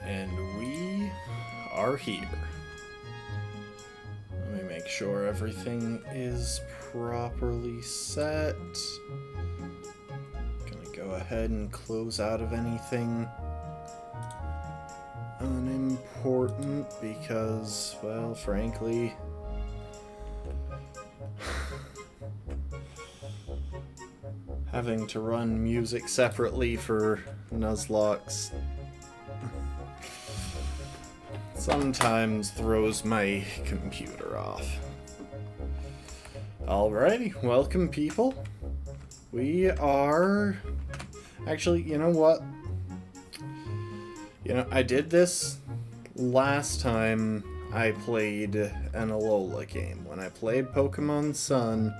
And we are here. Let me make sure everything is properly set. Gonna go ahead and close out of anything unimportant because, well, frankly, having to run music separately for Nuzlocke's sometimes throws my computer off. Alrighty, welcome people. We are... Actually, you know what? I did this last time I played an Alola game. When I played Pokemon Sun,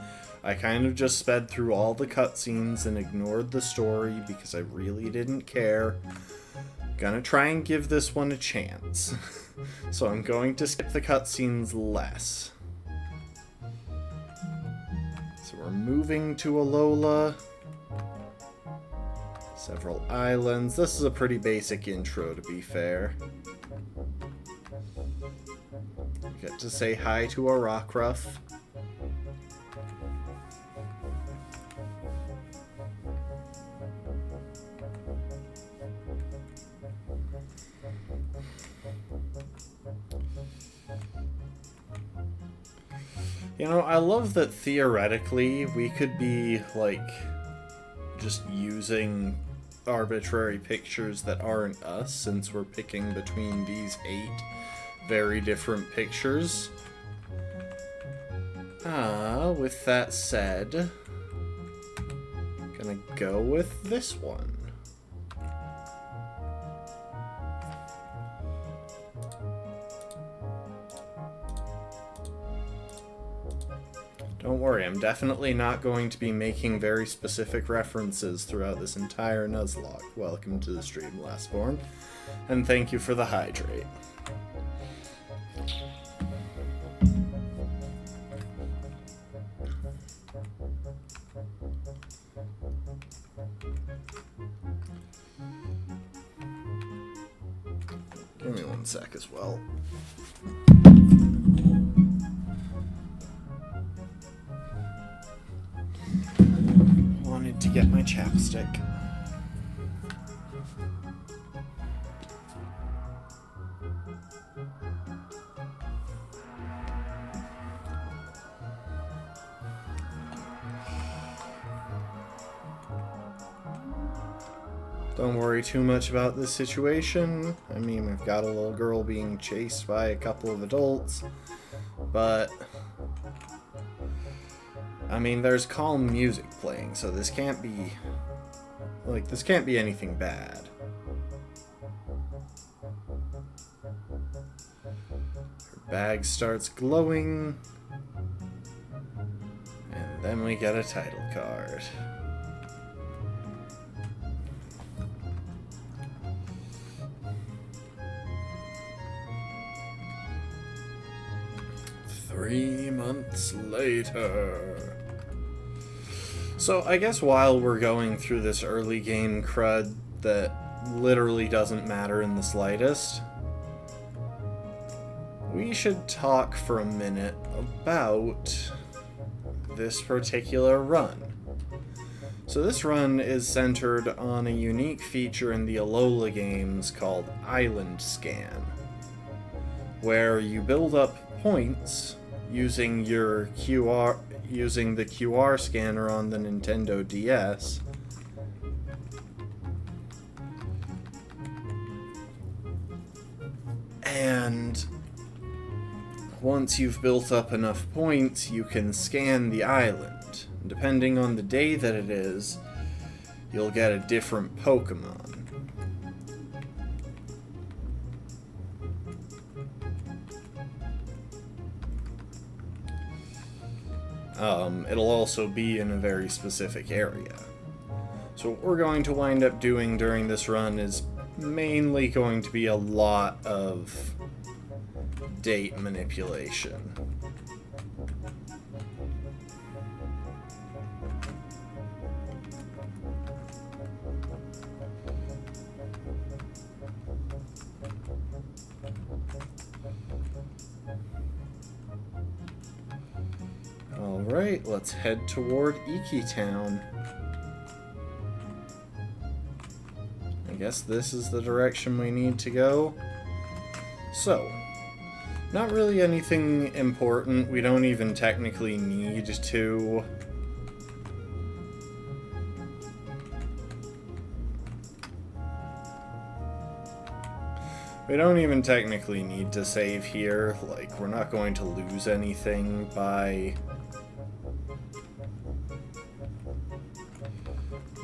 I kind of just sped through all the cutscenes and ignored the story because I really didn't care. Gonna try and give this one a chance. So I'm going to skip the cutscenes less. So we're moving to Alola. Several islands. This is a pretty basic intro, to be fair. Get to say hi to a Rockruff. I love that theoretically we could be, just using arbitrary pictures that aren't us, since we're picking between these 8 very different pictures. With that said, gonna go with this one. Don't worry, I'm definitely not going to be making very specific references throughout this entire Nuzlocke. Welcome to the stream, Lastborn, and thank you for the hydrate. Give me 1 sec as well. Wanted to get my chapstick. Don't worry too much about this situation. I mean, we've got a little girl being chased by a couple of adults, but I mean, there's calm music playing, so this can't be anything bad. Her bag starts glowing, and then we get a title card. Three months later. So I guess while we're going through this early game crud that literally doesn't matter in the slightest, we should talk for a minute about this particular run. So this run is centered on a unique feature in the Alola games called Island Scan, where you build up points using the QR scanner on the Nintendo DS. And once you've built up enough points, you can scan the island. Depending on the day that it is, you'll get a different Pokémon. It'll also be in a very specific area. So what we're going to wind up doing during this run is mainly going to be a lot of date manipulation. Alright, let's head toward Iki Town. I guess this is the direction we need to go. So, not really anything important. We don't even technically need to... We don't even technically need to save here. Like, we're not going to lose anything by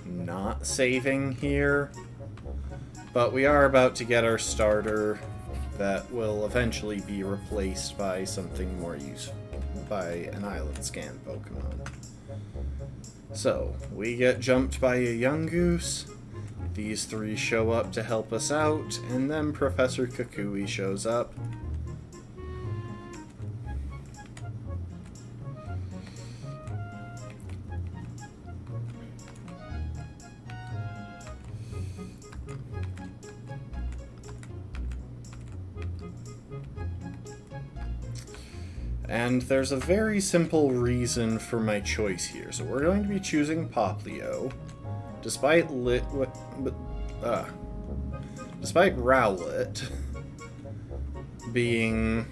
not saving here. But we are about to get our starter that will eventually be replaced by something more useful, by an island scan Pokemon. So, we get jumped by a young goose. These three show up to help us out, and then Professor Kukui shows up. And there's a very simple reason for my choice here. So we're going to be choosing Popplio. Despite Rowlet being...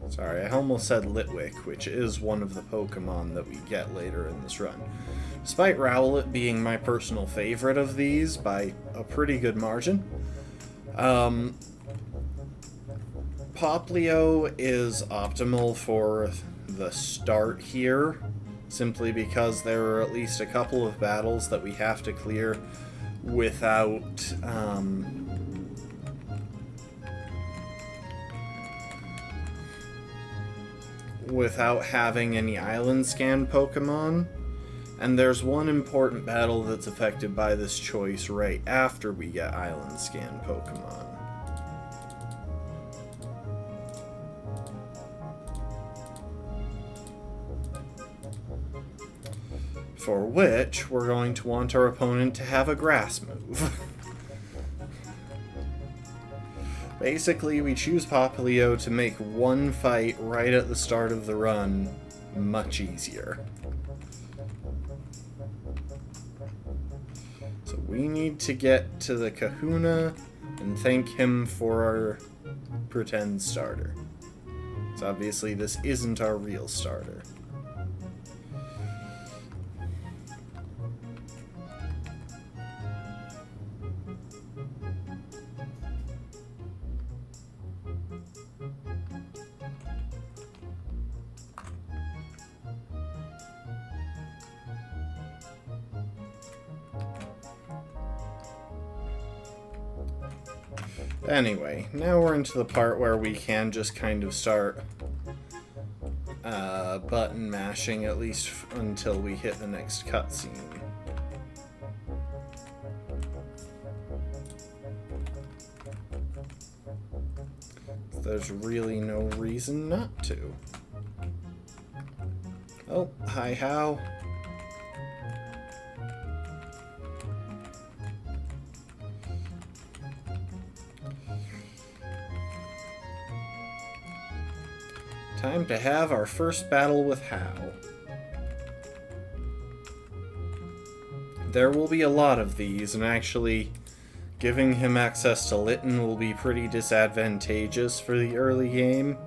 Sorry, I almost said Litwick, which is one of the Pokemon that we get later in this run. Despite Rowlet being my personal favorite of these by a pretty good margin, Popplio is optimal for the start here, simply because there are at least a couple of battles that we have to clear without having any island scan Pokemon. And there's one important battle that's affected by this choice right after we get island scan Pokemon. For which, we're going to want our opponent to have a grass move. Basically, we choose Popplio to make one fight right at the start of the run much easier. So we need to get to the Kahuna and thank him for our pretend starter. So obviously this isn't our real starter. Anyway, now we're into the part where we can just kind of start button mashing, at least until we hit the next cutscene. There's really no reason not to. Oh, hi, How. Time to have our first battle with How. There will be a lot of these, and actually giving him access to Litten will be pretty disadvantageous for the early game,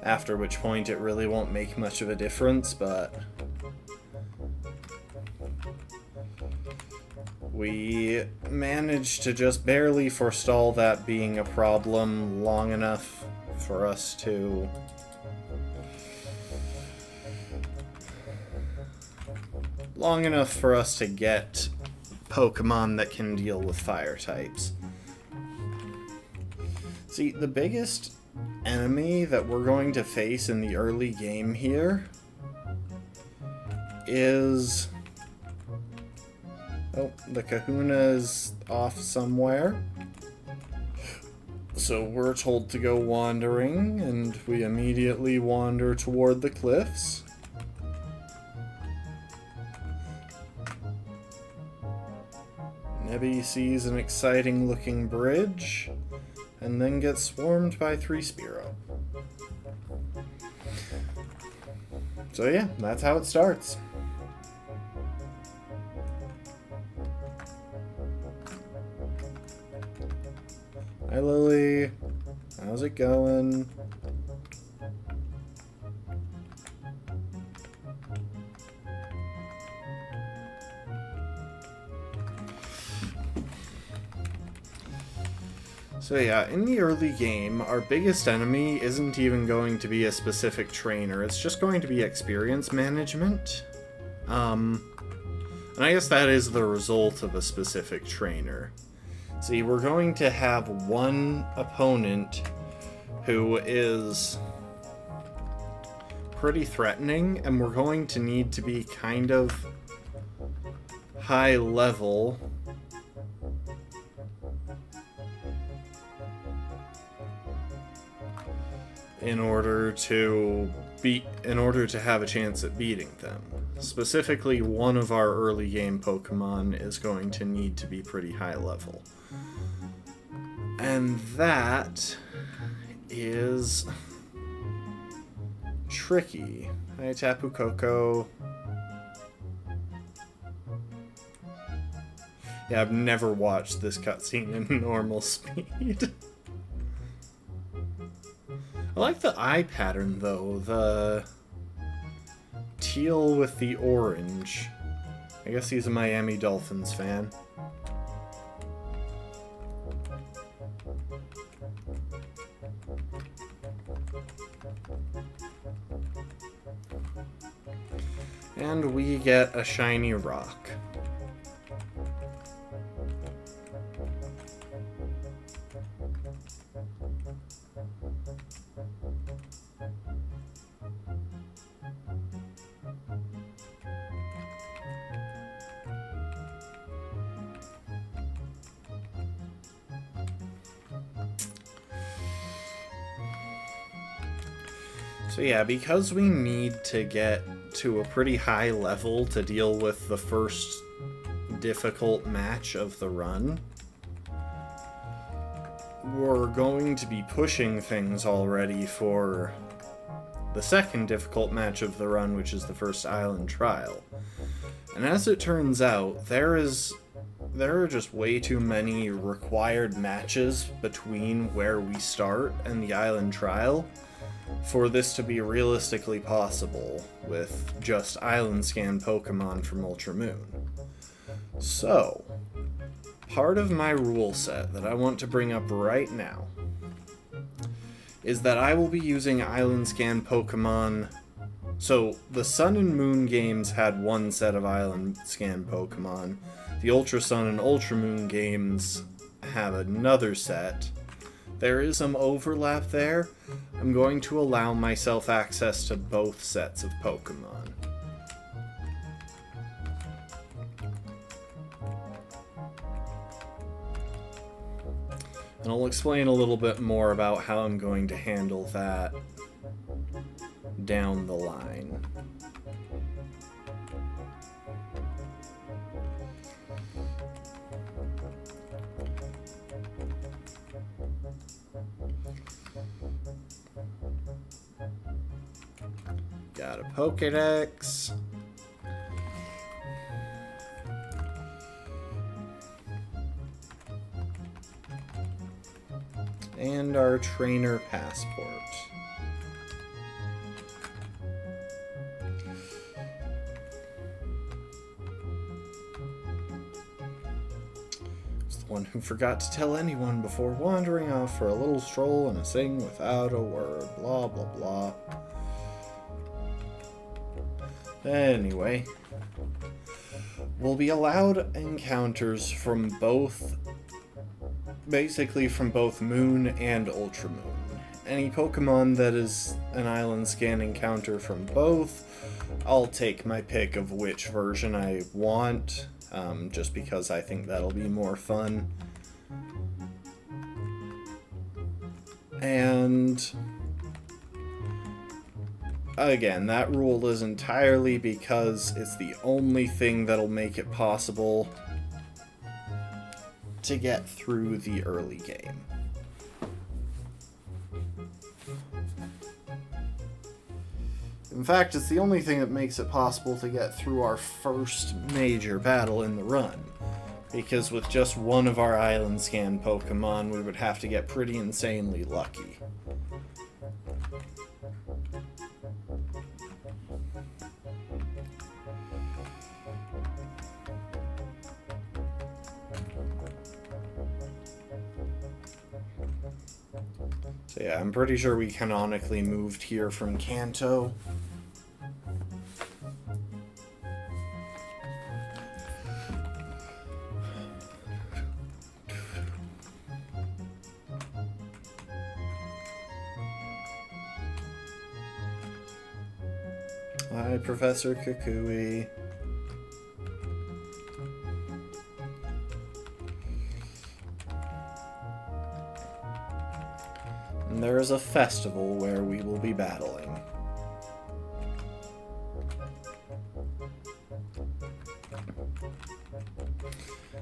after which point it really won't make much of a difference, but we managed to just barely forestall that being a problem long enough for us to get Pokemon that can deal with fire types. See, the biggest enemy that we're going to face in the early game here is... Oh, the Kahuna is off somewhere. So we're told to go wandering, and we immediately wander toward the cliffs. Nebby sees an exciting looking bridge, and then gets swarmed by 3 Spearow. So yeah, that's how it starts. Hi Lily, how's it going? So yeah, in the early game, our biggest enemy isn't even going to be a specific trainer, it's just going to be experience management. And I guess that is the result of a specific trainer. See, we're going to have one opponent who is pretty threatening, and we're going to need to be kind of high level in order to have a chance at beating them. Specifically, one of our early game Pokemon is going to need to be pretty high level. And that is tricky. Hi, Tapu Koko. Yeah, I've never watched this cutscene in normal speed. I like the eye pattern, though. The teal with the orange. I guess he's a Miami Dolphins fan. And we get a shiny rock. So yeah, because we need to get to a pretty high level to deal with the first difficult match of the run, we're going to be pushing things already for the second difficult match of the run, which is the first island trial. And as it turns out, there are just way too many required matches between where we start and the island trial for this to be realistically possible with just island scan Pokemon from Ultra Moon. So, part of my rule set that I want to bring up right now is that I will be using island scan Pokemon. So, the Sun and Moon games had one set of island scan Pokemon. The Ultra Sun and Ultra Moon games have another set. There is some overlap there. I'm going to allow myself access to both sets of Pokemon. And I'll explain a little bit more about how I'm going to handle that down the line. Got a Pokédex. And our trainer passport. It's the one who forgot to tell anyone before wandering off for a little stroll and a sing without a word. Blah, blah, blah. Anyway, we'll be allowed encounters from both, basically from both Moon and Ultra Moon. Any Pokemon that is an island scan encounter from both, I'll take my pick of which version I want, just because I think that'll be more fun. And again, that rule is entirely because it's the only thing that'll make it possible to get through the early game. In fact, it's the only thing that makes it possible to get through our first major battle in the run. Because with just one of our island scan Pokemon, we would have to get pretty insanely lucky. So yeah, I'm pretty sure we canonically moved here from Kanto. Hi, Professor Kukui. And there is a festival where we will be battling.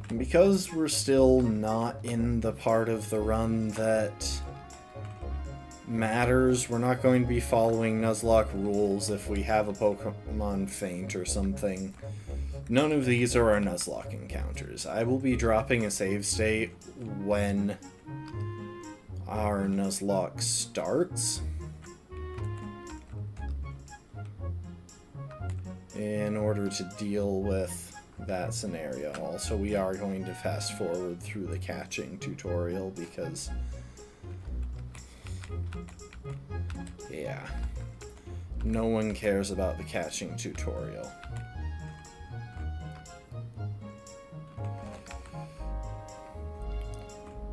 And because we're still not in the part of the run that matters, we're not going to be following Nuzlocke rules if we have a Pokemon faint or something. None of these are our Nuzlocke encounters. I will be dropping a save state when our Nuzlocke starts in order to deal with that scenario. Also, we are going to fast forward through the catching tutorial because yeah, no one cares about the catching tutorial.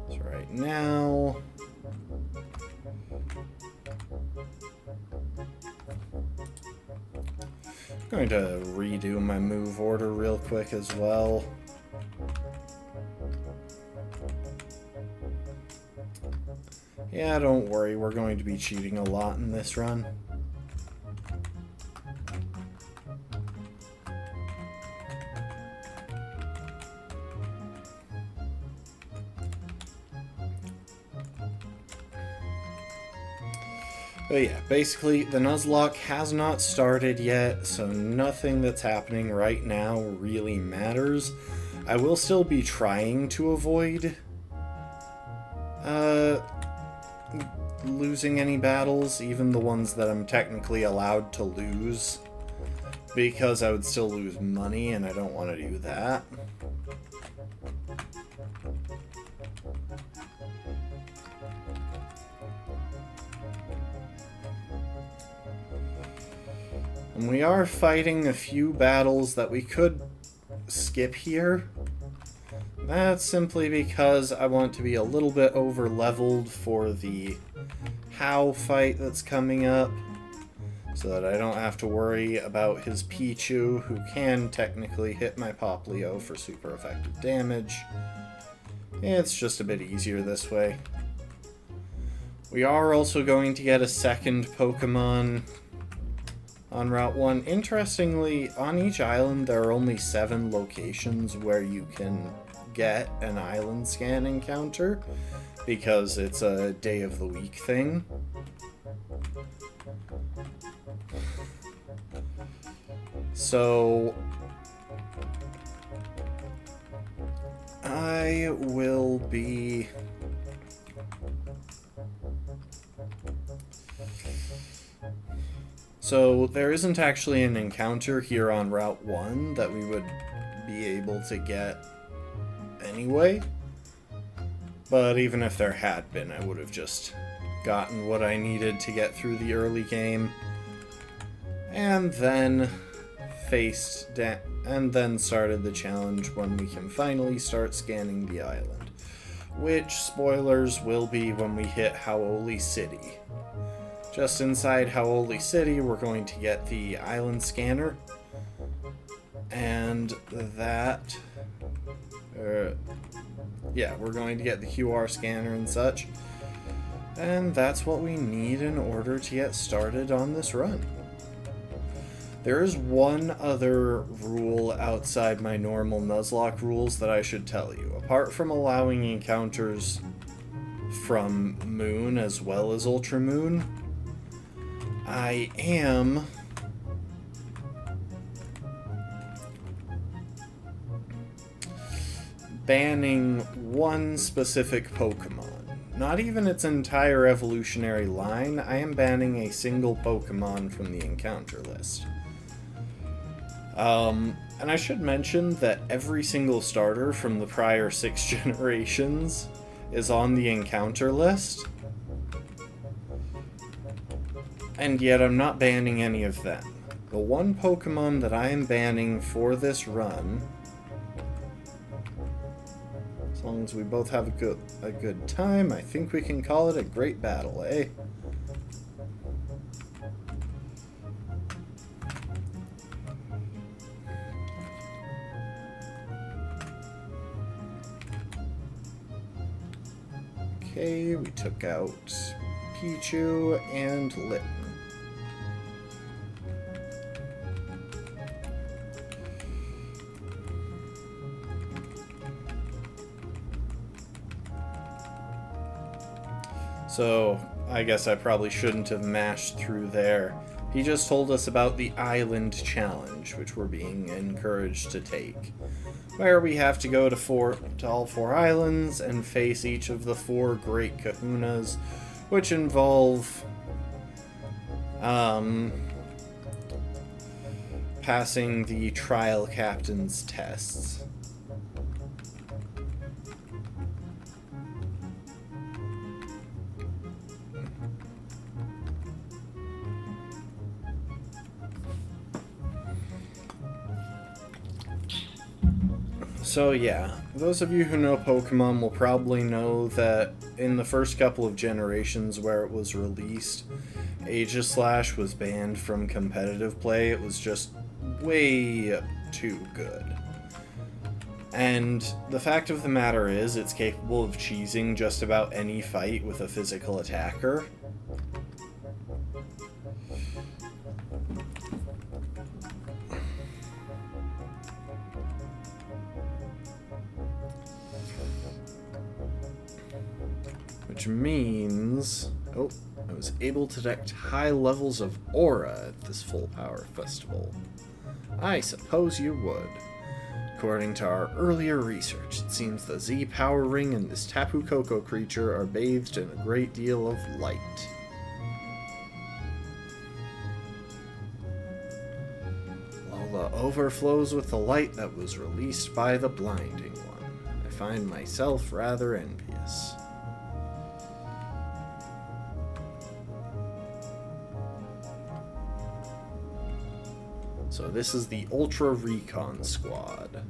So right now, I'm going to redo my move order real quick as well. Yeah, don't worry, we're going to be cheating a lot in this run. But yeah, basically, the Nuzlocke has not started yet, so nothing that's happening right now really matters. I will still be trying to avoid losing any battles, even the ones that I'm technically allowed to lose, because I would still lose money, and I don't want to do that. And we are fighting a few battles that we could skip here. That's simply because I want to be a little bit over-leveled for the How fight that's coming up, so that I don't have to worry about his Pichu, who can technically hit my Poplio for super effective damage. It's just a bit easier this way. We are also going to get a second Pokemon on Route 1. Interestingly, on each island there are only 7 locations where you can get an island scan encounter, because it's a day of the week thing. So I will be So there isn't actually an encounter here on Route 1 that we would be able to get anyway. But even if there had been, I would have just gotten what I needed to get through the early game. And then started the challenge when we can finally start scanning the island. Which, spoilers, will be when we hit Hau'oli City. Just inside Hau'oli City, we're going to get the island scanner. And that... yeah, we're going to get the QR scanner and such. And that's what we need in order to get started on this run. There is one other rule outside my normal Nuzlocke rules that I should tell you. Apart from allowing encounters from Moon as well as Ultra Moon, I am banning one specific Pokemon. Not even its entire evolutionary line, I am banning a single Pokemon from the encounter list. And I should mention that every single starter from the prior 6 generations is on the encounter list. And yet I'm not banning any of them. The one Pokemon that I am banning for this run, as long as we both have a good time, I think we can call it a great battle, eh? Okay, we took out Pichu and Litten. So, I guess I probably shouldn't have mashed through there. He just told us about the Island Challenge, which we're being encouraged to take, where we have to go to all 4 islands and face each of the 4 great kahunas, which involve passing the trial captain's tests. So yeah, those of you who know Pokemon will probably know that in the first couple of generations where it was released, Aegislash was banned from competitive play. It was just way too good. And the fact of the matter is, it's capable of cheesing just about any fight with a physical attacker. Which means... oh, I was able to detect high levels of aura at this full power festival. I suppose you would. According to our earlier research, it seems the Z power ring and this Tapu Koko creature are bathed in a great deal of light. Lola overflows with the light that was released by the Blinding One. I find myself rather envious. So this is the Ultra Recon Squad.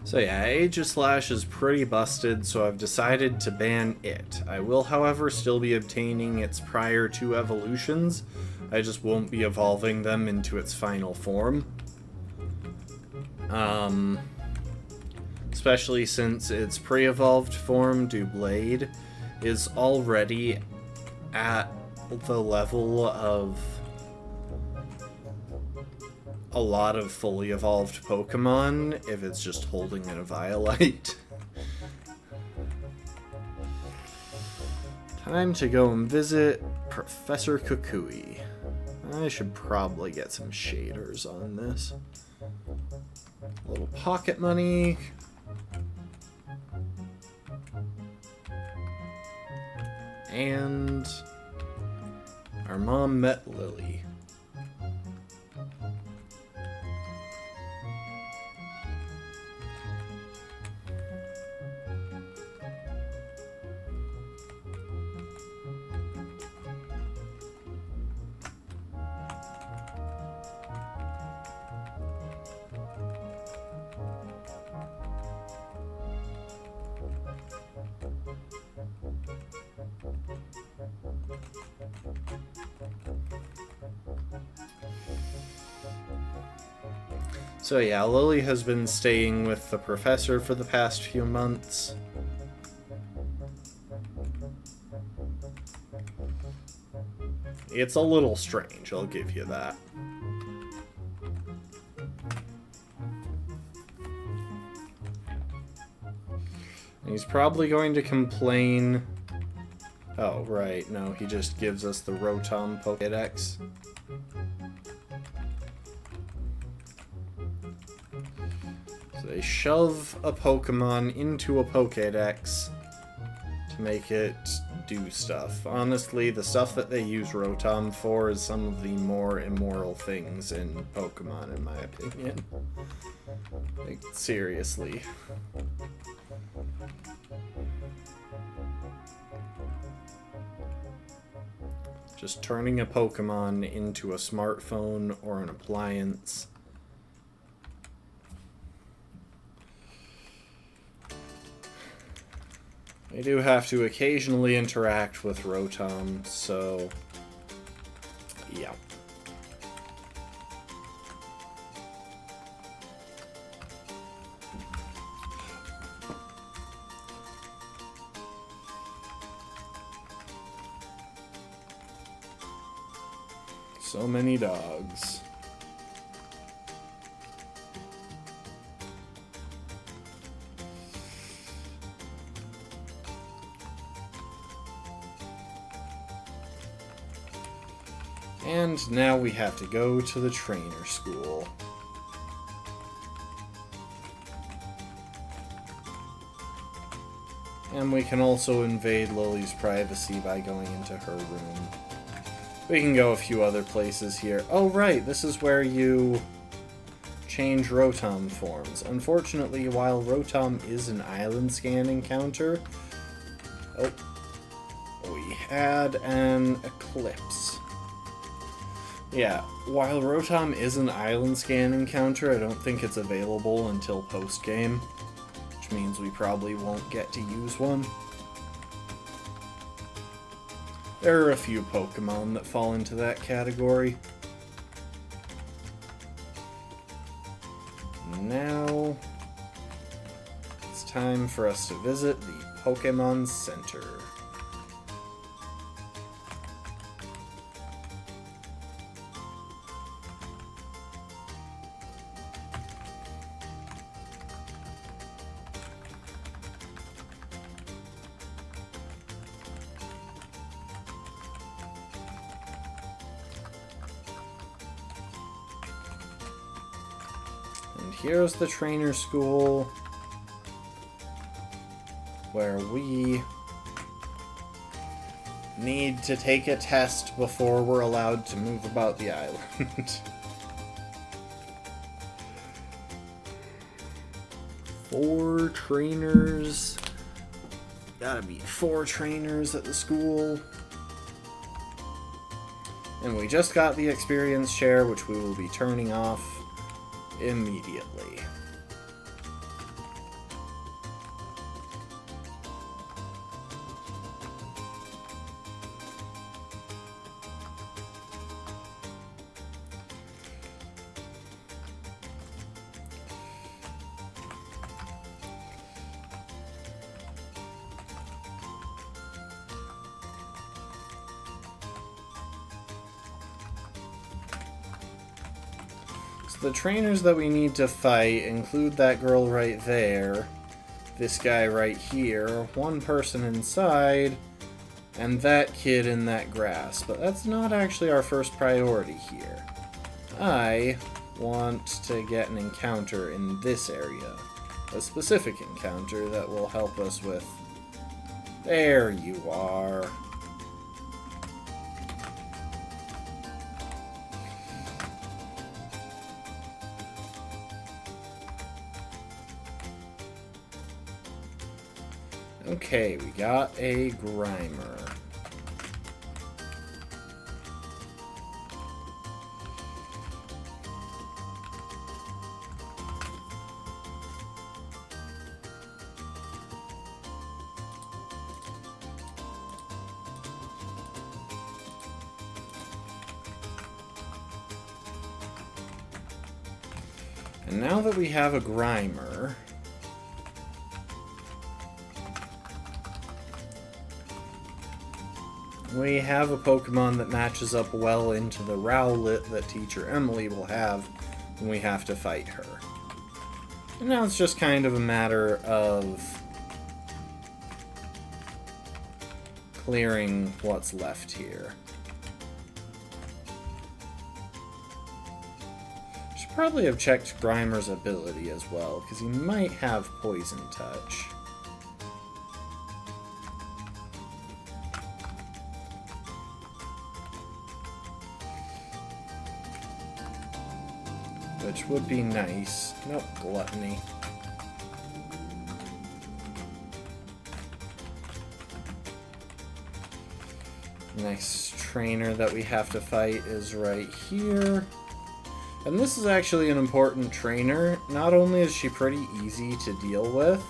So yeah, Aegislash is pretty busted, so I've decided to ban it. I will, however, still be obtaining its prior 2 evolutions. I just won't be evolving them into its final form. Especially since its pre-evolved form, Doublade, is already at the level of a lot of fully evolved Pokemon if it's just holding in a Violite. Time to go and visit Professor Kukui. I should probably get some shaders on this. A little pocket money. And our mom met Lily. So yeah, Lily has been staying with the professor for the past few months. It's a little strange, I'll give you that. He's probably going to complain... Oh, right, no, he just gives us the Rotom Pokédex. So they shove a Pokemon into a Pokédex to make it do stuff. Honestly, the stuff that they use Rotom for is some of the more immoral things in Pokemon, in my opinion. Like, seriously. Just turning a Pokemon into a smartphone or an appliance. I do have to occasionally interact with Rotom, so yeah. So many dogs. And now we have to go to the trainer school. And we can also invade Lily's privacy by going into her room. We can go a few other places here. Oh right, this is where you change Rotom forms. Unfortunately, while Rotom is an island scan encounter... Oh. We had an eclipse. Yeah, while Rotom is an island scan encounter, I don't think it's available until post-game, which means we probably won't get to use one. There are a few Pokemon that fall into that category. Now, it's time for us to visit the Pokémon Center. Here's the trainer school, where we need to take a test before we're allowed to move about the island. 4 trainers. Gotta be 4 trainers at the school. And we just got the experience share, which we will be turning off immediately. The trainers that we need to fight include that girl right there, this guy right here, one person inside, and that kid in that grass. But that's not actually our first priority here. I want to get an encounter in this area. A specific encounter that will help us with... There you are. Okay, we got a Grimer. And now that we have a Grimer, we have a Pokemon that matches up well into the Rowlet that Teacher Emily will have when we have to fight her. And now it's just kind of a matter of clearing what's left here. Should probably have checked Grimer's ability as well, because he might have Poison Touch. Which would be nice. Nope, Gluttony. Next trainer that we have to fight is right here. And this is actually an important trainer. Not only is she pretty easy to deal with,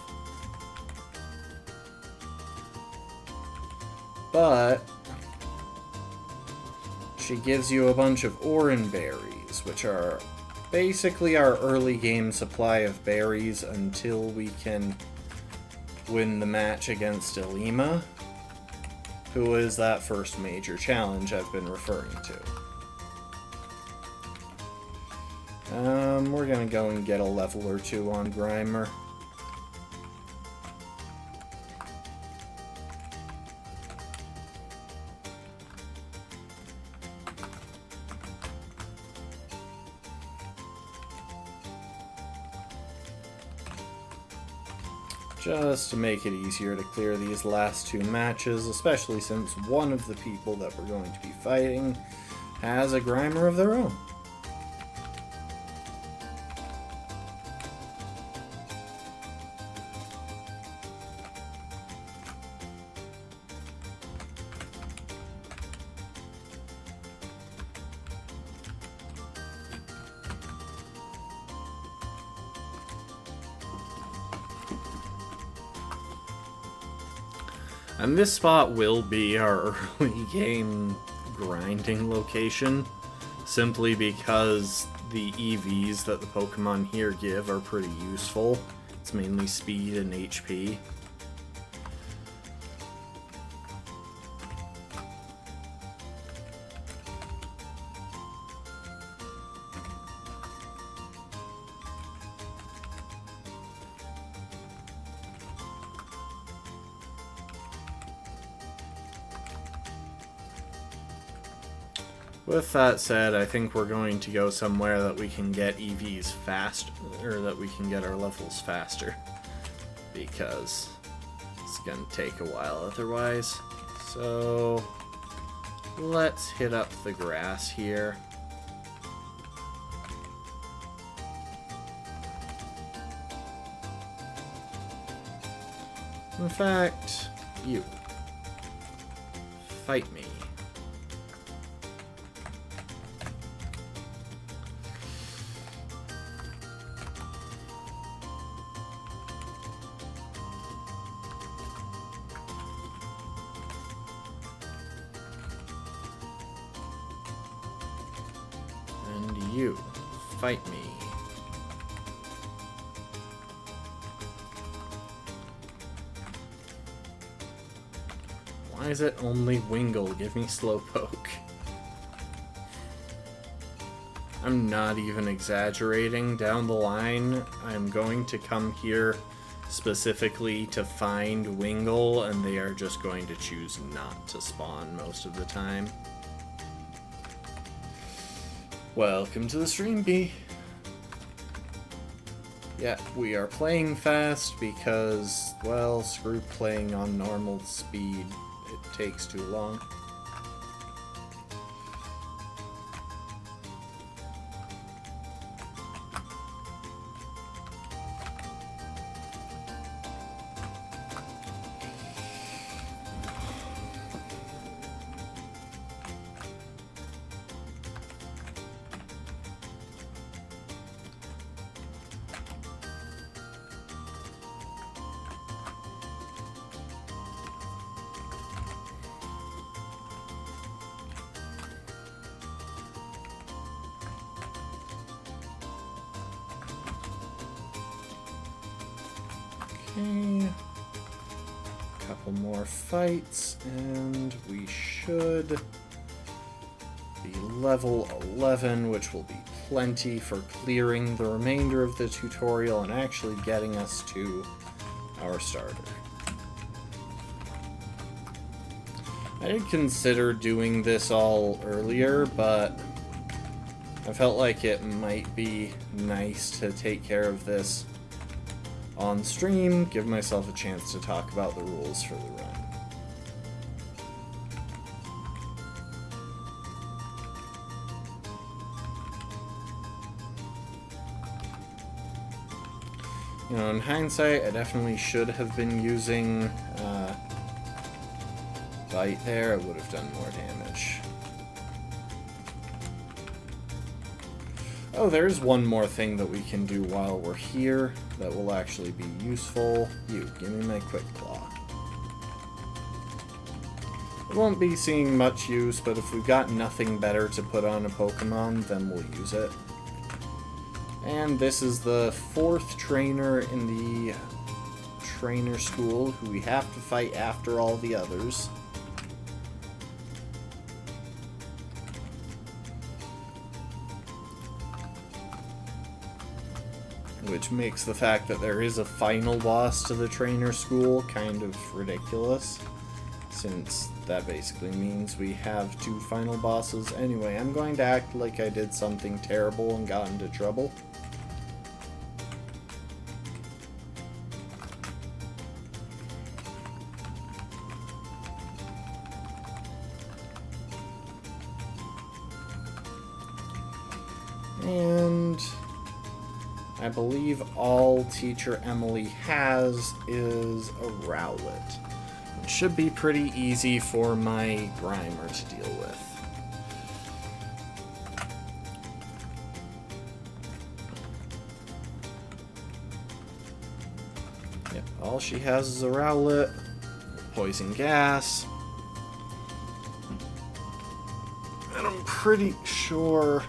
but she gives you a bunch of Oran berries, which are basically our early game supply of berries until we can win the match against Ilima, who is that first major challenge I've been referring to. We're gonna go and get a level or two on Grimer. Just to make it easier to clear these last two matches, especially since one of the people that we're going to be fighting has a Grimer of their own. And this spot will be our early game grinding location, simply because the EVs that the Pokemon here give are pretty useful. It's mainly speed and HP. With that said, I think we're going to go somewhere that we can get EVs fast, or that we can get our levels faster, because it's gonna take a while otherwise. So let's hit up the grass here. In fact, you fight me. You fight me. Why is it only Wingull? Give me Slowpoke. I'm not even exaggerating. Down the line, I'm going to come here specifically to find Wingull, and they are just going to choose not to spawn most of the time. Welcome to the stream, B. Yeah, we are playing fast because, well, screw playing on normal speed. It takes too long. couple more fights, and we should be level 11, which will be plenty for clearing the remainder of the tutorial and actually getting us to our starter. I did consider doing this all earlier, but I felt like it might be nice to take care of this on stream, give myself a chance to talk about the rules for the run. You know, in hindsight, I definitely should have been using Bite there. It would have done more damage. Oh, there's one more thing that we can do while we're here that will actually be useful. You, give me my Quick Claw. It won't be seeing much use, but if we've got nothing better to put on a Pokemon, then we'll use it. And this is the 4th trainer in the trainer school, who we have to fight after all the others. Which makes the fact that there is a final boss to the trainer school kind of ridiculous, since that basically means we have 2 final bosses. Anyway, I'm going to act like I did something terrible and got into trouble. And I believe all Teacher Emily has is a Rowlet. It should be pretty easy for my Grimer to deal with. Yep, all she has is a Rowlet, Poison Gas, and I'm pretty sure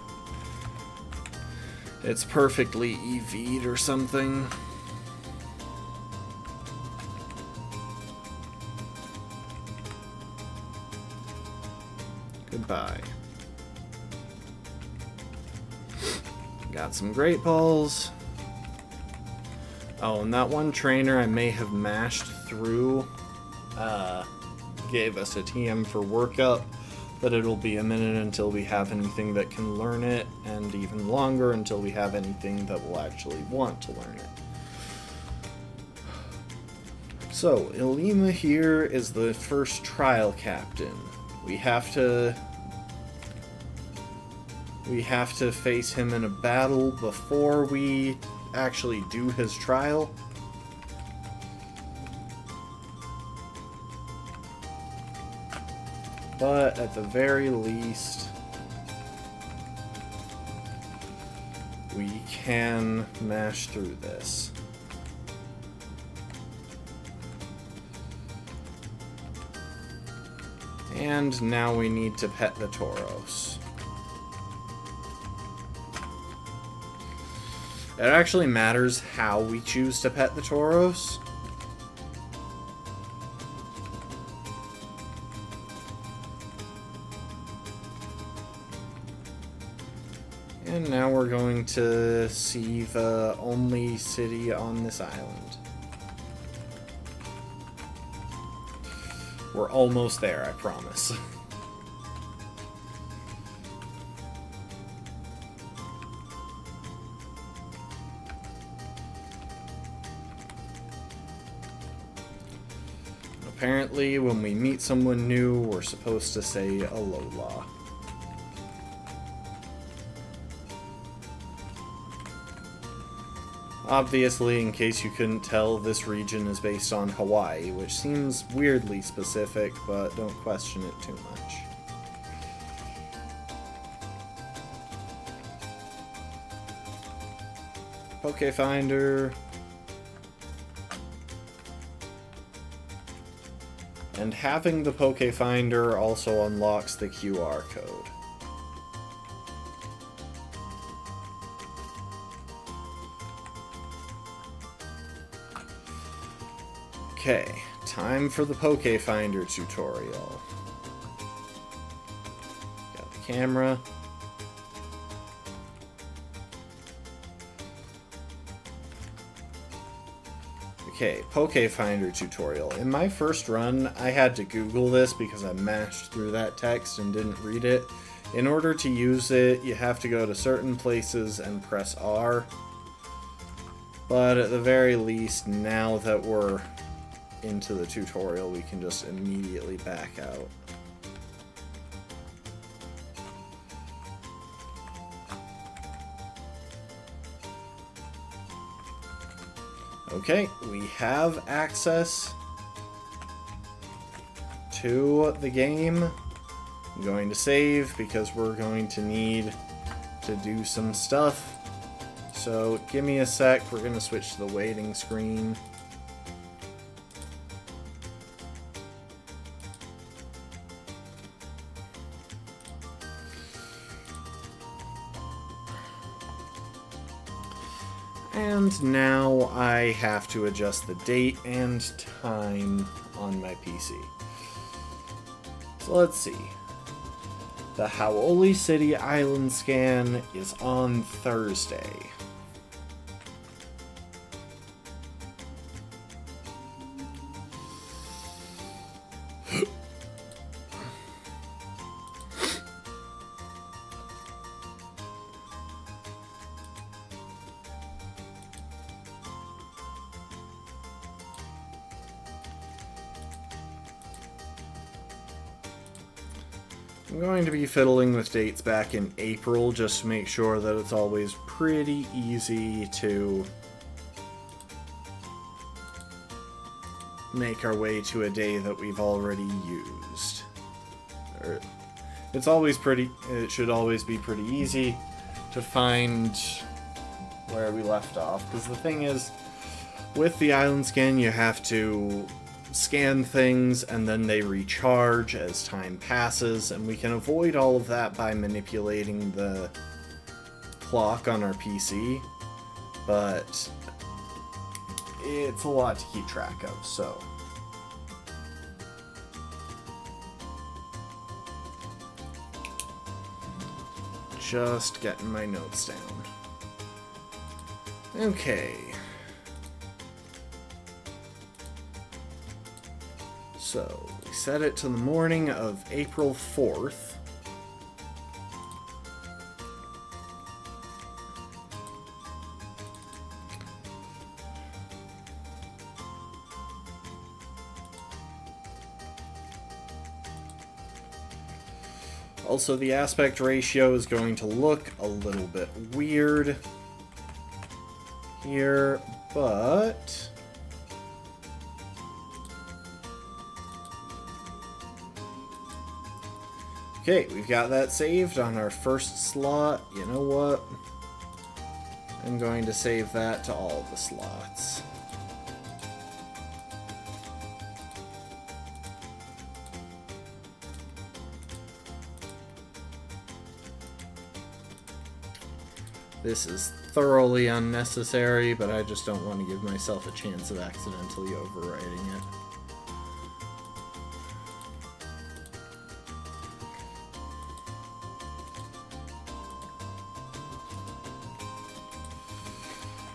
it's perfectly EV'd or something. Goodbye. Got some Great Balls. Oh, and that one trainer I may have mashed through gave us a TM for workup. But it'll be a minute until we have anything that can learn it, and even longer until we have anything that will actually want to learn it. So, Ilima here is the first trial captain. We have to face him in a battle before we actually do his trial. But at the very least, we can mash through this. And now we need to pet the Tauros. It actually matters how we choose to pet the Tauros. And now we're going to see the only city on this island. We're almost there, I promise. Apparently, when we meet someone new, we're supposed to say Alola. Obviously, in case you couldn't tell, this region is based on Hawaii, which seems weirdly specific, but don't question it too much. Pokefinder. And having the Pokefinder also unlocks the QR code. Okay, time for the Poke Finder tutorial. Got the camera. Okay, Poke Finder tutorial. In my first run, I had to Google this because I mashed through that text and didn't read it. In order to use it, you have to go to certain places and press R. But at the very least, now that we're into the tutorial, we can just immediately back out. Okay, we have access to the game. I'm going to save because we're going to need to do some stuff. So give me a sec, we're going to switch to the waiting screen. And now I have to adjust the date and time on my PC. So let's see. The Hau'oli City Island scan is on Thursday. I'm going to be fiddling with dates back in April just to make sure that it's always pretty easy to make our way to a day that we've already used. It should always be pretty easy to find where we left off, because the thing is, with the island scan, you have to scan things and then they recharge as time passes, and we can avoid all of that by manipulating the clock on our PC, but it's a lot to keep track of, so just getting my notes down. Okay. So, we set it to the morning of April 4th. Also, the aspect ratio is going to look a little bit weird here, but okay, we've got that saved on our first slot. You know what? I'm going to save that to all of the slots. This is thoroughly unnecessary, but I just don't want to give myself a chance of accidentally overwriting it.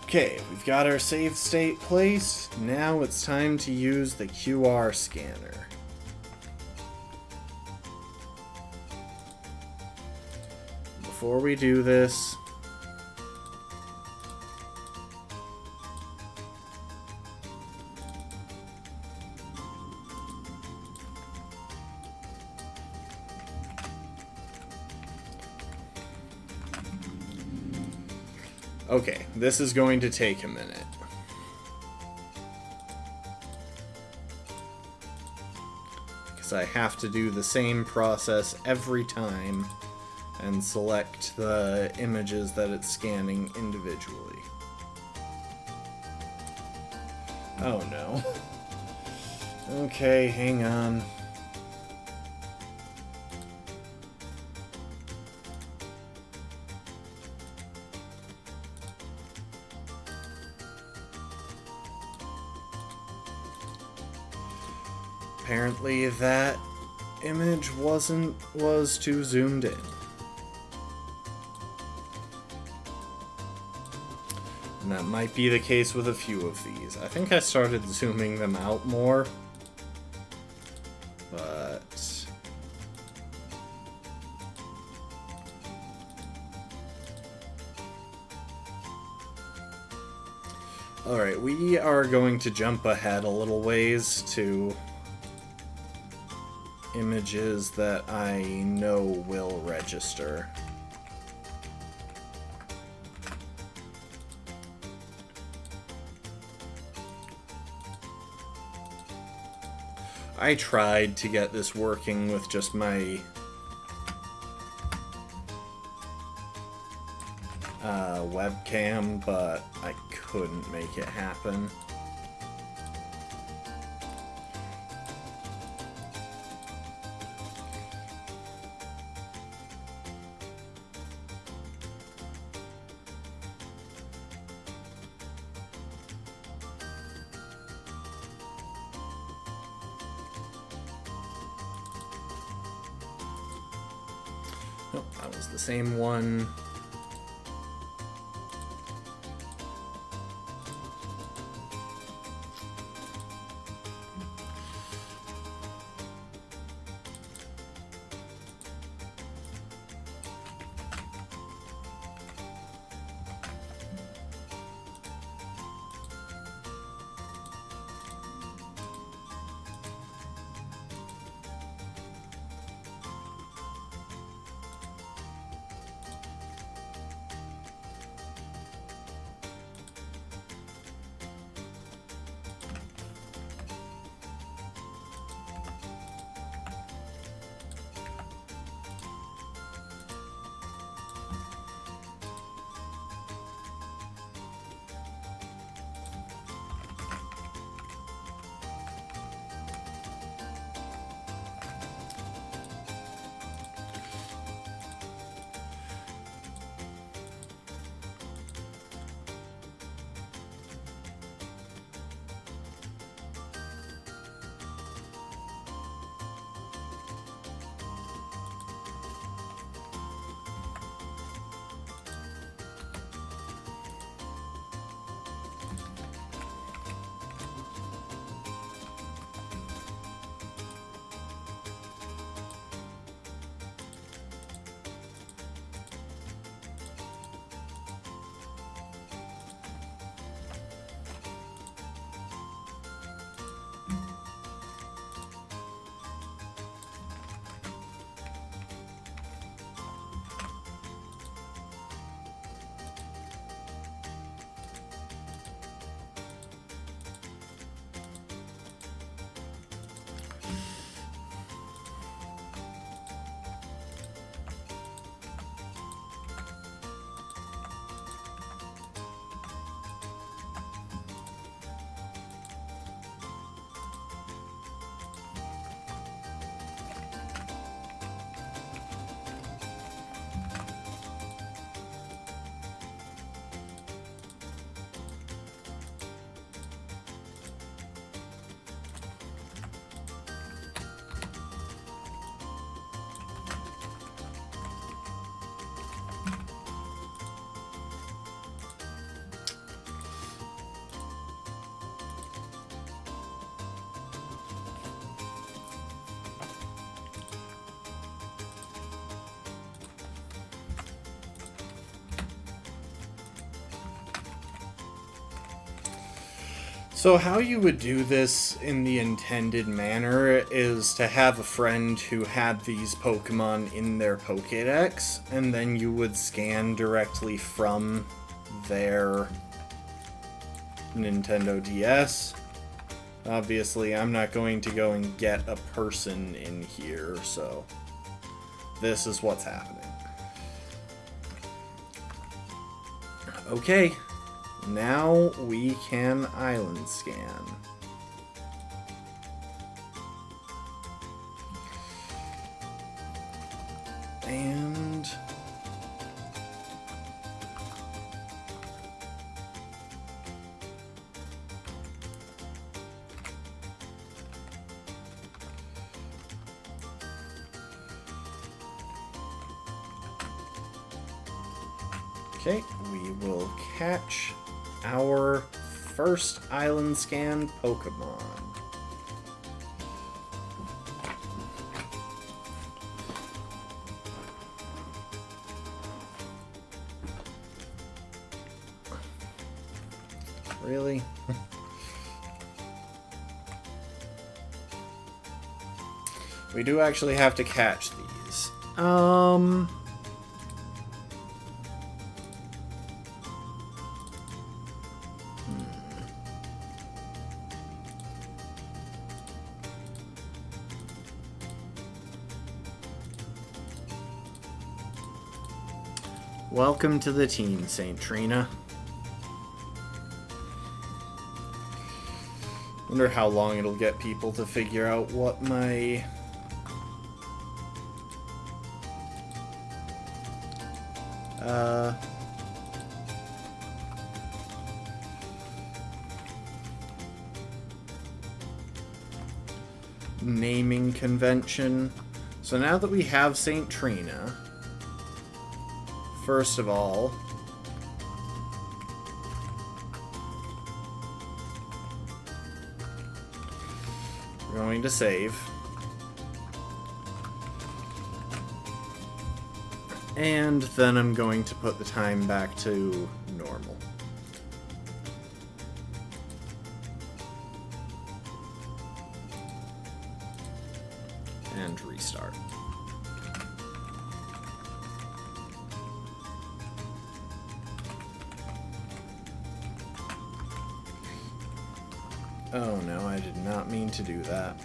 Okay, we've got our save state placed. Now it's time to use the QR scanner. Before we do this, okay, this is going to take a minute. Because I have to do the same process every time and select the images that it's scanning individually. Oh no. Okay, hang on. apparently that image was too zoomed in. And that might be the case with a few of these. I think I started zooming them out more. But... Alright, we are going to jump ahead a little ways to images that I know will register. I tried to get this working with just my webcam, but I couldn't make it happen. Nope, that was the same one. So how you would do this in the intended manner is to have a friend who had these Pokemon in their Pokédex, and then you would scan directly from their Nintendo DS. Obviously, I'm not going to go and get a person in here, so this is what's happening. Okay. Now we can island scan. And Okay, we will catch our first island scan Pokemon. Really? We do actually have to catch these. Welcome to the team, Saint Trina. Wonder how long it'll get people to figure out what my naming convention. So now that we have Saint Trina, first of all, we're going to save. And then I'm going to put the time back to normal. And restart. Oh no, I did not mean to do that.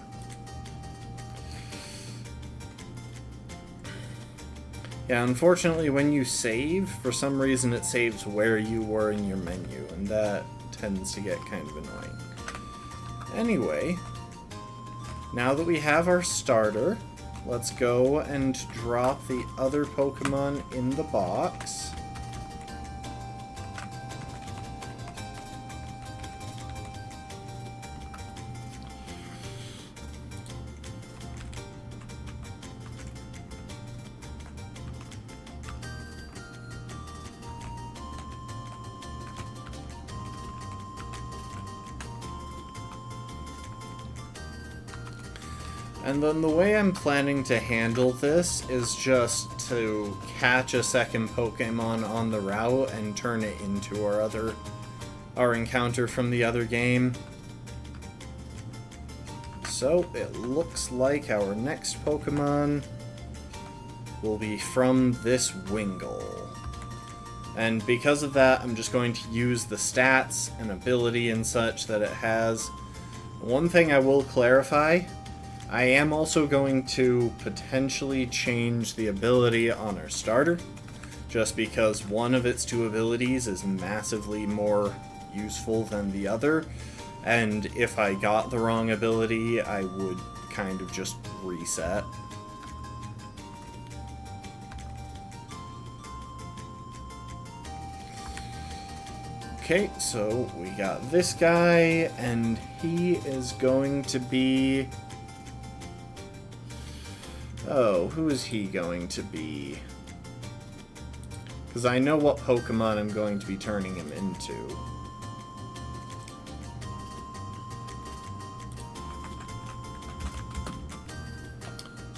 Yeah, unfortunately when you save, for some reason it saves where you were in your menu, and that tends to get kind of annoying. Anyway, now that we have our starter, let's go and drop the other Pokemon in the box. And then the way I'm planning to handle this is just to catch a second Pokemon on the route and turn it into our encounter from the other game. So it looks like our next Pokemon will be from this Wingull. And because of that, I'm just going to use the stats and ability and such that it has. One thing I will clarify, I am also going to potentially change the ability on our starter, just because one of its two abilities is massively more useful than the other, and if I got the wrong ability, I would kind of just reset. Okay, so we got this guy, and he is going to be... Oh, who is he going to be? Because I know what Pokemon I'm going to be turning him into.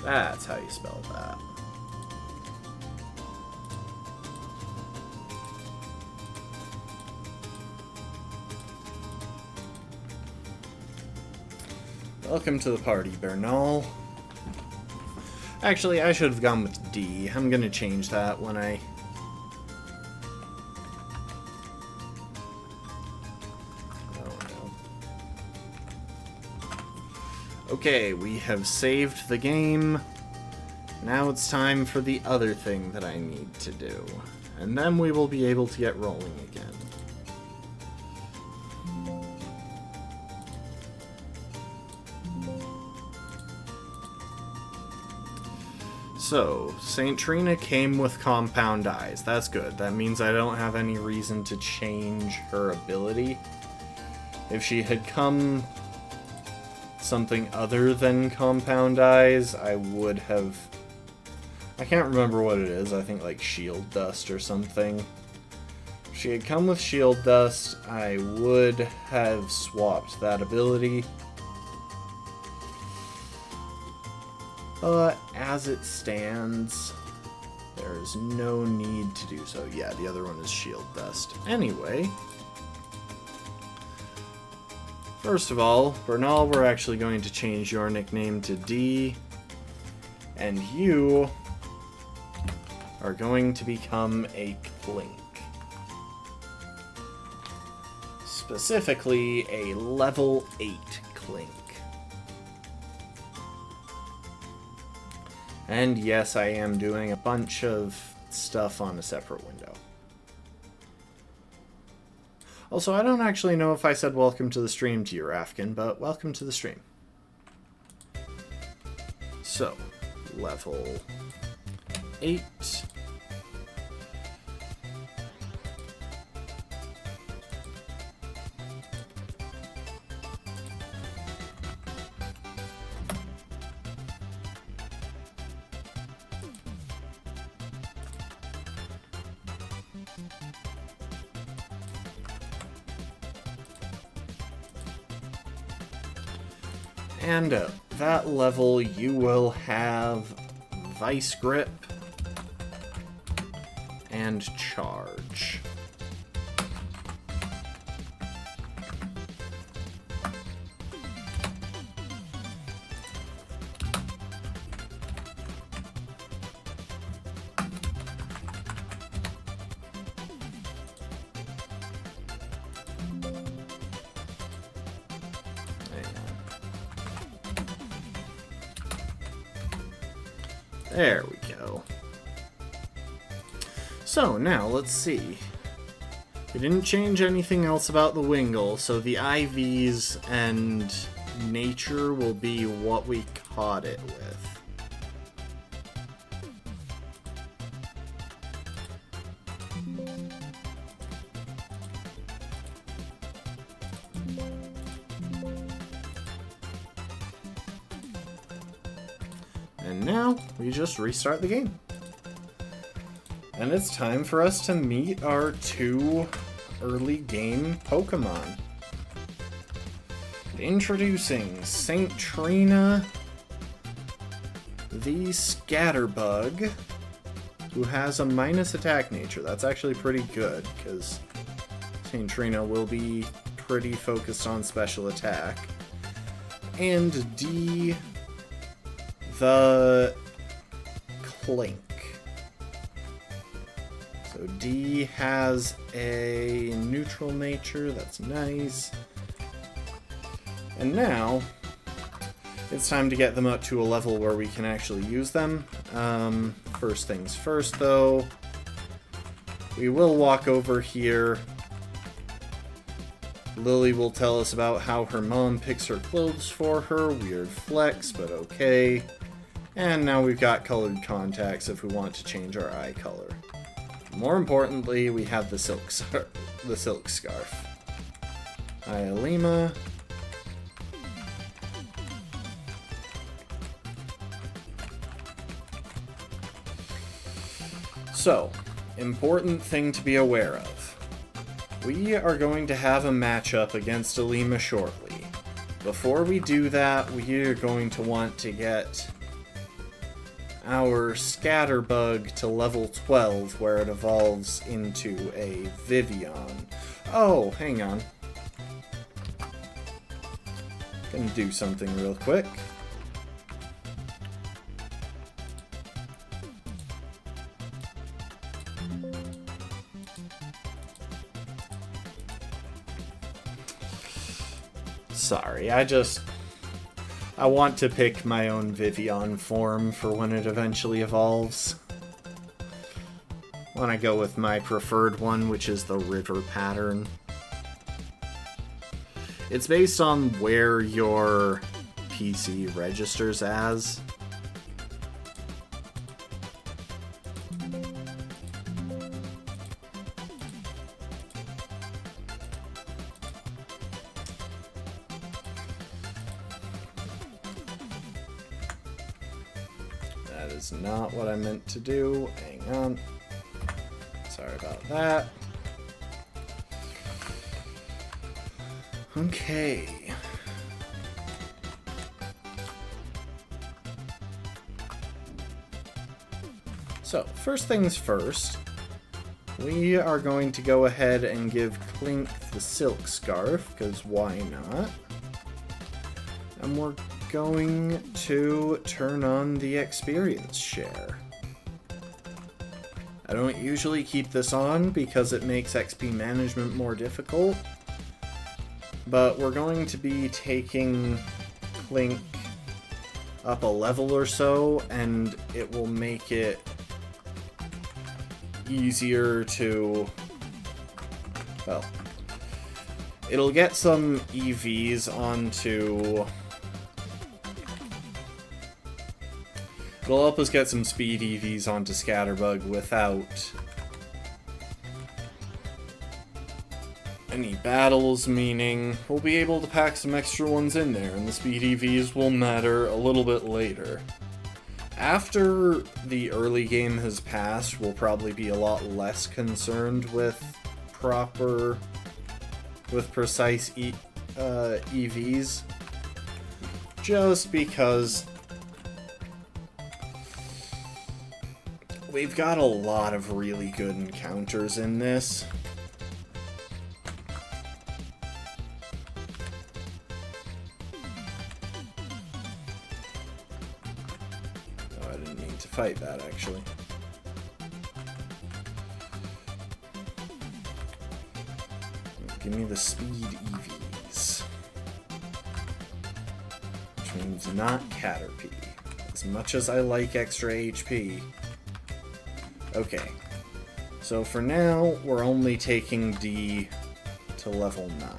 That's how you spell that. Welcome to the party, Bernal. Actually, I should have gone with D. I'm gonna change that when I... Oh no. Okay, we have saved the game. Now it's time for the other thing that I need to do. And then we will be able to get rolling again. So, Saint Trina came with compound eyes. That's good. That means I don't have any reason to change her ability. If she had come something other than compound eyes, I would have... I can't remember what it is. I think like shield dust or something. If she had come with Shield Dust, I would have swapped that ability. But as it stands, there is no need to do so. Yeah, the other one is Shield Dust. Anyway, first of all, Bernal, we're actually going to change your nickname to D, and you are going to become a Clink. Specifically, a level 8 Clink. And yes, I am doing a bunch of stuff on a separate window. Also, I don't actually know if I said welcome to the stream to you, Rafkin, but welcome to the stream. So, level 8. And at that level, you will have Vice Grip and Charge. There we go. So now let's see. We didn't change anything else about the Wingull, so the IVs and nature will be what we caught it with. And now, we just restart the game. And it's time for us to meet our 2 early game Pokemon. Introducing Saint Trina, the Scatterbug, who has a minus attack nature. That's actually pretty good, because Saint Trina will be pretty focused on special attack. And D, the Clink. So D has a neutral nature, that's nice. And now, it's time to get them up to a level where we can actually use them. First things first though, we will walk over here. Lily will tell us about how her mom picks her clothes for her. Weird flex, but okay. And now we've got colored contacts if we want to change our eye color. More importantly, we have the silk scarf. Ialima. So, important thing to be aware of. We are going to have a matchup against Alima shortly. Before we do that, we are going to want to get our Scatterbug to level 12, where it evolves into a Vivian. Oh, hang on. Gonna do something real quick. Sorry, I want to pick my own Vivian form for when it eventually evolves. I want to go with my preferred one, which is the river pattern. It's based on where your PC registers as. Not what I meant to do. Hang on. Sorry about that. Okay. So, first things first, we are going to go ahead and give Clink the silk scarf, because why not? And we're going to turn on the experience share. I don't usually keep this on because it makes XP management more difficult, but we're going to be taking Clink up a level or so, and it will make it easier to, well, it'll get some EVs onto, it'll help us get some speed EVs onto Scatterbug without any battles, meaning we'll be able to pack some extra ones in there, and the speed EVs will matter a little bit later. After the early game has passed, we'll probably be a lot less concerned with precise EVs, just because we've got a lot of really good encounters in this. Fight that, actually. Give me the speed EVs. Which means not Caterpie. As much as I like extra HP. Okay. So for now, we're only taking D to level 9.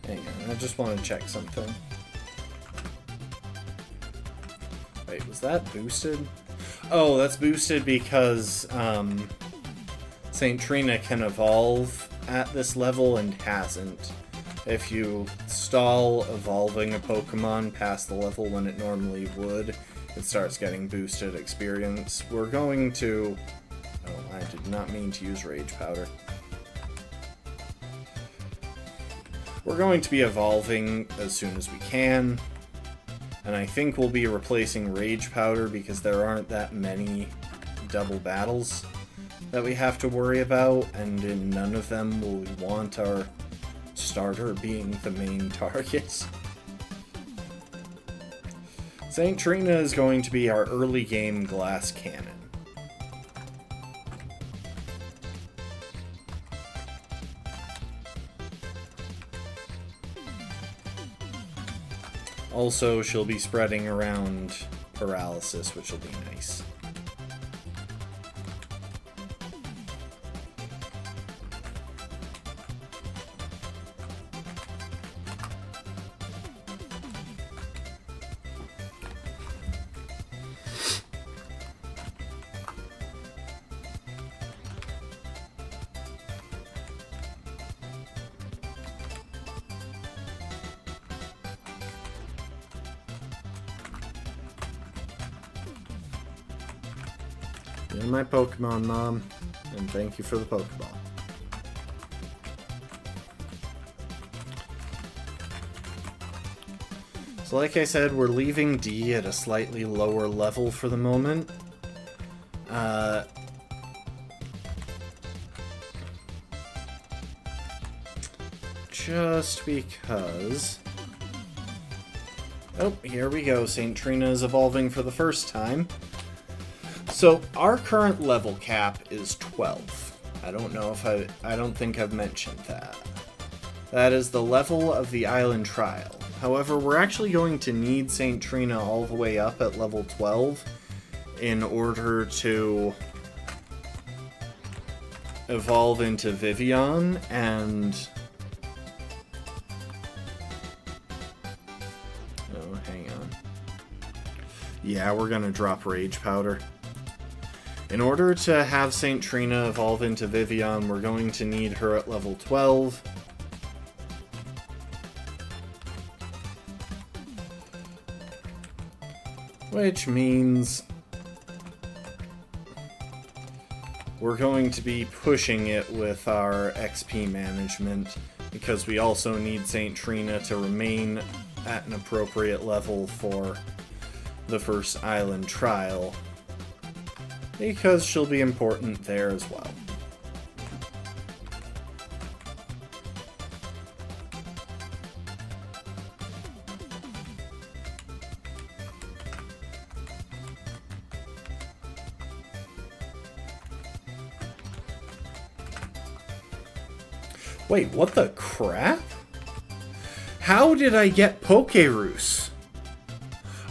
Hang on, I just want to check something. Wait, was that boosted? Oh, that's boosted because St. Trina can evolve at this level and hasn't. If you stall evolving a Pokemon past the level when it normally would, it starts getting boosted experience. We're going to... Oh, I did not mean to use Rage Powder. We're going to be evolving as soon as we can, and I think we'll be replacing Rage Powder because there aren't that many double battles that we have to worry about, and in none of them will we want our starter being the main target. St. Trina is going to be our early game glass cannon. Also, she'll be spreading around paralysis, which will be nice. You're my Pokemon, Mom, and thank you for the Pokeball. So like I said, we're leaving D at a slightly lower level for the moment. Just because... Oh, here we go. St. Trina is evolving for the first time. So, our current level cap is 12. I don't know if I don't think I've mentioned that. That is the level of the island trial. However, we're actually going to need St. Trina all the way up at level 12 in order to evolve into Vivian and Yeah, we're gonna drop Rage Powder. In order to have St. Trina evolve into Vivian, we're going to need her at level 12. Which means we're going to be pushing it with our XP management, because we also need St. Trina to remain at an appropriate level for the first island trial, because she'll be important there as well. Wait, what the crap? How did I get Pokerus?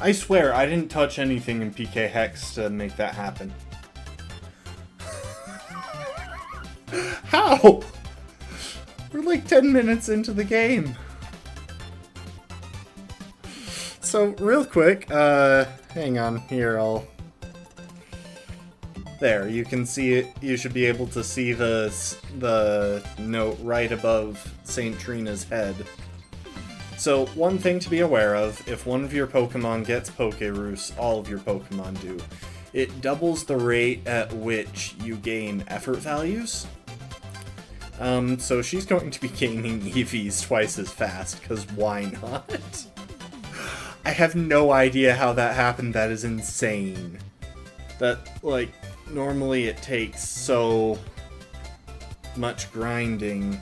I swear, I didn't touch anything in PK Hex to make that happen. How? We're like 10 minutes into the game. So, real quick, hang on, here, there, you can see it. You should be able to see the note right above St. Trina's head. So, one thing to be aware of, if one of your Pokemon gets Pokerus, all of your Pokemon do. It doubles the rate at which you gain effort values. So she's going to be gaining EVs twice as fast, because why not? I have no idea how that happened. That is insane. That, like, normally it takes so much grinding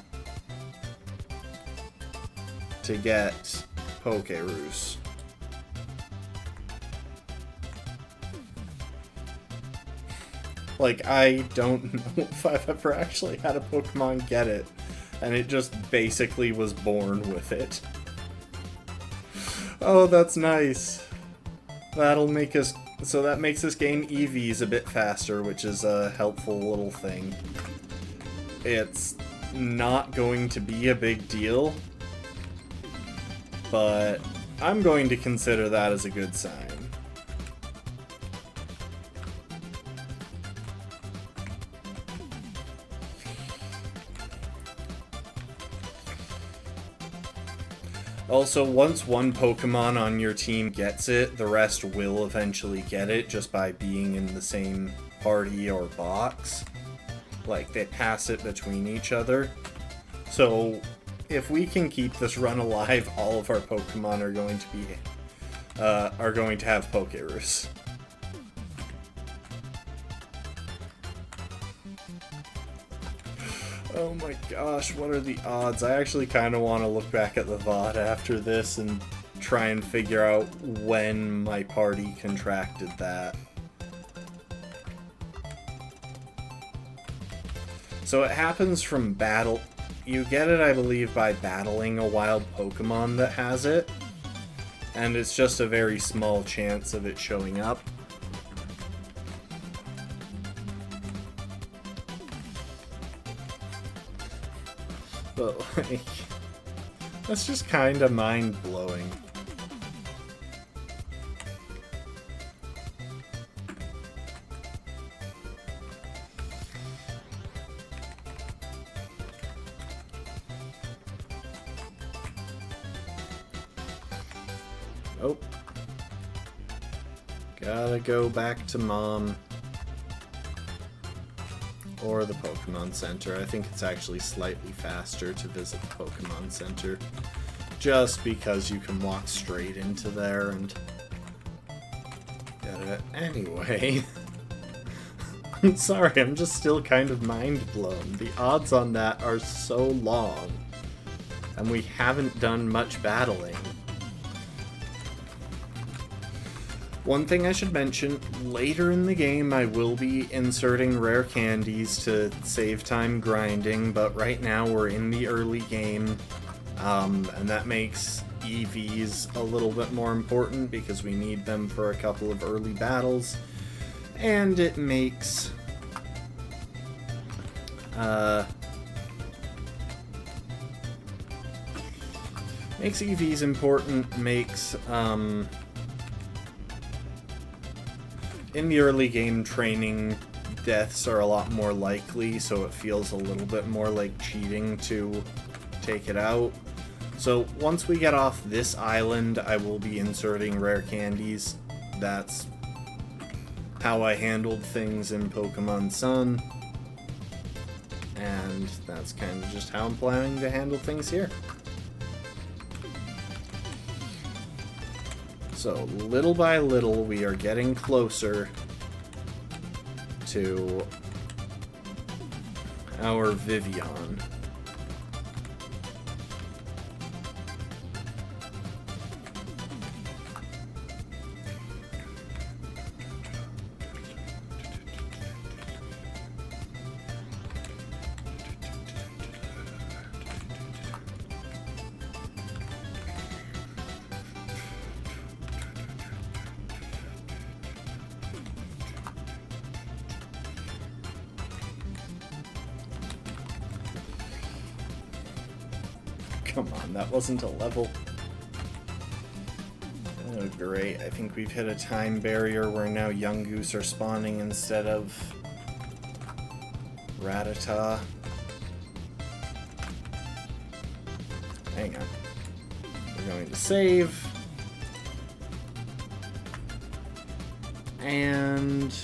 to get Pokerus. Like, I don't know if I've ever actually had a Pokemon get it, and it just basically was born with it. Oh, that's nice. That'll make us... So that makes us gain EVs a bit faster, which is a helpful little thing. It's not going to be a big deal, but I'm going to consider that as a good sign. Also, once one Pokemon on your team gets it, the rest will eventually get it just by being in the same party or box. Like, they pass it between each other. So, if we can keep this run alive, all of our Pokemon are going to have Pokerus. Oh my gosh, what are the odds? I actually kind of want to look back at the VOD after this and try and figure out when my party contracted that. So it happens from battle... You get it, I believe, by battling a wild Pokemon that has it. And it's just a very small chance of it showing up. But, like, that's just kind of mind-blowing. Oh. Gotta go back to Mom. Or the Pokemon Center. I think it's actually slightly faster to visit the Pokemon Center. Just because you can walk straight into there and get it. Anyway. I'm sorry, I'm just still kind of mind blown. The odds on that are so long. And we haven't done much battling. One thing I should mention, later in the game I will be inserting rare candies to save time grinding, but right now we're in the early game, and that makes EVs a little bit more important because we need them for a couple of early battles, and it makes EVs important, makes in the early game, training deaths are a lot more likely, so it feels a little bit more like cheating to take it out. So once we get off this island, I will be inserting rare candies. That's how I handled things in Pokemon Sun. And that's kind of just how I'm planning to handle things here. So, little by little, we are getting closer to our Vivian. Come on, that wasn't a level. Oh, great. I think we've hit a time barrier where now Young Goose are spawning instead of Rattata. Hang on. We're going to save. And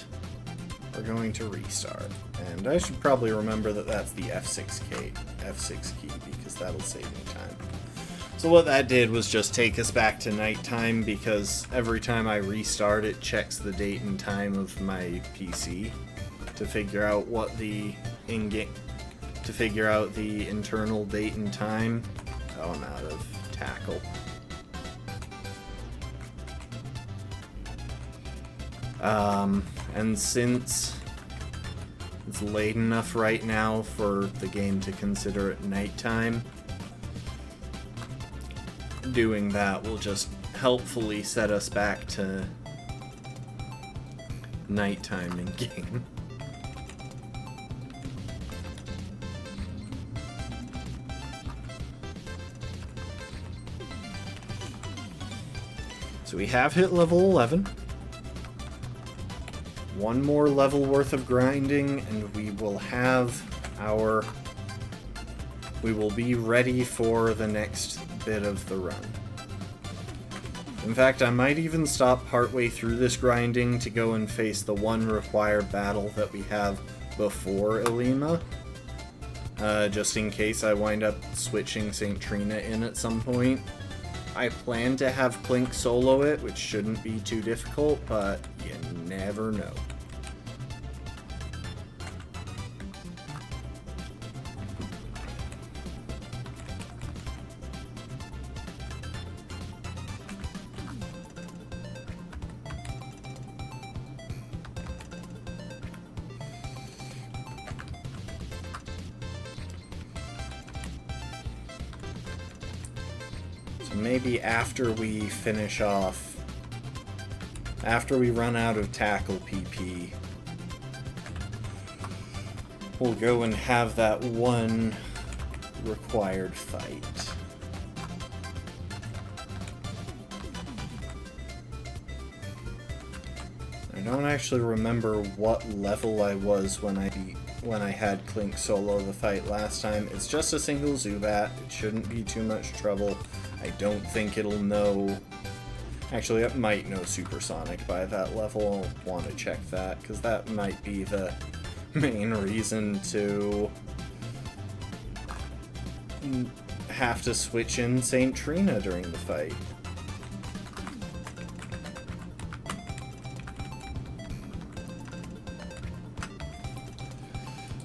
we're going to restart. And I should probably remember that that's the F6 key, because that'll save me time. So what that did was just take us back to nighttime, because every time I restart it checks the date and time of my PC to figure out what the internal date and time. Oh, I'm out of tackle. And since it's late enough right now for the game to consider it nighttime, doing that will just helpfully set us back to nighttime in game. So we have hit level 11. One more level worth of grinding, and we will be ready for the next bit of the run. In fact, I might even stop partway through this grinding to go and face the one required battle that we have before Ilima, just in case I wind up switching St. Trina in at some point. I plan to have Clink solo it, which shouldn't be too difficult, but you never know. Maybe after we finish off, after we run out of tackle PP, we'll go and have that one required fight. I don't actually remember what level I was when I had Clink solo the fight last time. It's just a single Zubat. It shouldn't be too much trouble. I don't think it'll know... Actually, it might know Supersonic by that level. I'll want to check that, because that might be the main reason to have to switch in St. Trina during the fight.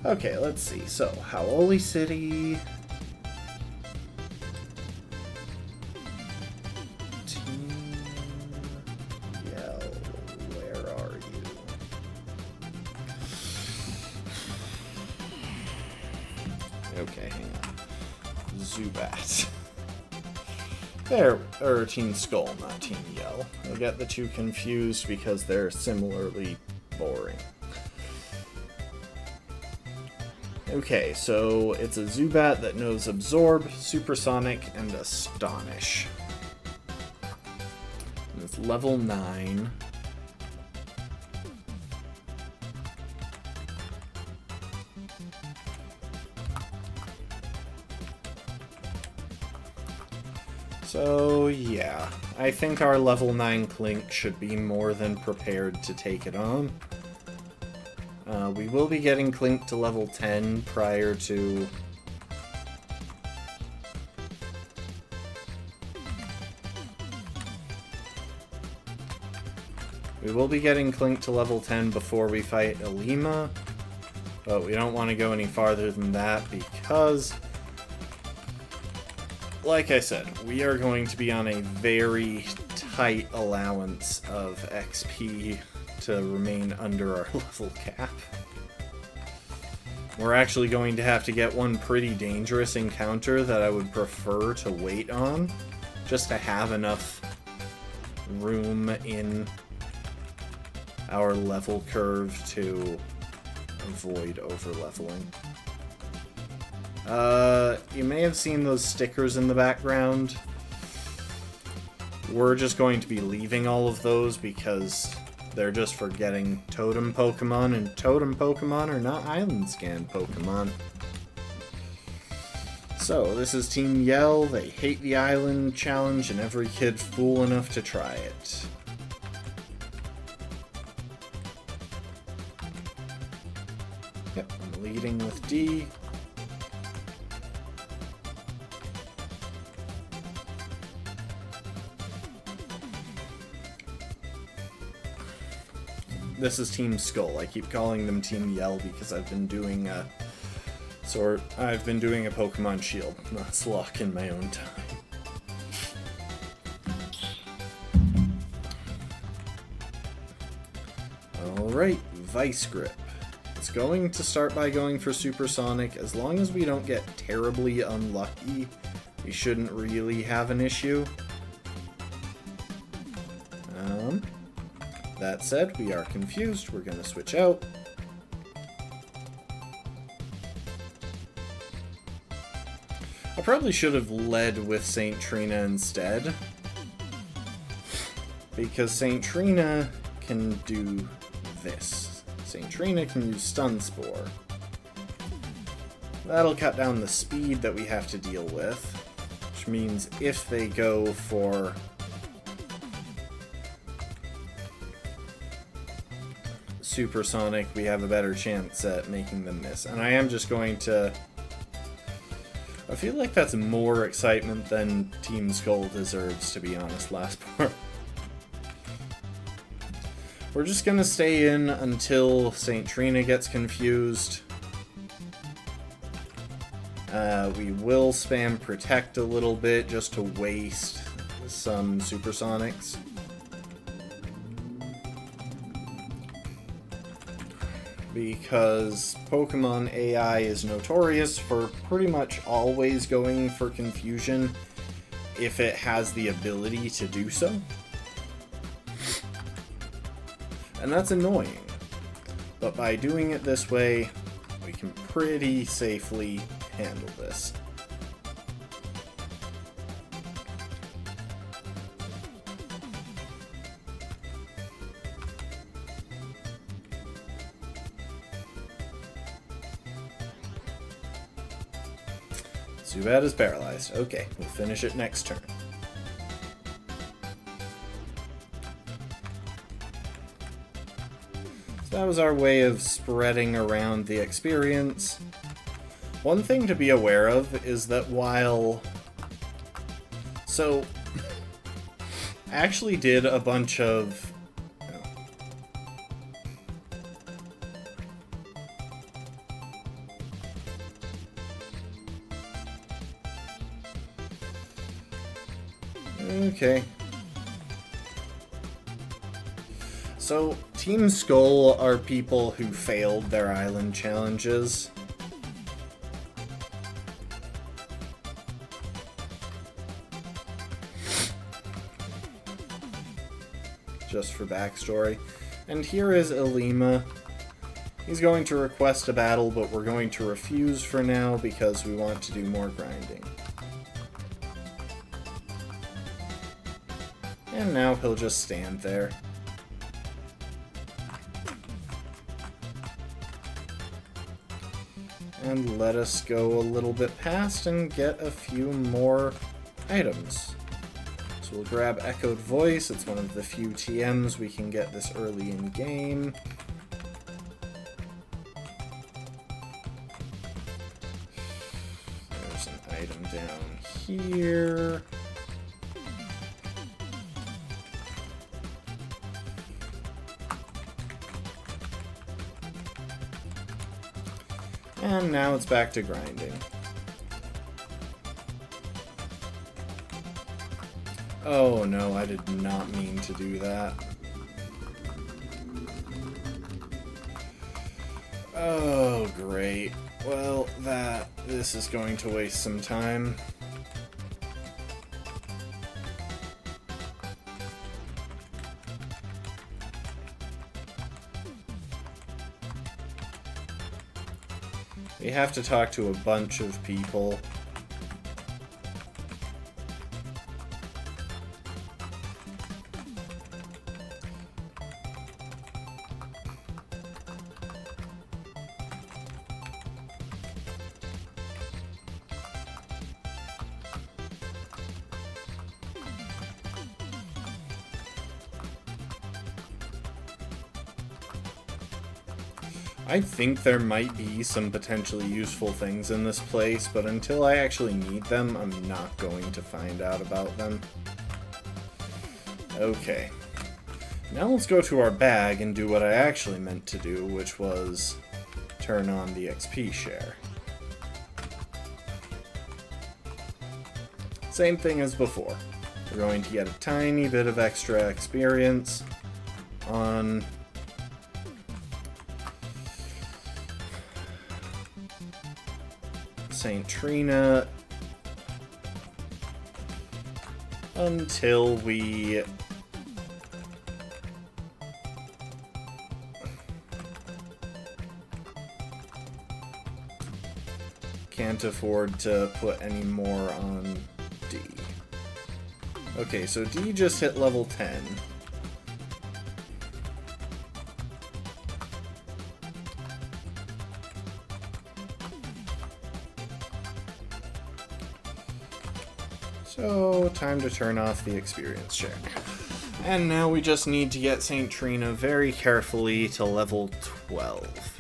Okay, let's see. So, Hau'oli City... Okay, hang on. Zubat. There, or Team Skull, not Team Yell. I get the two confused because they're similarly boring. Okay, so it's a Zubat that knows Absorb, Supersonic, and Astonish. And it's level 9. So, yeah. I think our level 9 Clink should be more than prepared to take it on. We will be getting Clink to level 10 prior to... We will be getting Clink to level 10 before we fight Elima, but we don't want to go any farther than that because, like I said, we are going to be on a very tight allowance of XP to remain under our level cap. We're actually going to have to get one pretty dangerous encounter that I would prefer to wait on, just to have enough room in our level curve to avoid over-leveling. You may have seen those stickers in the background. We're just going to be leaving all of those because they're just for getting totem Pokemon, and totem Pokemon are not island scan Pokemon. So, this is Team Yell. They hate the island challenge and every kid fool enough to try it. Yep, I'm leading with D. This is Team Skull. I keep calling them Team Yell because I've been doing a Pokemon Shield Nuzlocke in my own time. Alright, Vice Grip. It's going to start by going for Supersonic. As long as we don't get terribly unlucky, we shouldn't really have an issue. That said, we are confused. We're going to switch out. I probably should have led with St. Trina instead, because St. Trina can do this. St. Trina can use Stun Spore. That'll cut down the speed that we have to deal with, which means if they go for Supersonic, we have a better chance at making them miss. And I am just going to... I feel like that's more excitement than Team Skull deserves, to be honest, last part. We're just going to stay in until St. Trina gets confused. We will spam Protect a little bit just to waste some Supersonics. Because Pokemon AI is notorious for pretty much always going for confusion if it has the ability to do so. And that's annoying. But by doing it this way, we can pretty safely handle this. Zubat is paralyzed. Okay, we'll finish it next turn. So that was our way of spreading around the experience. One thing to be aware of is that while... So, I actually did a bunch of... Okay. So, Team Skull are people who failed their island challenges. Just for backstory. And here is Elima. He's going to request a battle, but we're going to refuse for now because we want to do more grinding. And now he'll just stand there. And let us go a little bit past and get a few more items. So we'll grab Echoed Voice. It's one of the few TMs we can get this early in game. There's an item down here. And now it's back to grinding. Oh no, I did not mean to do that. Oh, great. Well, this is going to waste some time. We have to talk to a bunch of people. I think there might be some potentially useful things in this place, but until I actually need them, I'm not going to find out about them. Okay. Now let's go to our bag and do what I actually meant to do, which was turn on the XP share. Same thing as before. We're going to get a tiny bit of extra experience on St. Trina until we can't afford to put any more on D. Okay, so D just hit level 10. So, time to turn off the experience check. And now we just need to get St. Trina very carefully to level 12.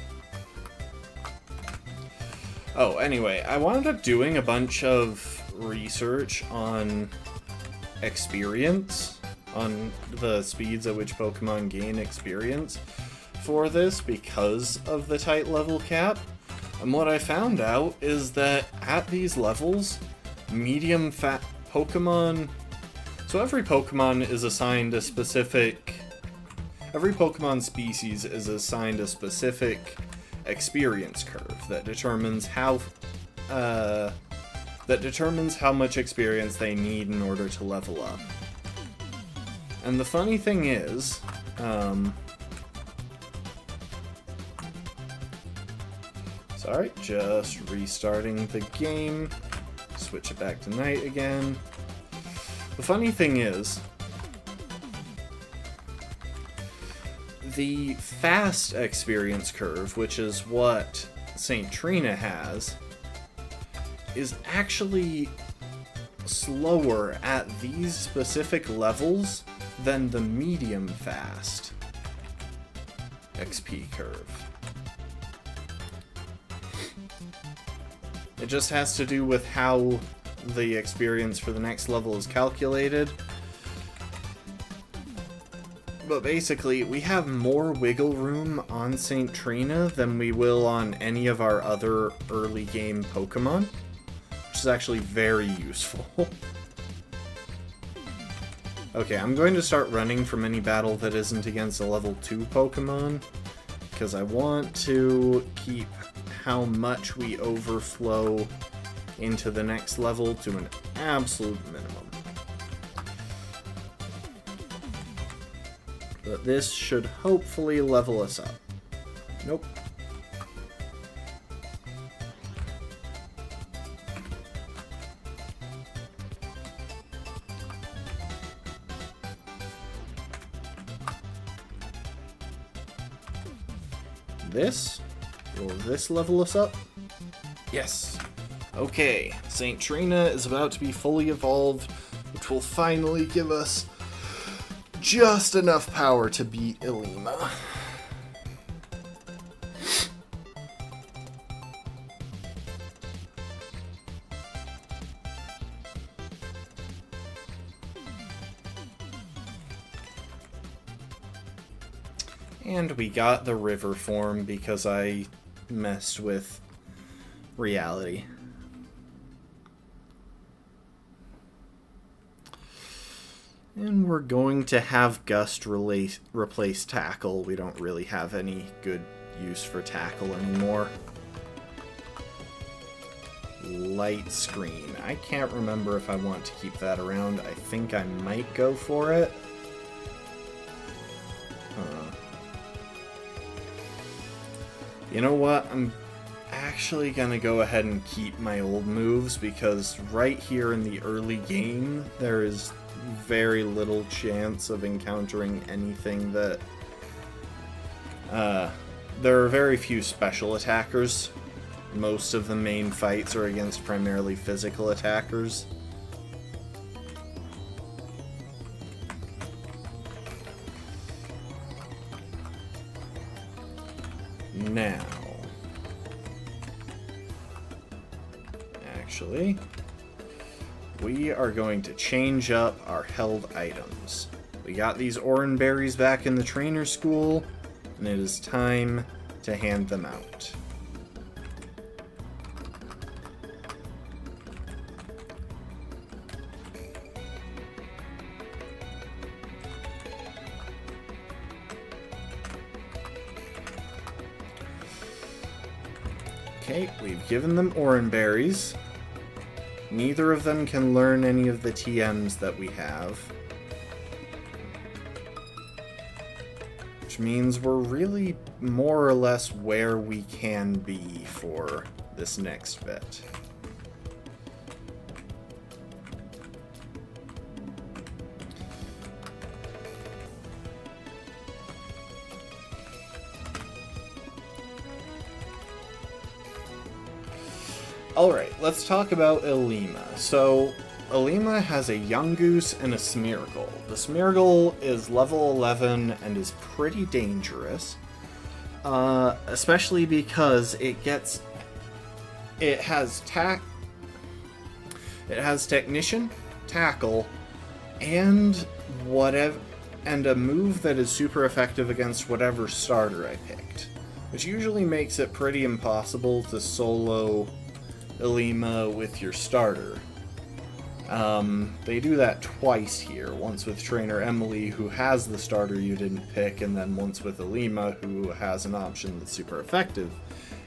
Oh, anyway, I wound up doing a bunch of research on experience, on the speeds at which Pokemon gain experience for this because of the tight level cap. And what I found out is that at these levels, medium fat Pokemon... So every Pokemon is assigned a specific... Every Pokemon species is assigned a specific experience curve that determines how much experience they need in order to level up. And the funny thing is, sorry, just restarting the game. Switch it back to night again. The funny thing is, the fast experience curve, which is what St. Trina has, is actually slower at these specific levels than the medium fast XP curve. It just has to do with how the experience for the next level is calculated. But basically, we have more wiggle room on St. Trina than we will on any of our other early game Pokemon, which is actually very useful. Okay, I'm going to start running from any battle that isn't against a level 2 Pokemon, because I want to keep how much we overflow into the next level to an absolute minimum. But this should hopefully level us up. Nope. Will this level us up? Yes. Okay, St. Trina is about to be fully evolved which will finally give us just enough power to beat Ilima. And we got the river form because I messed with reality. And we're going to have Gust replace Tackle. We don't really have any good use for Tackle anymore. Light Screen. I can't remember if I want to keep that around. I think I might go for it. You know what? I'm actually gonna go ahead and keep my old moves because right here in the early game there is very little chance of encountering anything that... there are very few special attackers. Most of the main fights are against primarily physical attackers. Now, actually, we are going to change up our held items. We got these orange berries back in the trainer school, and it is time to hand them out. Okay, we've given them orange berries. Neither of them can learn any of the TMs that we have. Which means we're really more or less where we can be for this next bit. Alright, let's talk about Ilima. So, Ilima has a Yungoos and a Smeargle. The Smeargle is level 11 and is pretty dangerous. Especially because it has Technician, Tackle, and a move that is super effective against whatever starter I picked. Which usually makes it pretty impossible to solo Ilima with your starter. They do that twice here. Once with Trainer Emily, who has the starter you didn't pick, and then once with Ilima, who has an option that's super effective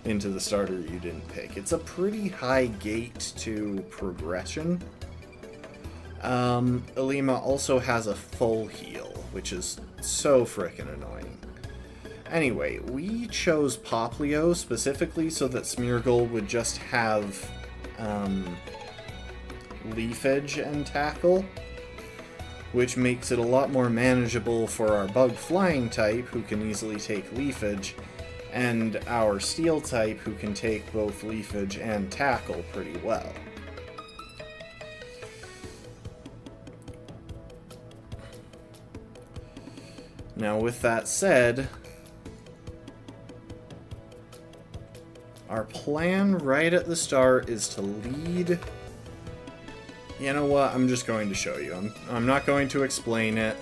into the starter you didn't pick. It's a pretty high gate to progression. Ilima also has a full heal, which is so frickin' annoying. Anyway, we chose Poplio specifically so that Smeargle would just have Leafage and Tackle, which makes it a lot more manageable for our Bug Flying type, who can easily take Leafage, and our Steel type, who can take both Leafage and Tackle pretty well. Now, with that said, our plan right at the start is to lead... You know what? I'm just going to show you. I'm not going to explain it.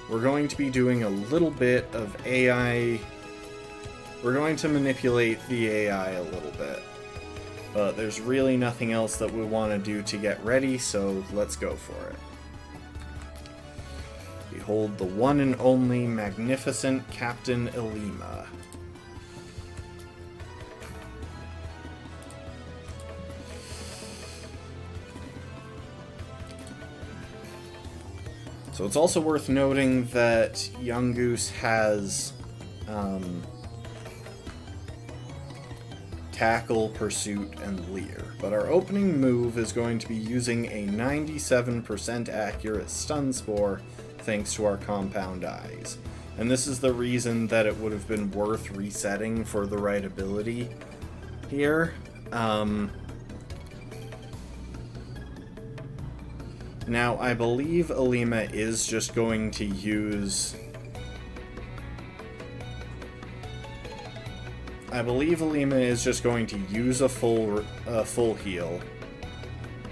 We're going to be doing a little bit of AI... We're going to manipulate the AI a little bit. But there's really nothing else that we want to do to get ready, so let's go for it. Behold the one and only magnificent Captain Ilima. So it's also worth noting that Yungoos has Tackle, Pursuit, and Leer. But our opening move is going to be using a 97% accurate Stun Spore thanks to our Compound Eyes. And this is the reason that it would have been worth resetting for the right ability here. Now, I believe Alima is just going to use... a full heal.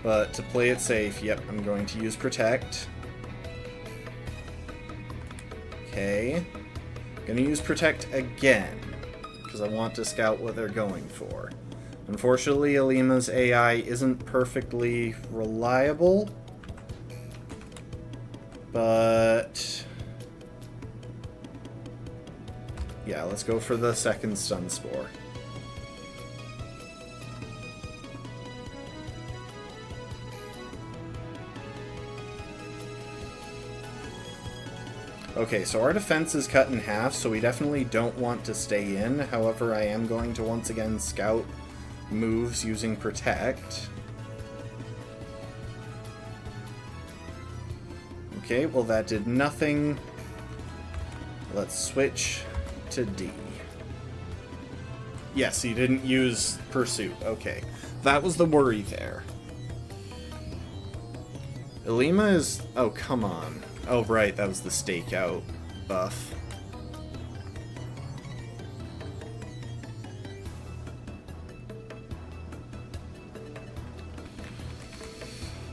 But to play it safe, yep, I'm going to use Protect. Okay. Gonna use Protect again, because I want to scout what they're going for. Unfortunately, Alima's AI isn't perfectly reliable, but... yeah, let's go for the second Stun Spore. Okay, so our defense is cut in half, so we definitely don't want to stay in. However, I am going to once again scout moves using Protect. Okay, well that did nothing. Let's switch to D. Yes, he didn't use Pursuit. Okay, that was the worry there. Alima is... oh, come on. Oh, right, that was the stakeout buff.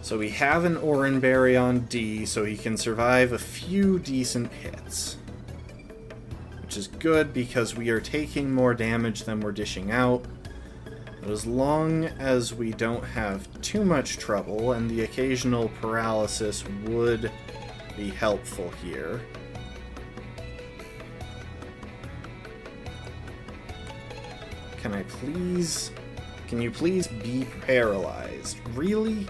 So we have an Oranberry on D, so he can survive a few decent hits. Which is good, because we are taking more damage than we're dishing out. But as long as we don't have too much trouble, and the occasional paralysis would be helpful here. Can you please be paralyzed? Really?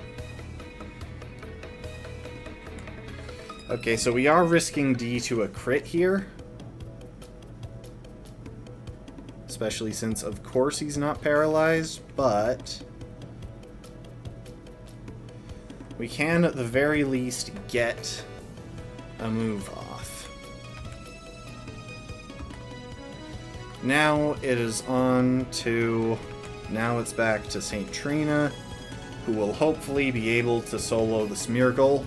Okay, so we are risking D to a crit here. Especially since, of course, he's not paralyzed, but we can, at the very least, get a move off. Now it is on to... now it's back to St. Trina, who will hopefully be able to solo the Smeargle.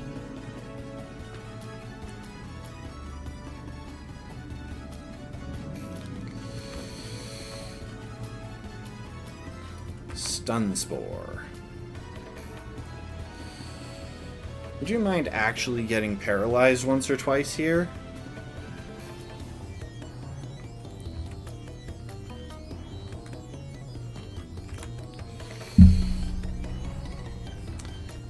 Stun Spore. Would you mind actually getting paralyzed once or twice here?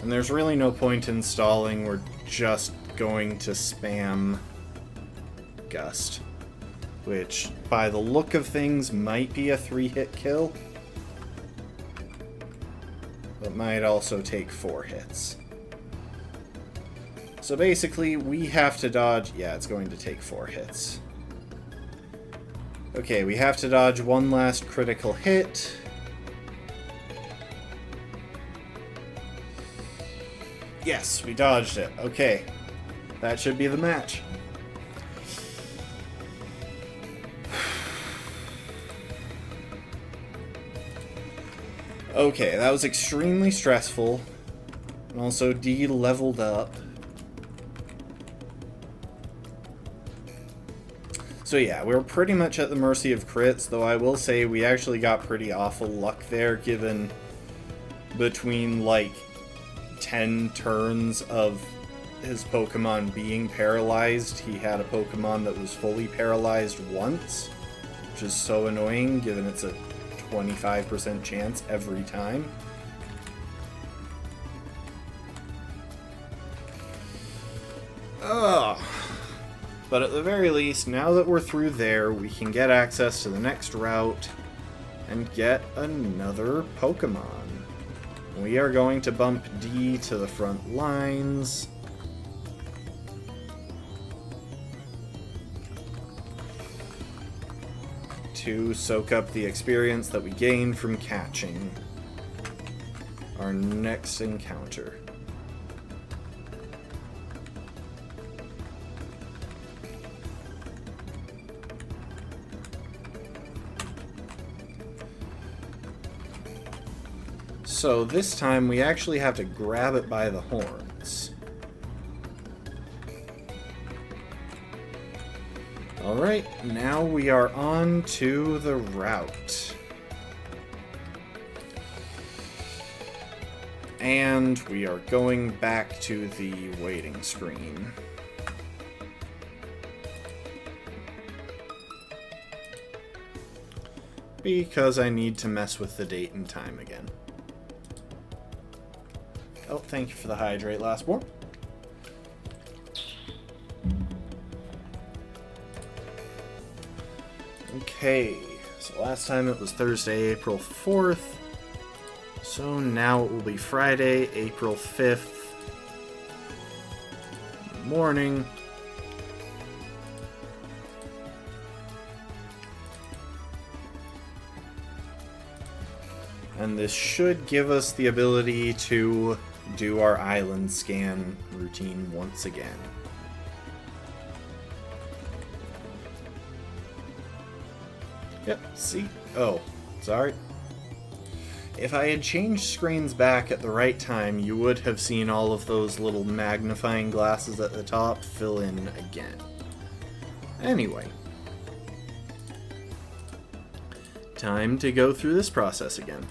And there's really no point in stalling, we're just going to spam Gust. Which, by the look of things, might be a 3-hit kill. But might also take 4 hits. So basically, we have to dodge... yeah, it's going to take 4 hits. Okay, we have to dodge one last critical hit. Yes, we dodged it. Okay. That should be the match. Okay, that was extremely stressful. And also, D leveled up. So yeah, we're pretty much at the mercy of crits, though I will say we actually got pretty awful luck there, given between, like, 10 turns of his Pokemon being paralyzed, he had a Pokemon that was fully paralyzed once, which is so annoying, given it's a 25% chance every time. Ugh. But at the very least, now that we're through there, we can get access to the next route and get another Pokemon. We are going to bump D to the front lines. To soak up the experience that we gained from catching our next encounter. So this time we actually have to grab it by the horns. Alright, now we are on to the route. And we are going back to the waiting screen. Because I need to mess with the date and time again. Oh, thank you for the hydrate, Lastborn. Okay, so last time it was Thursday, April 4th. So now it will be Friday, April 5th. Morning. And this should give us the ability to do our island scan routine once again. Yep, see? Oh, sorry. If I had changed screens back at the right time, you would have seen all of those little magnifying glasses at the top fill in again. Anyway. Time to go through this process again.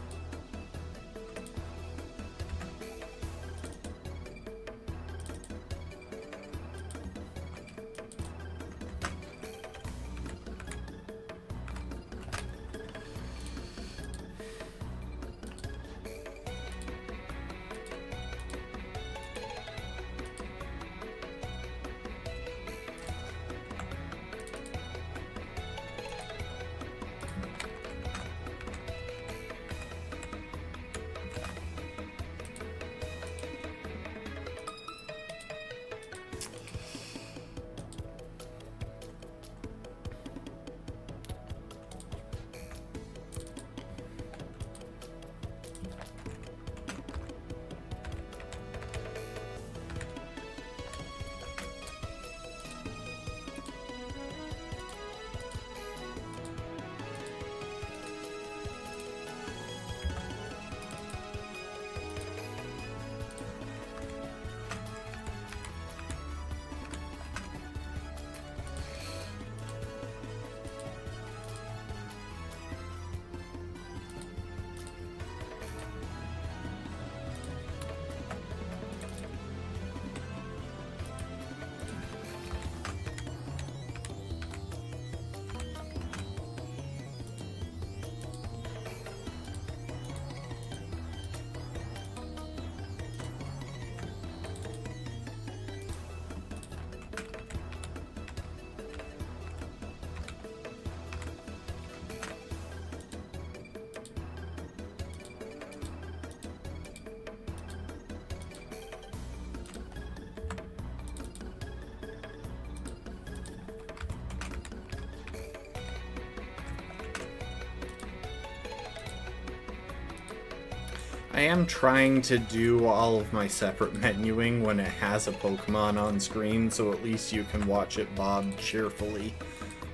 I am trying to do all of my separate menuing when it has a Pokemon on screen, so at least you can watch it bob cheerfully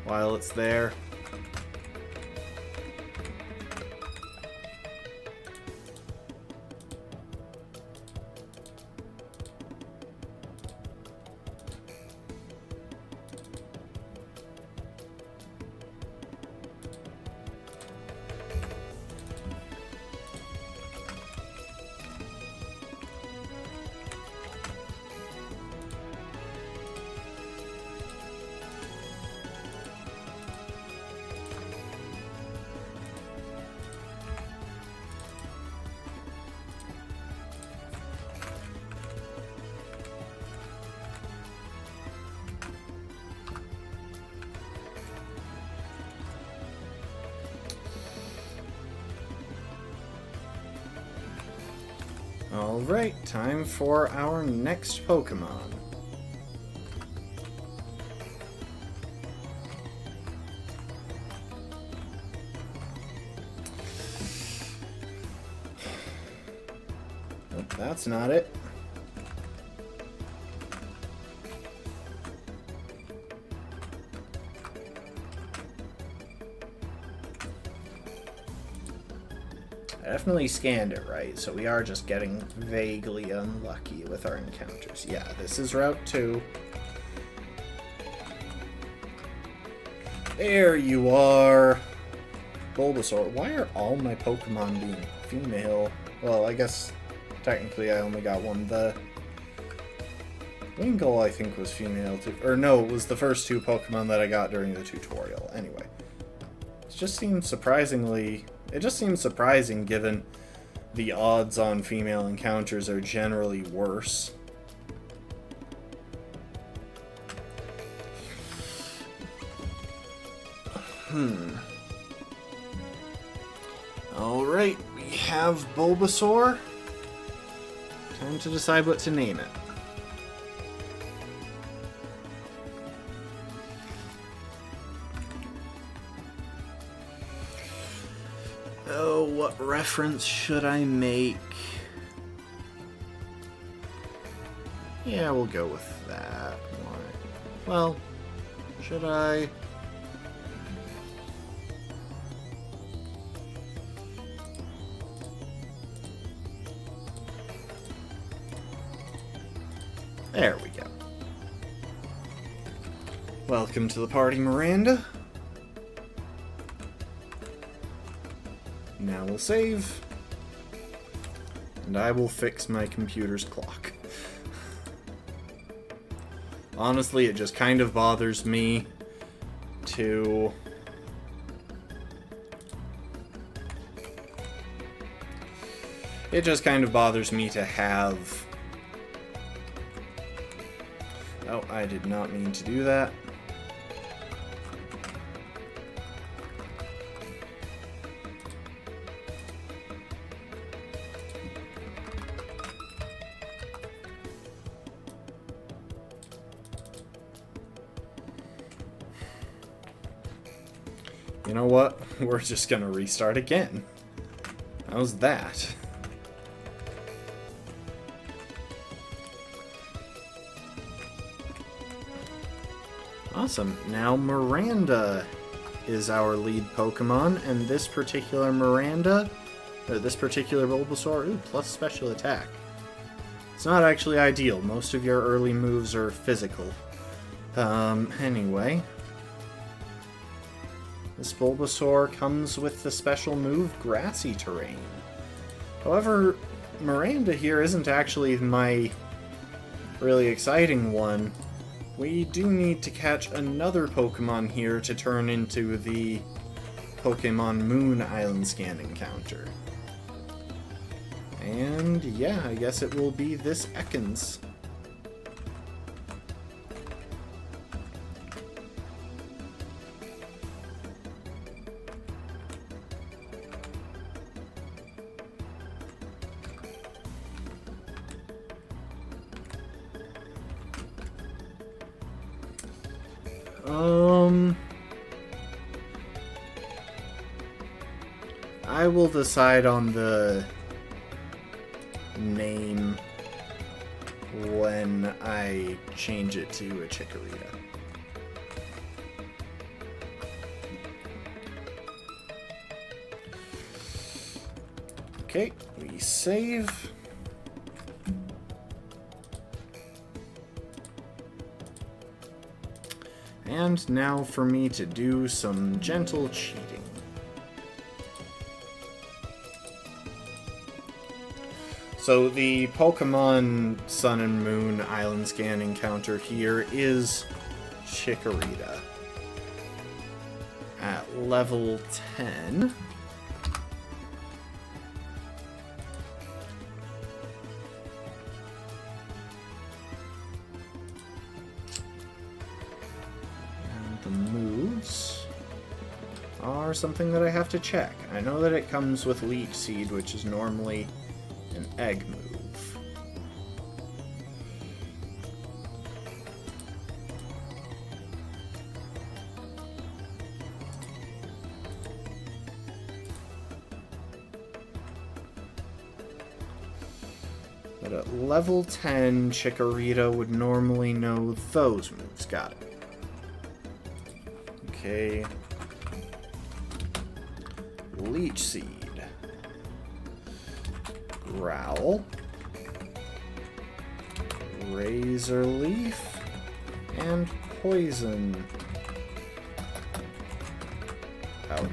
while it's there. Alright, time for our next Pokemon. Nope, that's not it. Definitely scanned it right, so we are just getting vaguely unlucky with our encounters. Yeah, this is Route 2. There you are. Bulbasaur. Why are all my Pokemon being female? Well, I guess technically I only got one. The Wingull, I think, was female too. Or no, it was the first two Pokemon that I got during the tutorial. Anyway. It just seems surprising given the odds on female encounters are generally worse. Alright, we have Bulbasaur. Time to decide what to name it. Oh, what reference should I make? Yeah, we'll go with that. Well, should I? There we go. Welcome to the party, Miranda. Now we'll save. And I will fix my computer's clock. Honestly, it just kind of bothers me to... It just kind of bothers me to have... Oh, I did not mean to do that. You know what? We're just gonna restart again. How's that? Awesome. Now Miranda is our lead Pokemon, and this particular Bulbasaur, ooh, plus special attack. It's not actually ideal. Most of your early moves are physical. Anyway. This Bulbasaur comes with the special move, Grassy Terrain. However, Miranda here isn't actually my really exciting one. We do need to catch another Pokemon here to turn into the Pokemon Moon Island scan encounter. And yeah, I guess it will be this Ekans. I will decide on the name when I change it to a Chikorita. Okay, we save. And now for me to do some gentle cheating. So the Pokemon Sun and Moon Island Scan encounter here is Chikorita at level 10. And the moves are something that I have to check. I know that it comes with Leech Seed, which is normally an egg move. But at level 10, Chikorita would normally know those moves. Got it. Okay. Leech Seed. Growl, Razor Leaf, and Poison. powder.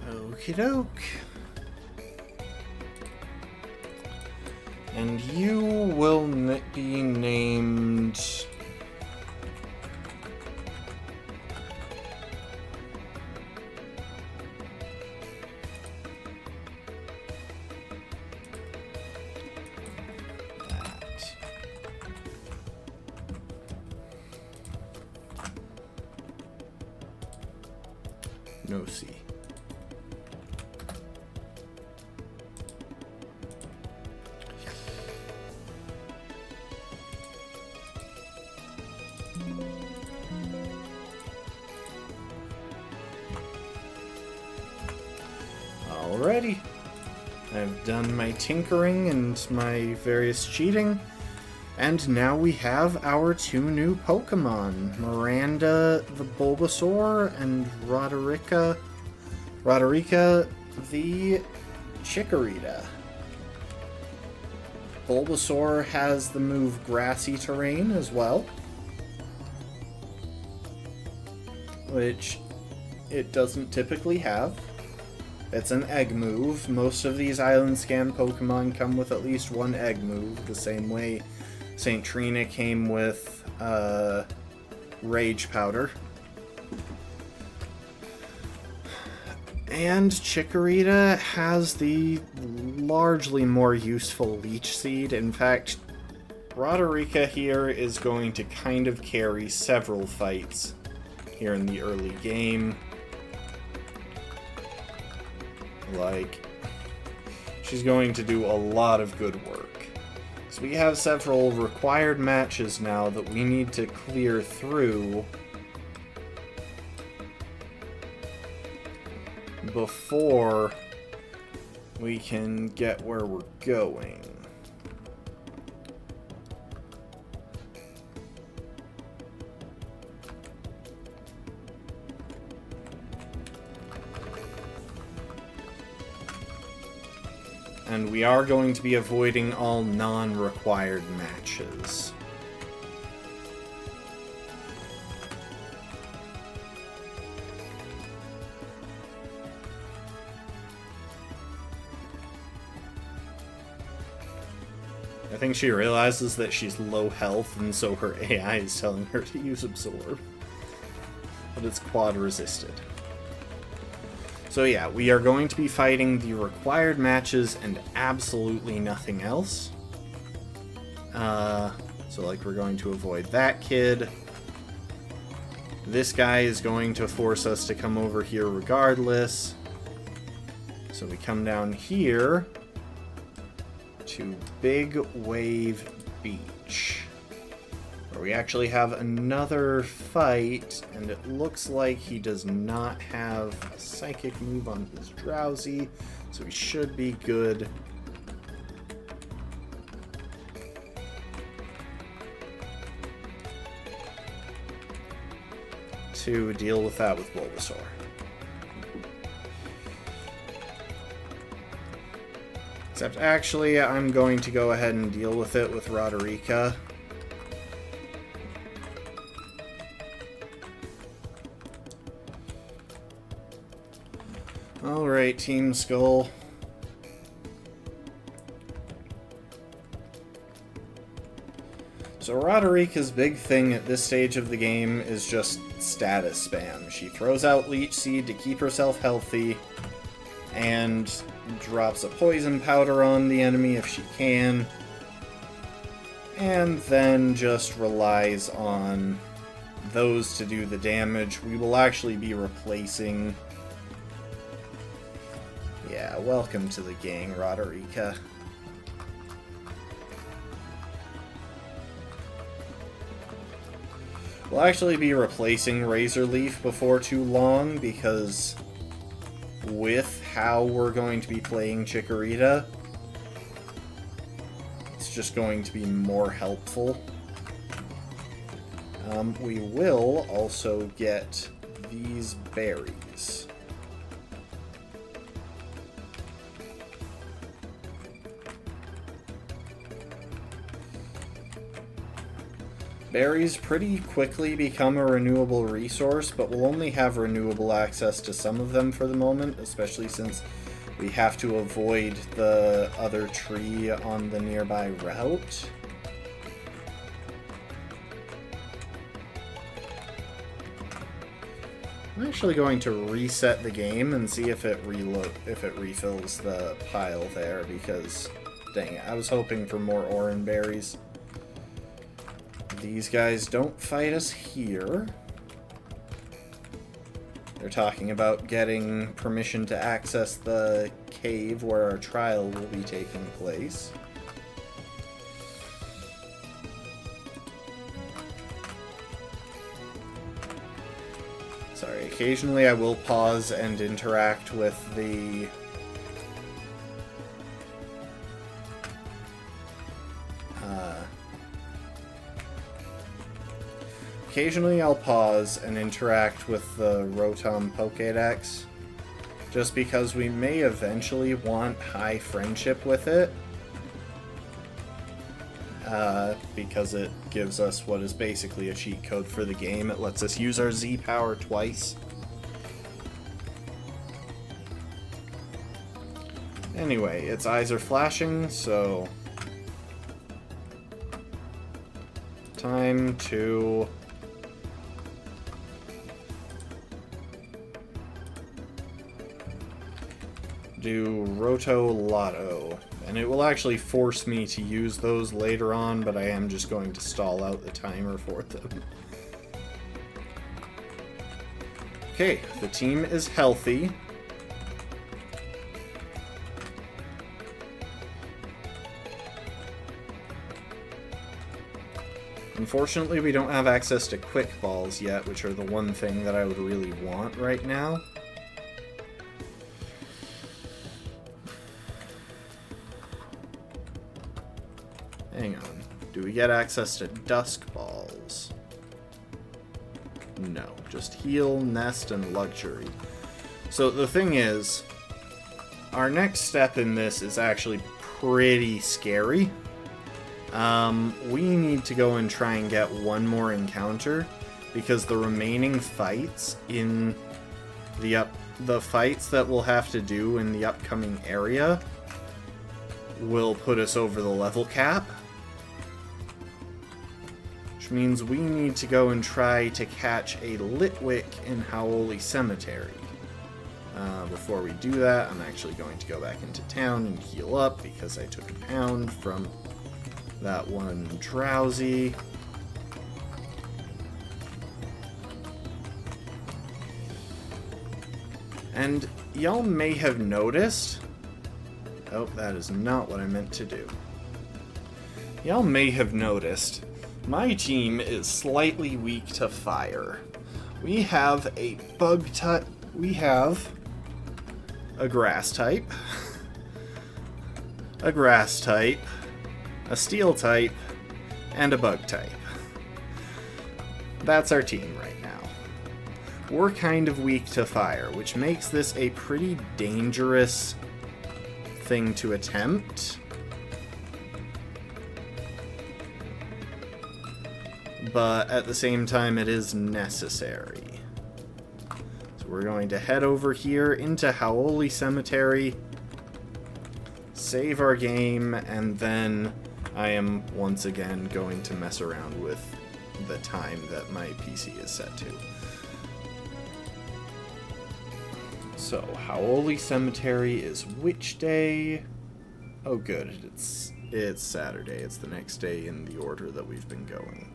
Okie doke. And you will be named... No C. Alrighty. I've done my tinkering and my various cheating. And now we have our two new Pokemon, Miranda the Bulbasaur and Roderica the Chikorita. Bulbasaur has the move Grassy Terrain as well, which it doesn't typically have. It's an egg move. Most of these Island Scan Pokemon come with at least one egg move, the same way St. Trina came with Rage Powder. And Chikorita has the largely more useful Leech Seed. In fact, Roderica here is going to kind of carry several fights here in the early game. Like, she's going to do a lot of good work. So we have several required matches now that we need to clear through before we can get where we're going. And we are going to be avoiding all non-required matches. I think she realizes that she's low health, and so her AI is telling her to use Absorb. But it's quad resisted. So yeah, we are going to be fighting the required matches and absolutely nothing else. So like, we're going to avoid that kid. This guy is going to force us to come over here regardless. So we come down here to Big Wave Beach, where we actually have another fight, and it looks like he does not have a psychic move on his Drowsy, so he should be good. To deal with that with Bulbasaur. Except actually, I'm going to go ahead and deal with it with Roderica. Alright, Team Skull. So Roderica's big thing at this stage of the game is just status spam. She throws out Leech Seed to keep herself healthy, and drops a poison powder on the enemy if she can, and then just relies on those to do the damage. We will actually be replacing... Yeah, welcome to the gang, Roderica. We'll actually be replacing Razor Leaf before too long, because with how we're going to be playing Chikorita, it's just going to be more helpful. We will also get these berries. Berries pretty quickly become a renewable resource, but we'll only have renewable access to some of them for the moment, especially since we have to avoid the other tree on the nearby route. I'm actually going to reset the game and see if it refills the pile there, because dang it, I was hoping for more Oran berries. These guys don't fight us here. They're talking about getting permission to access the cave where our trial will be taking place. Sorry, occasionally I will pause and interact with the... Occasionally I'll pause and interact with the Rotom Pokédex, just because we may eventually want high friendship with it, because it gives us what is basically a cheat code for the game. It lets us use our Z power twice. Anyway, its eyes are flashing, so... time to... do Roto Lotto, and it will actually force me to use those later on, but I am just going to stall out the timer for them. Okay, the team is healthy. Unfortunately, we don't have access to quick balls yet, which are the one thing that I would really want right now. Hang on. Do we get access to Dusk Balls? No. Just Heal, Nest, and Luxury. So the thing is, our next step in this is actually pretty scary. We need to go and try and get one more encounter, because the remaining fights in the fights that we'll have to do in the upcoming area will put us over the level cap. Which means we need to go and try to catch a Litwick in Howley Cemetery. Before we do that, I'm actually going to go back into town and heal up, because I took a pound from that one Drowsy. And y'all may have noticed... Oh, that is not what I meant to do. Y'all may have noticed my team is slightly weak to fire. We have a bug type. We have a grass type, a grass type, a steel type, and a bug type. That's our team right now. We're kind of weak to fire, which makes this a pretty dangerous thing to attempt. But at the same time, it is necessary. So we're going to head over here into Howoli Cemetery, save our game, and then I am once again going to mess around with the time that my PC is set to. So, Howoli Cemetery is which day? Oh good, it's Saturday. It's the next day in the order that we've been going.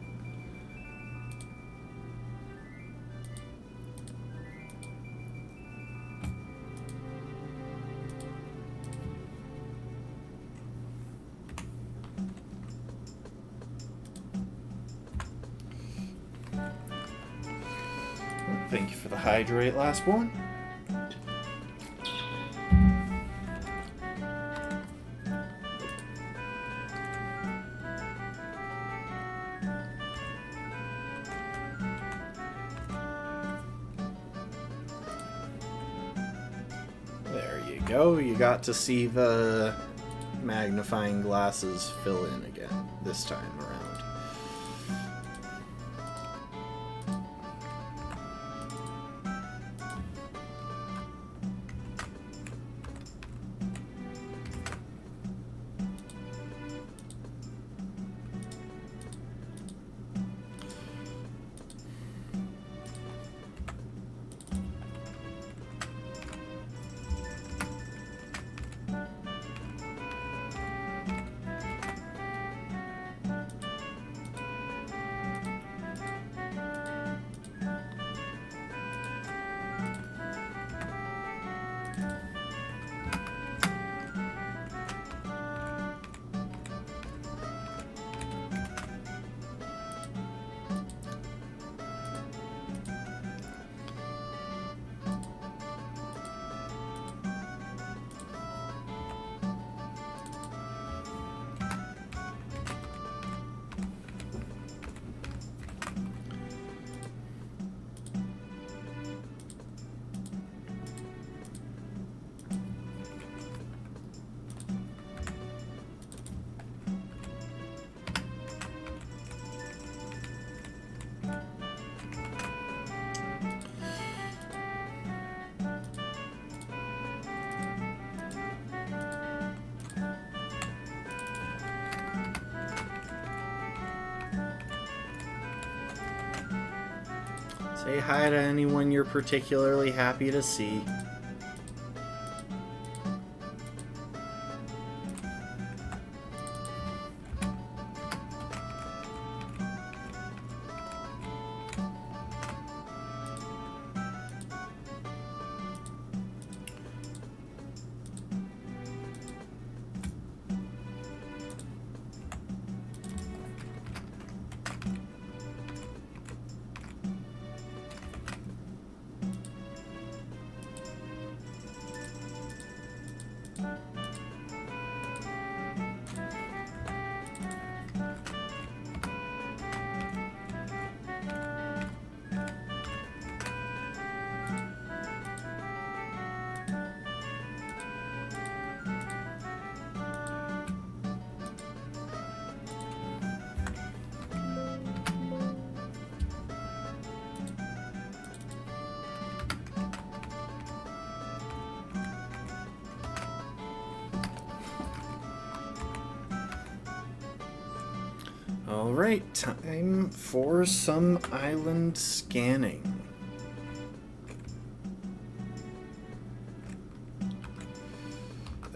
Thank you for the hydrate, last one. There you go. You got to see the magnifying glasses fill in again this time around. Say hi to anyone you're particularly happy to see. Alright, time for some island scanning.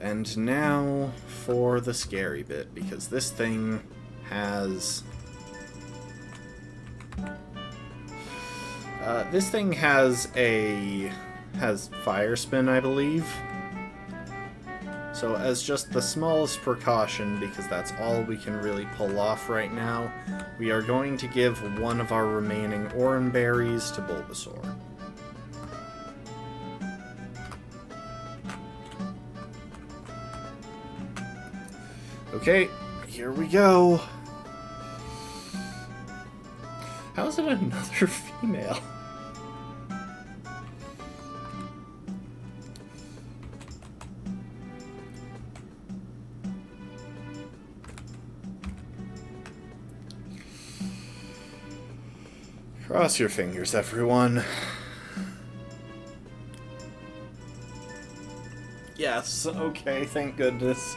And now for the scary bit, because this thing has... has fire spin, I believe. So as just the smallest precaution, because that's all we can really pull off right now, we are going to give one of our remaining Oran berries to Bulbasaur. Okay, here we go. How is it another female? Cross your fingers, everyone. Yes, okay, thank goodness.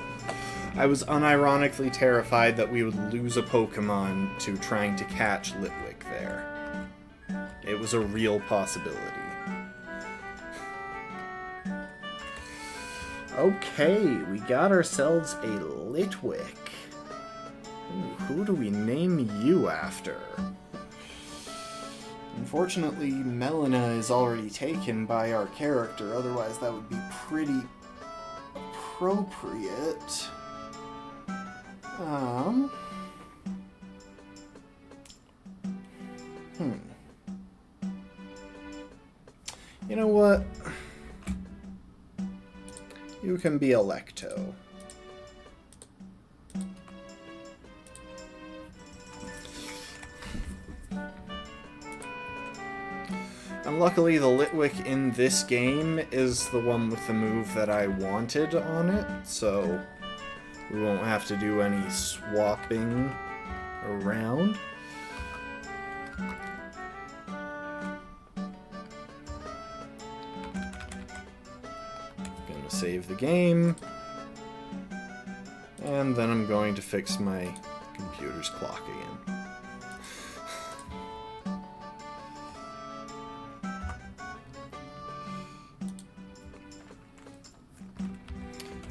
I was unironically terrified that we would lose a Pokemon to trying to catch Litwick there. It was a real possibility. Okay, we got ourselves a Litwick. Ooh, who do we name you after? Unfortunately, Melina is already taken by our character, otherwise that would be pretty appropriate. You know what? You can be Electo. And luckily the Litwick in this game is the one with the move that I wanted on it, so we won't have to do any swapping around. Gonna save the game. And then I'm going to fix my computer's clock again.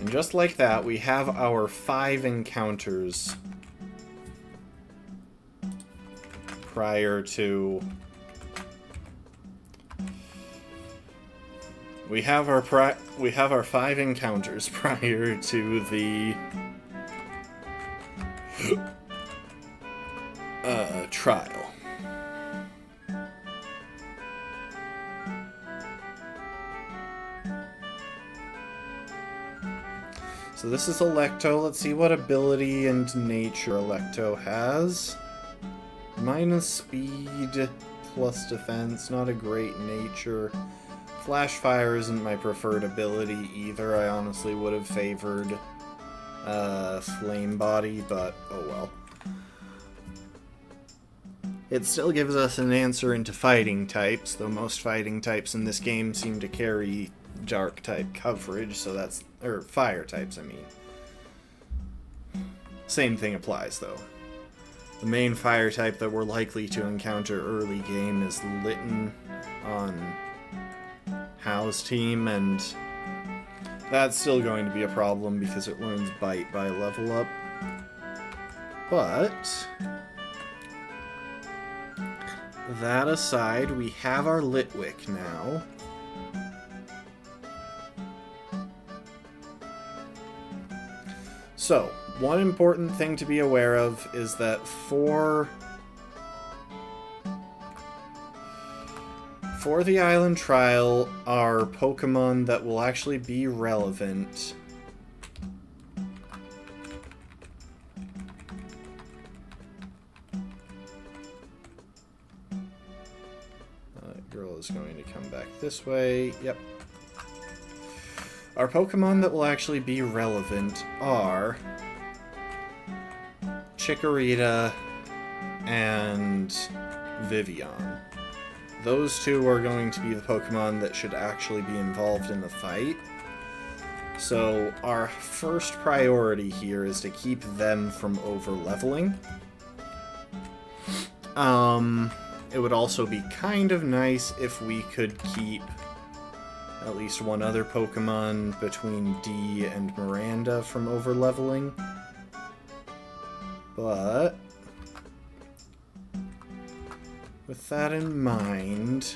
And just like that, we have our 5 encounters prior to... We have our 5 encounters prior to the trial. So this is Electo. Let's see what ability and nature Electo has. Minus speed, plus defense, not a great nature. Flash Fire isn't my preferred ability either. I honestly would have favored Flame Body, but oh well. It still gives us an answer into fighting types, though most fighting types in this game seem to carry dark type coverage, so that's... or fire types, I mean. Same thing applies, though. The main fire type that we're likely to encounter early game is Litten on How's team, and that's still going to be a problem because it learns Bite by level up. But that aside, we have our Litwick now. So, one important thing to be aware of is that for the island trial, our Pokemon that will actually be relevant girl is going to come back this way. Yep. Our Pokemon that will actually be relevant are Chikorita and Vivian. Those two are going to be the Pokemon that should actually be involved in the fight. So our first priority here is to keep them from over-leveling. It would also be kind of nice if we could keep at least one other Pokemon between D and Miranda from over-leveling. But with that in mind,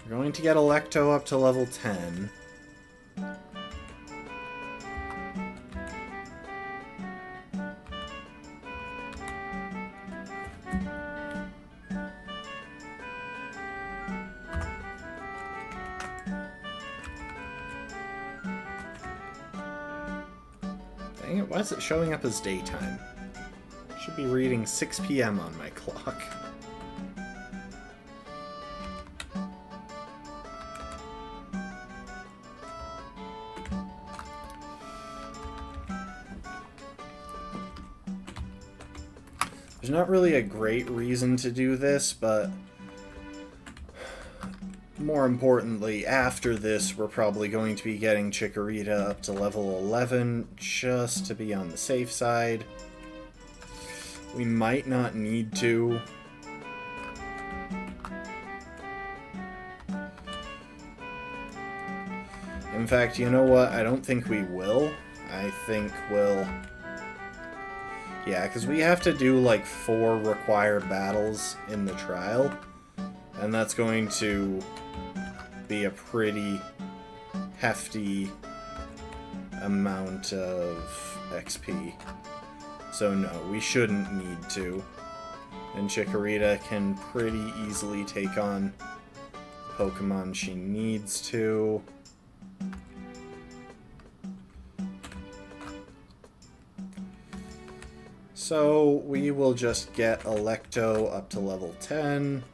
we're going to get Electo up to level 10. Dang it, why is it showing up as daytime? Should be reading 6 p.m. on my clock. There's not really a great reason to do this, but more importantly, after this, we're probably going to be getting Chikorita up to level 11, just to be on the safe side. We might not need to. In fact, you know what? I don't think we will. I think we'll... Yeah, because we have to do like 4 required battles in the trial. And that's going to be a pretty hefty amount of XP. So no, we shouldn't need to. And Chikorita can pretty easily take on the Pokemon she needs to. So we will just get Electo up to level 10.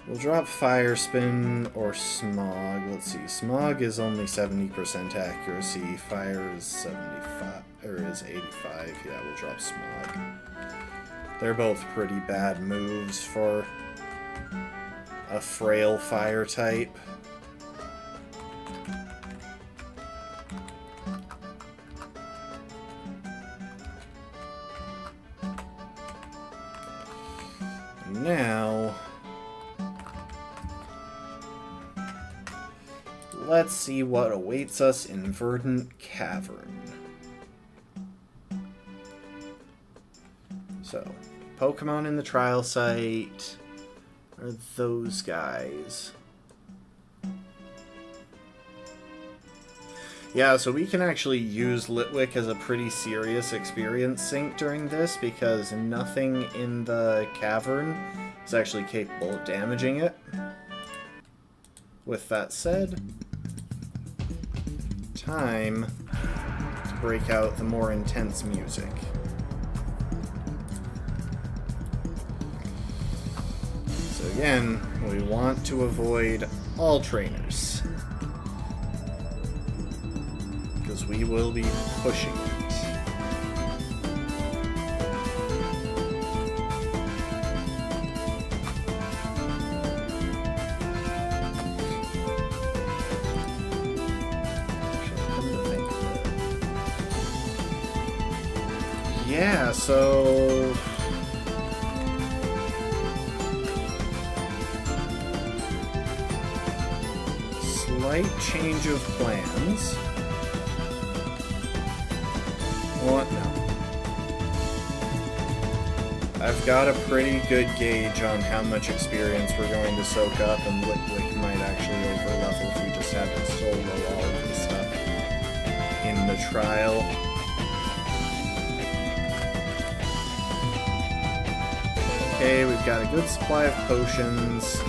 We'll drop Fire Spin or Smog. Let's see. Smog is only 70% accuracy. Fire is 75 or is 85. Yeah, we'll drop Smog. They're both pretty bad moves for a frail fire type. Now, let's see what awaits us in Verdant Cavern. So, Pokemon in the trial site are those guys. Yeah, so we can actually use Litwick as a pretty serious experience sink during this, because nothing in the cavern is actually capable of damaging it. With that said, time to break out the more intense music. So again, we want to avoid all trainers, because we will be pushing it. Yeah, so... slight change of plans. What? No. I've got a pretty good gauge on how much experience we're going to soak up, and Litwick might actually overlevel if we just have it solo all of the stuff in the trial. Okay, we've got a good supply of potions.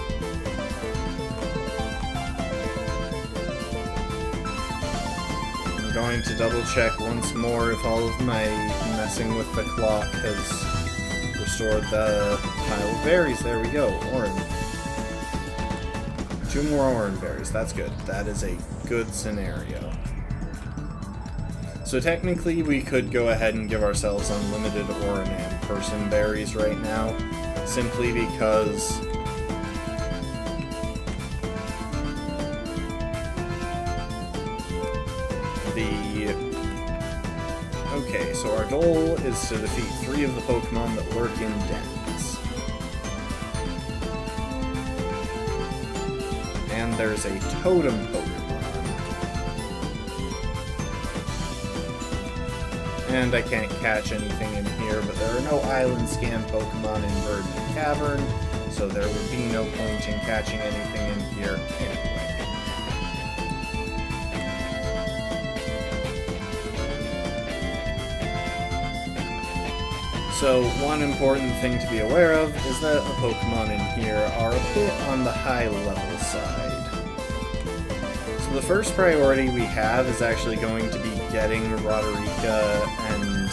I'm going to double check once more if all of my messing with the clock has restored the pile of berries. There we go, orange. 2 more orange berries, that's good. That is a good scenario. So technically we could go ahead and give ourselves unlimited Oran and Person berries right now, simply because okay, so our goal is to defeat 3 of the Pokemon that lurk in dens. And there's a Totem Pokemon. And I can't catch anything in here, but there are no Island Scan Pokemon in Verdant Cavern, so there would be no point in catching anything in here anyway. So, one important thing to be aware of is that the Pokemon in here are a bit on the high level side. So the first priority we have is actually going to be getting Roderica and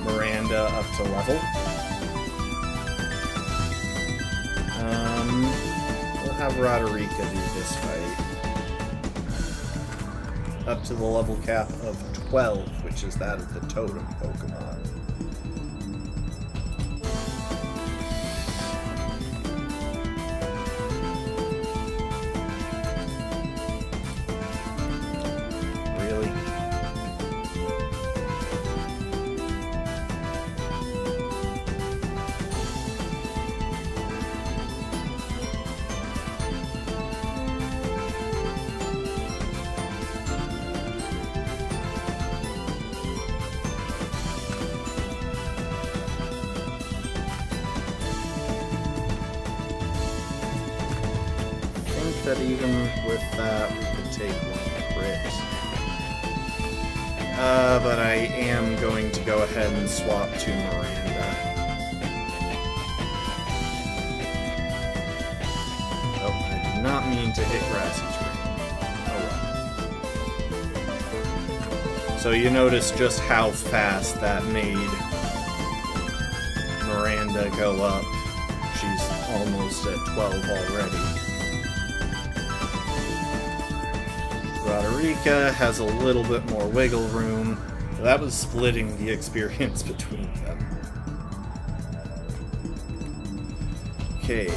Miranda up to level. We'll have Roderica do this fight. up to the level cap of 12, which is that of the totem Pokemon. Really? That even with that we could take one crit. But I am going to go ahead and swap to Miranda. Oh, I did not mean to hit Grassy Terrain. Oh well. So you notice just how fast that made Miranda go up. She's almost at 12 already. Roderica has a little bit more wiggle room. That was splitting the experience between them. Okay.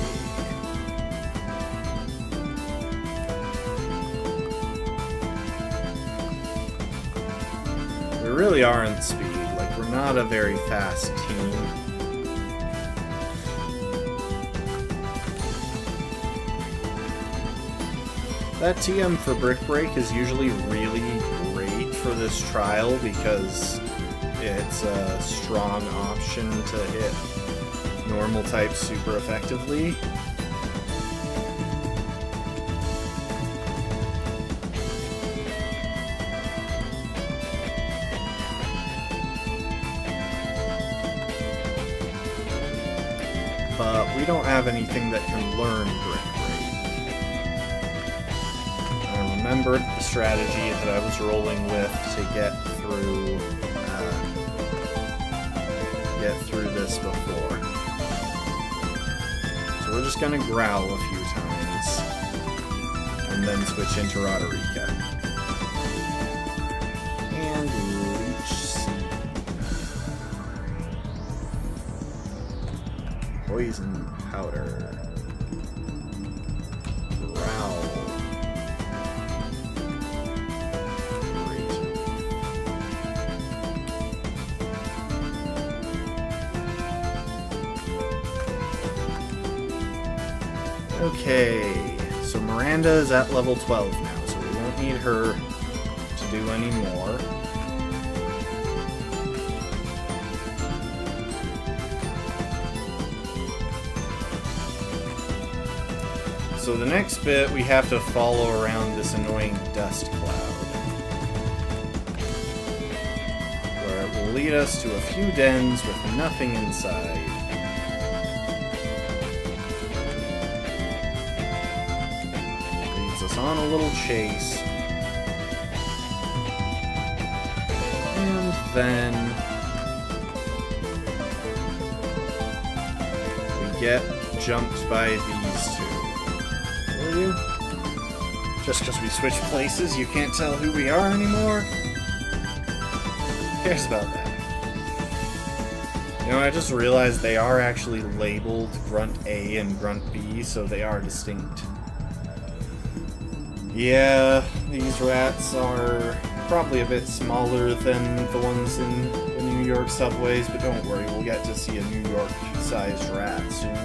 We really aren't speed. Like, we're not a very fast team. That TM for Brick Break is usually really great for this trial because it's a strong option to hit normal types super effectively. But we don't have anything that can learn Brick Break. Remembered the strategy that I was rolling with to get through this before. So we're just gonna growl a few times and then switch into Roderica. And Leech Seed. Poison Powder. Growl. Okay, so Miranda is at level 12 now, so we won't need her to do any more. So the next bit, we have to follow around this annoying dust cloud, where it will lead us to a few dens with nothing inside. On a little chase, and then we get jumped by these two. Will you? Just because we switched places, you can't tell who we are anymore? Who cares about that? You know, I just realized they are actually labeled Grunt A and Grunt B, so they are distinct. Yeah, these rats are probably a bit smaller than the ones in the New York subways, but don't worry, we'll get to see a New York-sized rat soon.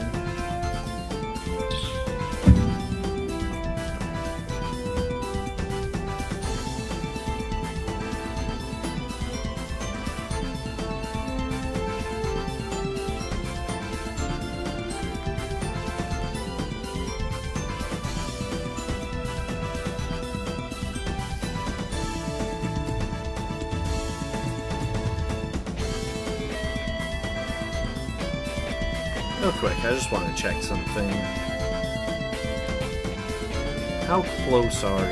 Real quick, I just want to check something. How close are you?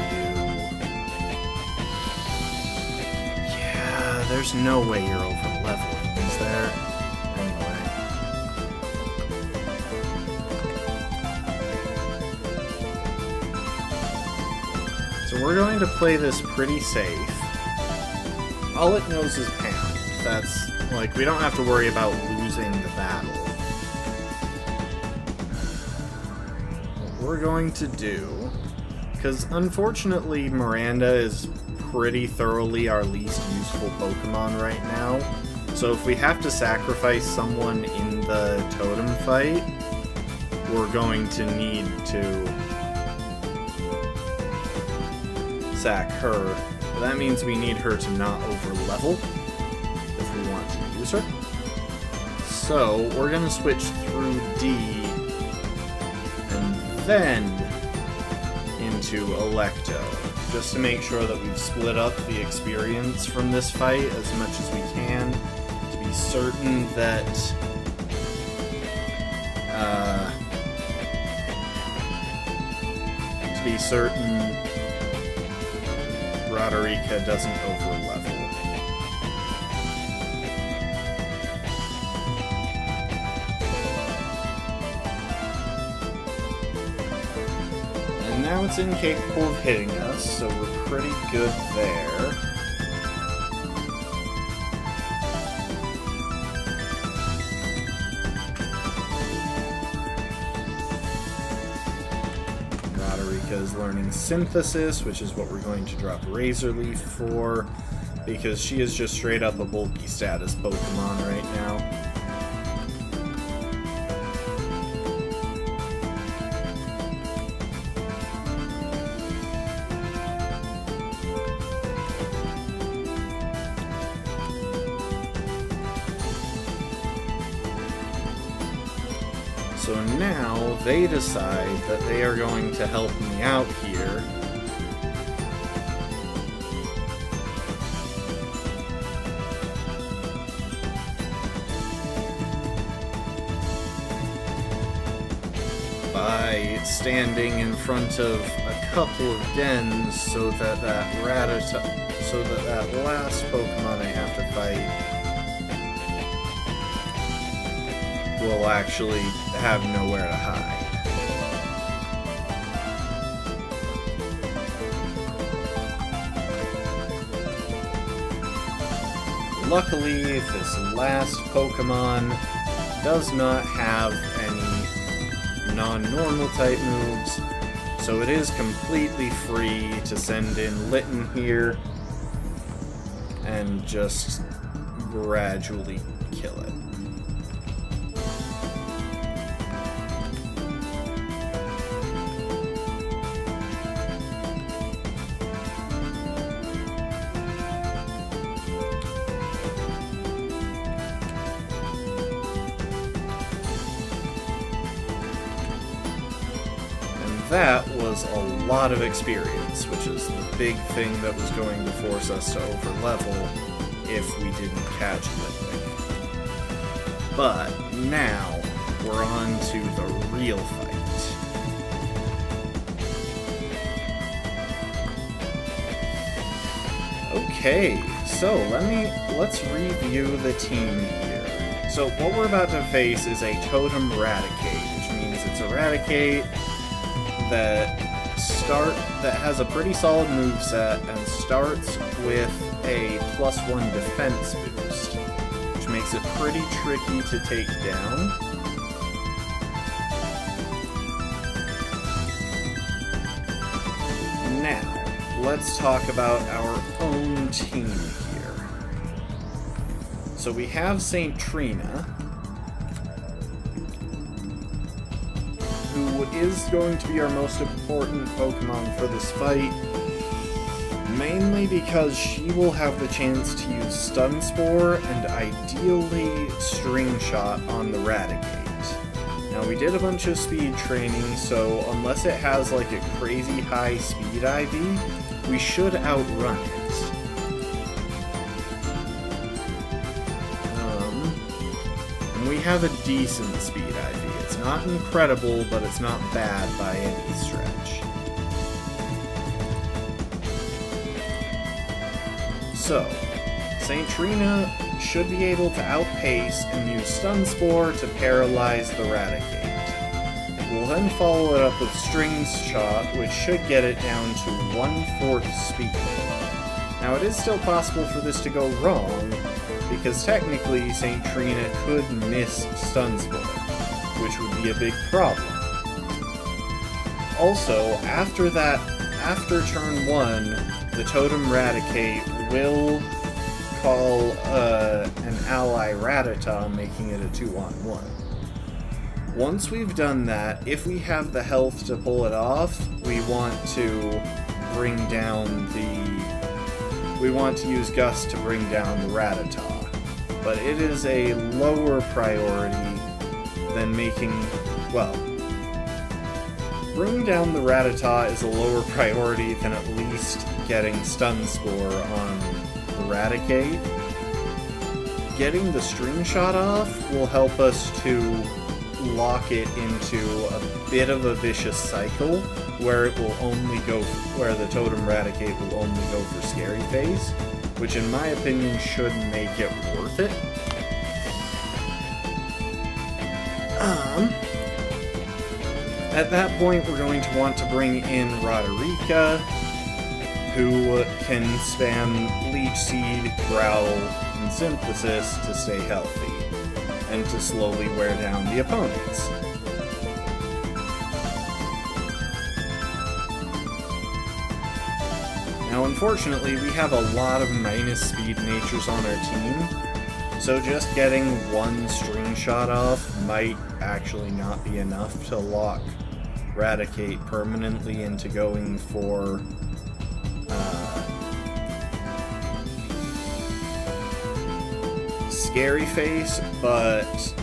Yeah, there's no way you're over leveling, is there? Anyway. So we're going to play this pretty safe. All it knows is pound. That's, like, we don't have to worry about losing the battle. What we're going to do, because unfortunately Miranda is pretty thoroughly our least useful Pokemon right now, so if we have to sacrifice someone in the totem fight, we're going to need to sack her. But that means we need her to not over-level if we want to use her. So, we're going to switch through D and then into Electo, just to make sure that we've split up the experience from this fight as much as we can, to be certain that Roderica doesn't over-level. And now it's incapable of hitting us, so we're pretty good there. Is learning Synthesis, which is what we're going to drop Razor Leaf for, because she is just straight up a bulky status Pokemon right now. So now they decide that they are going to help me out here. By standing in front of a couple of dens so that that last Pokemon I have to fight will actually have nowhere to hide. Luckily, this last Pokemon does not have any non-normal type moves, so it is completely free to send in Litten here and just gradually kill it. That was a lot of experience, which is the big thing that was going to force us to over-level if we didn't catch Litwick. But now, we're on to the real fight. Okay, so let's review the team here. So what we're about to face is a Totem Raticate, which means it's a Raticate that has a pretty solid moveset and starts with a +1 defense boost, which makes it pretty tricky to take down. Now, let's talk about our own team here. So we have St. Trina, who is going to be our most important Pokemon for this fight, mainly because she will have the chance to use Stun Spore and ideally String Shot on the Raticate. Now we did a bunch of speed training, so unless it has like a crazy high speed IV, we should outrun it. And we have a decent speed IV. It's not incredible, but it's not bad by any stretch. So, St. Trina should be able to outpace and use Stun Spore to paralyze the Raticate. We'll then follow it up with String Shot, which should get it down to 1/4 speed. Now, it is still possible for this to go wrong, because technically St. Trina could miss Stun Spore, which would be a big problem. Also, after turn 1, the Totem Raticate will call an ally Rattata, making it a 2-on-1. Once we've done that, if we have the health to pull it off, we want to use Gust to bring down the Rattata. But it is a lower priority than bringing down the Rattata is a lower priority than at least getting Stun Spore on the Raticate. Getting the String Shot off will help us to lock it into a bit of a vicious cycle where the Totem Raticate will only go for Scary Face, which in my opinion should make it worth it. At that point, we're going to want to bring in Roderica, who can spam Leech Seed, Growl, and Synthesis to stay healthy, and to slowly wear down the opponents. Now, unfortunately, we have a lot of minus speed natures on our team, so just getting one String Shot off might actually not be enough to lock Raticate permanently into going for Scary Face, but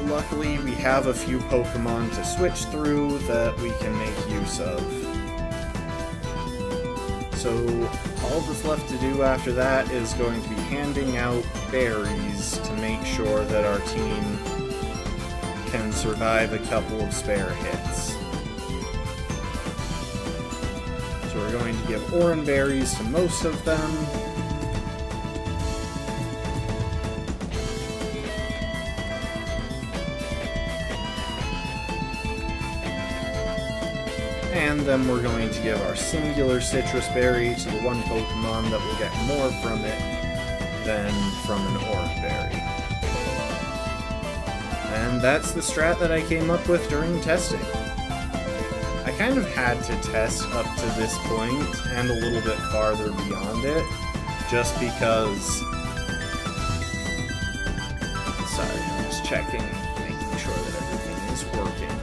luckily we have a few Pokemon to switch through that we can make use of. So all that's left to do after that is going to be handing out berries to make sure that our team can survive a couple of spare hits. So we're going to give Oran berries to most of them. And then we're going to give our singular citrus berry to the one Pokemon that will get more from it than from an orange berry. And that's the strat that I came up with during testing. I kind of had to test up to this point and a little bit farther beyond it, just because... Sorry, I'm just checking, making sure that everything is working.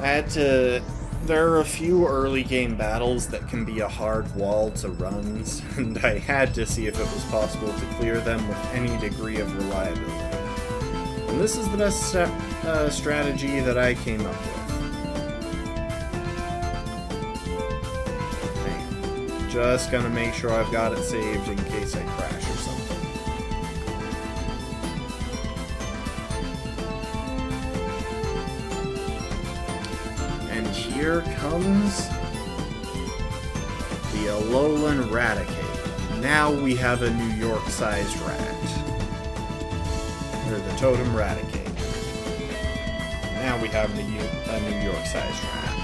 I had to... There are a few early game battles that can be a hard wall to runs, and I had to see if it was possible to clear them with any degree of reliability. And this is the best strategy that I came up with. Man, just gonna make sure I've got it saved in case I crash or something. Here comes the Alolan Raticate. Now we have a New York-sized rat. Or the Totem Raticate. Now we have a New York-sized rat.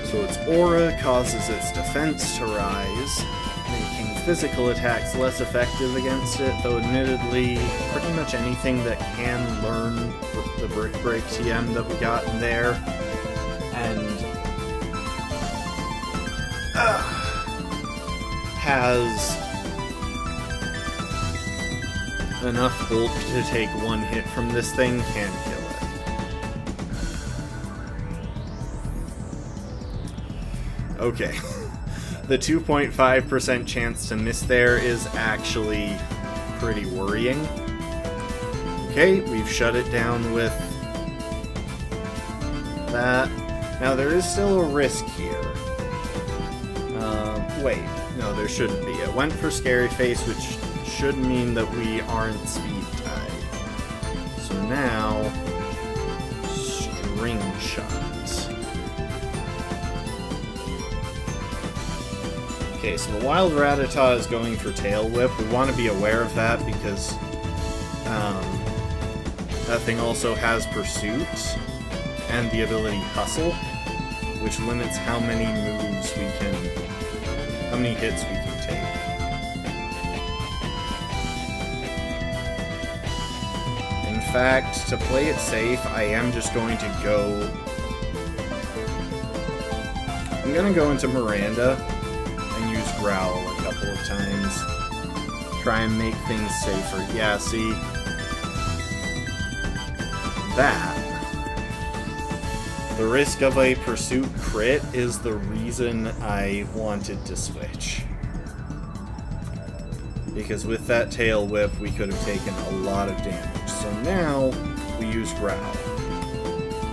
So its aura causes its defense to rise, making physical attacks less effective against it, though admittedly, pretty much anything that can learn the Brick Break TM that we got in there, and has enough bulk to take one hit from this thing, can kill it. Okay. The 2.5% chance to miss there is actually pretty worrying. Okay, we've shut it down with that. Now, there is still a risk here. Wait, no, there shouldn't be. It went for Scary Face, which should mean that we aren't speed tied. So now, String Shot. Okay, so the Wild Rattata is going for Tail Whip. We want to be aware of that because That thing also has Pursuit and the ability Hustle, which limits how many moves we can... how many hits we can take. In fact, to play it safe, I am just going to go... I'm gonna go into Miranda and use Growl a couple of times. Try and make things safer. Yeah, see? That. The risk of a Pursuit crit is the reason I wanted to switch. Because with that Tail Whip, we could have taken a lot of damage. So now, we use Growl.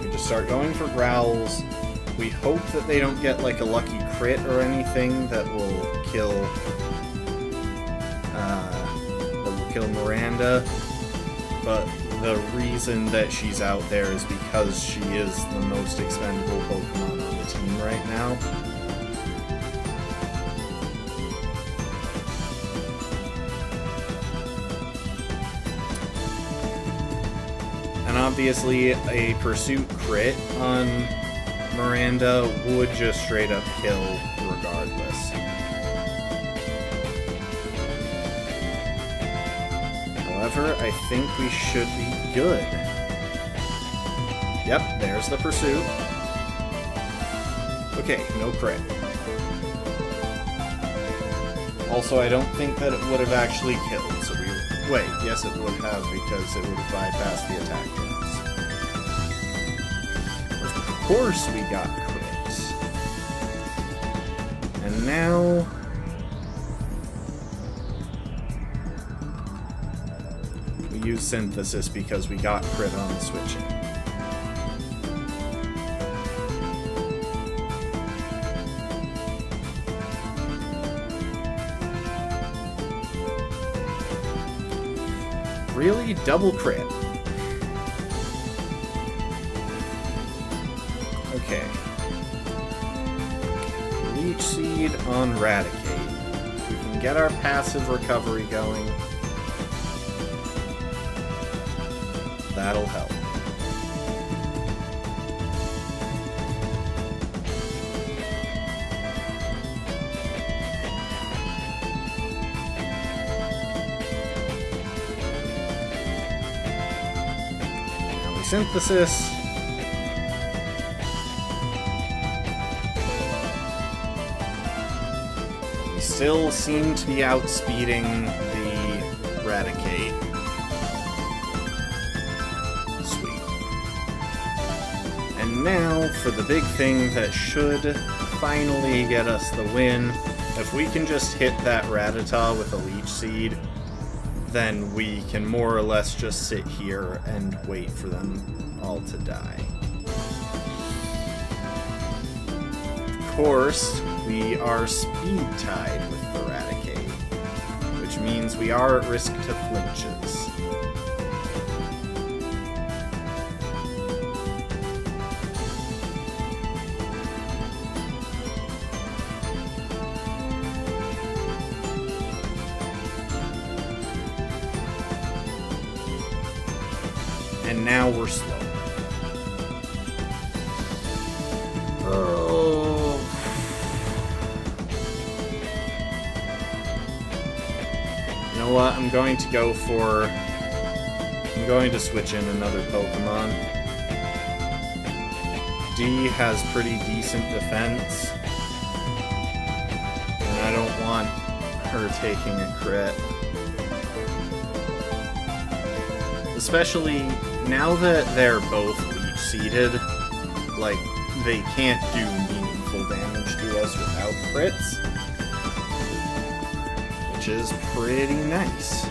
We just start going for Growls. We hope that they don't get like a lucky crit or anything that will kill Miranda. But the reason that she's out there is because she is the most expendable Pokemon on the team right now. And obviously a Pursuit crit on Miranda would just straight up kill regardless. However, I think we should be good. Yep, there's the Pursuit. Okay, no crit. Also, I don't think that it would have actually killed, so we... Wait, yes it would have, because it would have bypassed the attack drops. Of course we got crits. And now... we use Synthesis because we got crit on the switching. Really? Double crit. Okay. Leech Seed on Raticate. If we can get our passive recovery going, that'll help. Synthesis. We still seem to be outspeeding the Raticate. Sweet. And now for the big thing that should finally get us the win. If we can just hit that Rattata with a Leech Seed, then we can more or less just sit here and wait for them all to die. Of course, we are speed tied with the Raticate, which means we are at risk to flinches. And now we're slow. Oh. You know what? I'm going to switch in another Pokemon. D has pretty decent defense. And I don't want her taking a crit. Especially now that they're both leech-seeded, like, they can't do meaningful damage to us without crits, which is pretty nice.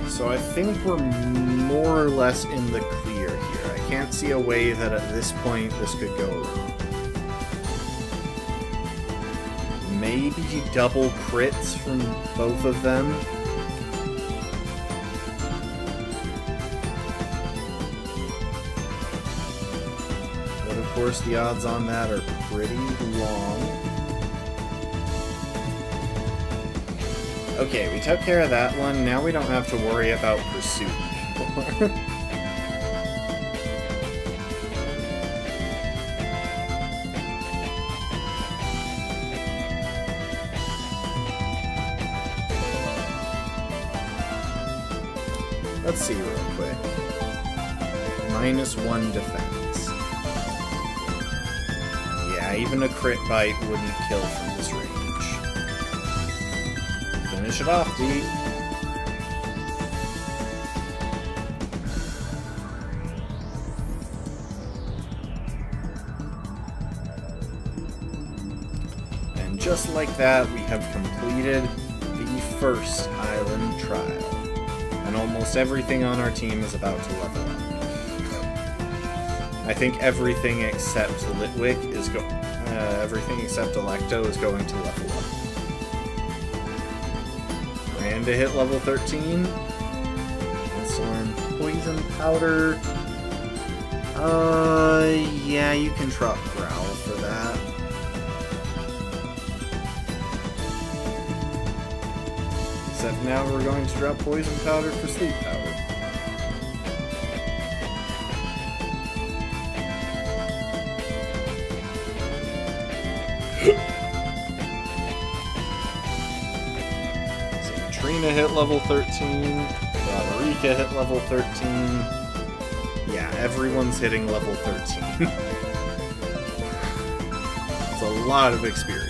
So I think we're more or less in the clear here. I can't see a way that at this point this could go wrong. Maybe double crits from both of them. course, the odds on that are pretty long. Okay, we took care of that one. Now we don't have to worry about pursuit anymore. Let's see real quick. -1 defense. Yeah, even a crit bite wouldn't kill from this range. Finish it off, D. And just like that, we have completed the first island trial. And almost everything on our team is about to level up. I think everything except Litwick is everything except Electo is going to level up. And to hit level 13, let's learn Poison Powder. Yeah, you can drop Growl for that. Except now we're going to drop Poison Powder for Sleep Powder. So Trina hit level 13, Roderica hit level 13. Yeah, everyone's hitting level 13. It's a lot of experience.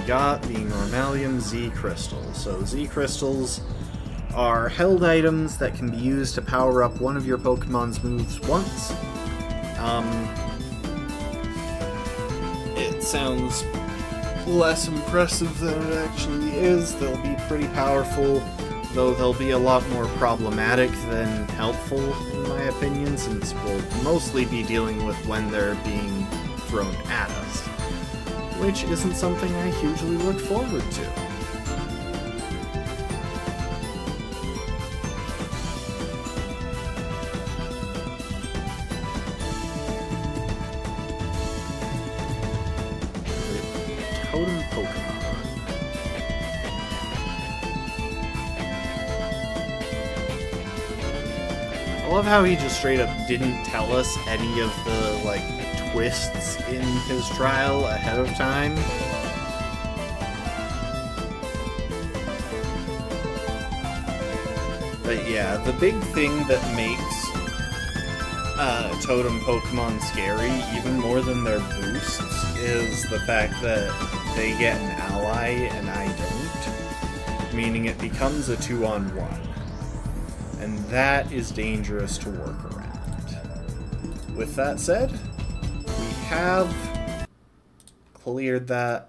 Got the Normalium Z Crystal. So Z Crystals are held items that can be used to power up one of your Pokemon's moves once. It sounds less impressive than it actually is. They'll be pretty powerful, though they'll be a lot more problematic than helpful, in my opinion, since we'll mostly be dealing with when they're being thrown at us. Which isn't something I hugely look forward to. Totem Pokemon. I love how he just straight up didn't tell us any of the, like, twists in his trial ahead of time. But yeah, the big thing that makes Totem Pokemon scary, even more than their boosts, is the fact that they get an ally and I don't. Meaning it becomes a 2-on-1. And that is dangerous to work around. With that said, have cleared that.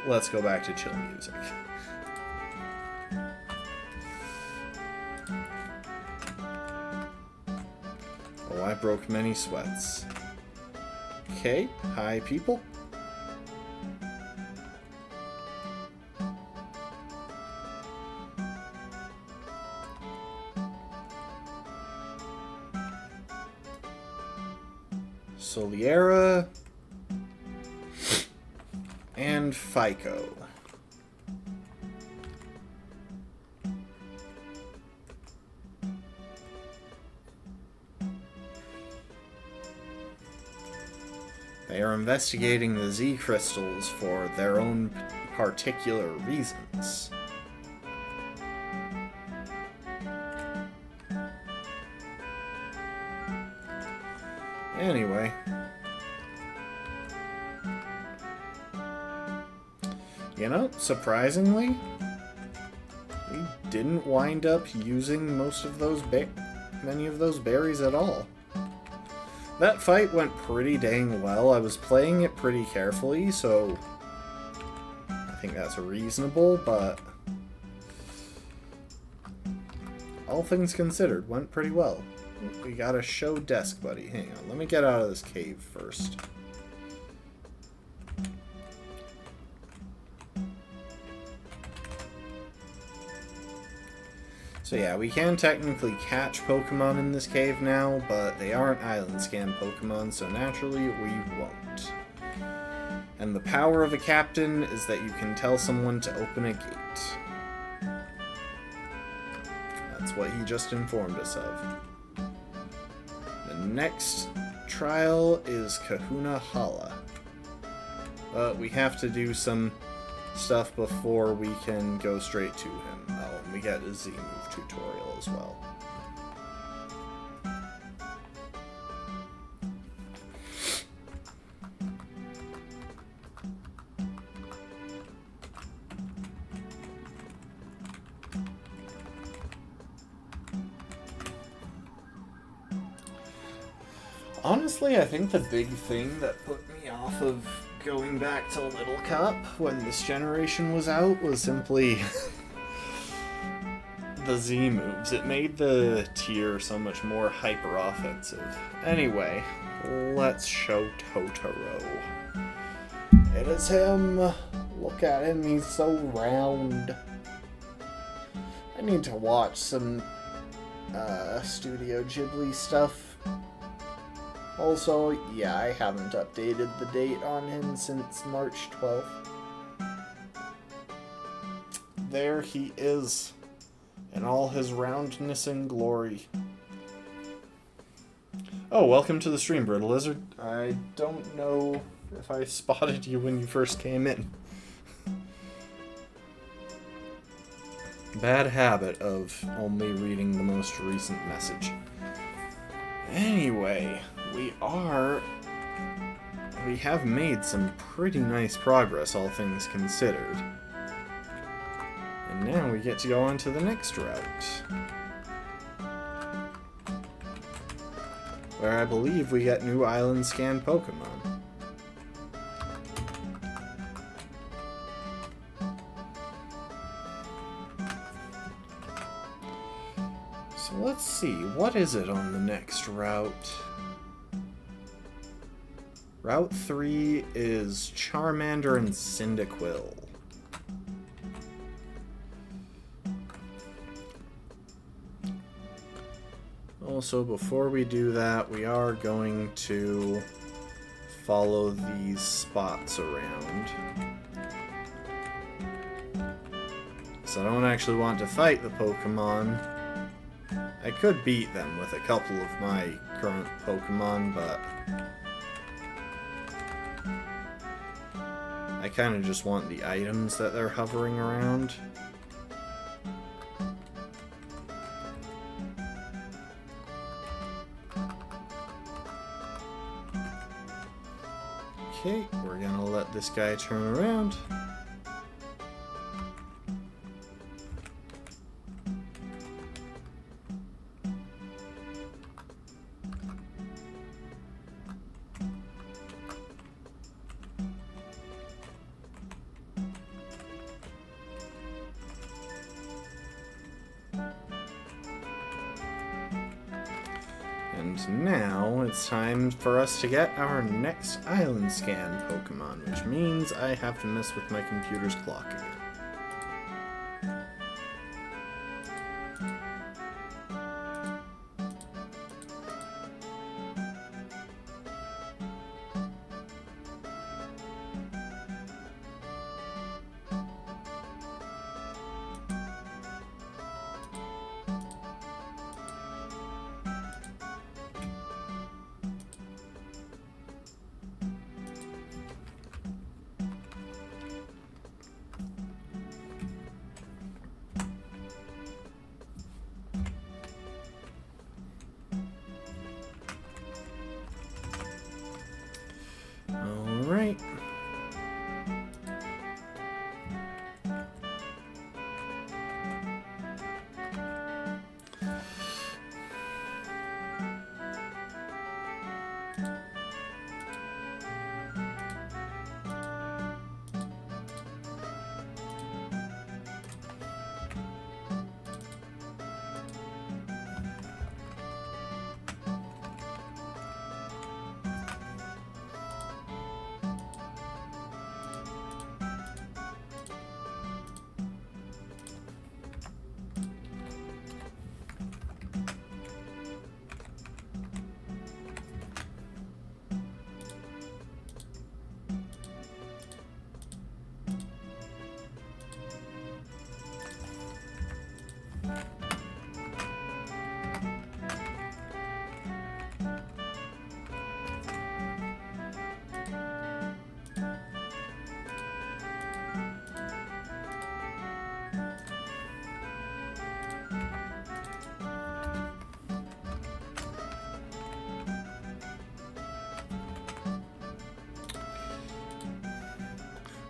Let's go back to chill music. Oh, I broke many sweats. Okay, hi people. Soliera and Fico. They are investigating the Z crystals for their own particular reasons. Anyway. You know, surprisingly, we didn't wind up using many of those berries at all. That fight went pretty dang well. I was playing it pretty carefully, so I think that's reasonable, but all things considered, went pretty well. We got a show desk, buddy. Hang on, let me get out of this cave first. So yeah, we can technically catch Pokemon in this cave now, but they aren't island scan Pokemon, so naturally we won't. And the power of a captain is that you can tell someone to open a gate. That's what he just informed us of. The next trial is Kahuna Hala. But we have to do some stuff before we can go straight to him. Oh, and we get a Z-move tutorial as well. Honestly, I think the big thing that put me off of going back to Little Cup when this generation was out was simply the Z moves. It made the tier so much more hyper offensive. Anyway, let's show Totoro. It is him. Look at him, he's so round. I need to watch some Studio Ghibli stuff. Also, yeah, I haven't updated the date on him since March 12th. There he is, in all his roundness and glory. Oh, welcome to the stream, Brittle Lizard. I don't know if I spotted you when you first came in. Bad habit of only reading the most recent message. Anyway, we have made some pretty nice progress, all things considered. And now we get to go on to the next route, where I believe we get new island scan Pokemon. So let's see, what is it on the next route? Route 3 is Charmander and Cyndaquil. Also, before we do that, we are going to follow these spots around. So I don't actually want to fight the Pokemon. I could beat them with a couple of my current Pokemon, but I kind of just want the items that they're hovering around. Okay, we're gonna let this guy turn around. And now it's time for us to get our next island scan Pokemon, which means I have to mess with my computer's clock again.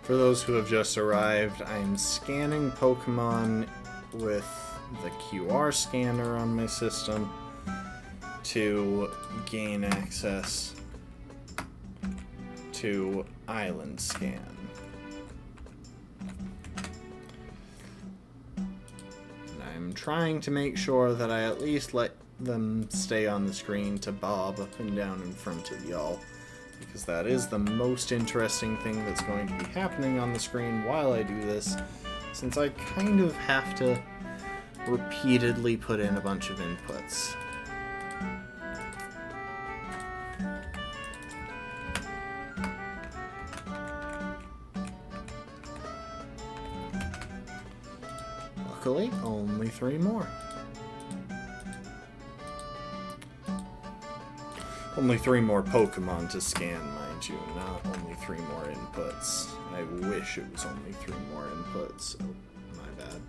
For those who have just arrived, I'm scanning Pokemon with the QR scanner on my system to gain access to Island Scan. And I'm trying to make sure that I at least let them stay on the screen to bob up and down in front of y'all, because that is the most interesting thing that's going to be happening on the screen while I do this, since I kind of have to repeatedly put in a bunch of inputs. Luckily, only 3 more. Only 3 more Pokemon to scan, mind you, not only 3 more inputs. I wish it was only 3 more inputs. Oh, my bad.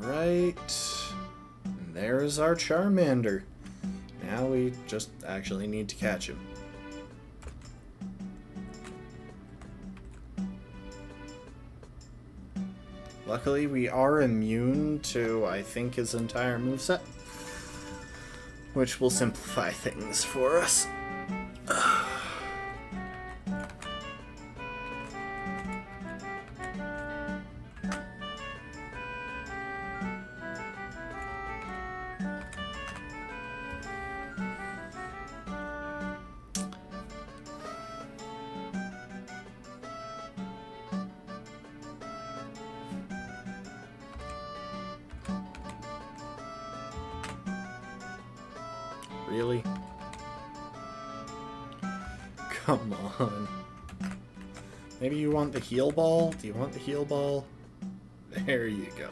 Alright, there's our Charmander. Now we just actually need to catch him. Luckily, we are immune to, I think, his entire moveset, which will simplify things for us. Really? Come on. Maybe you want the heal ball? Do you want the heal ball? There you go.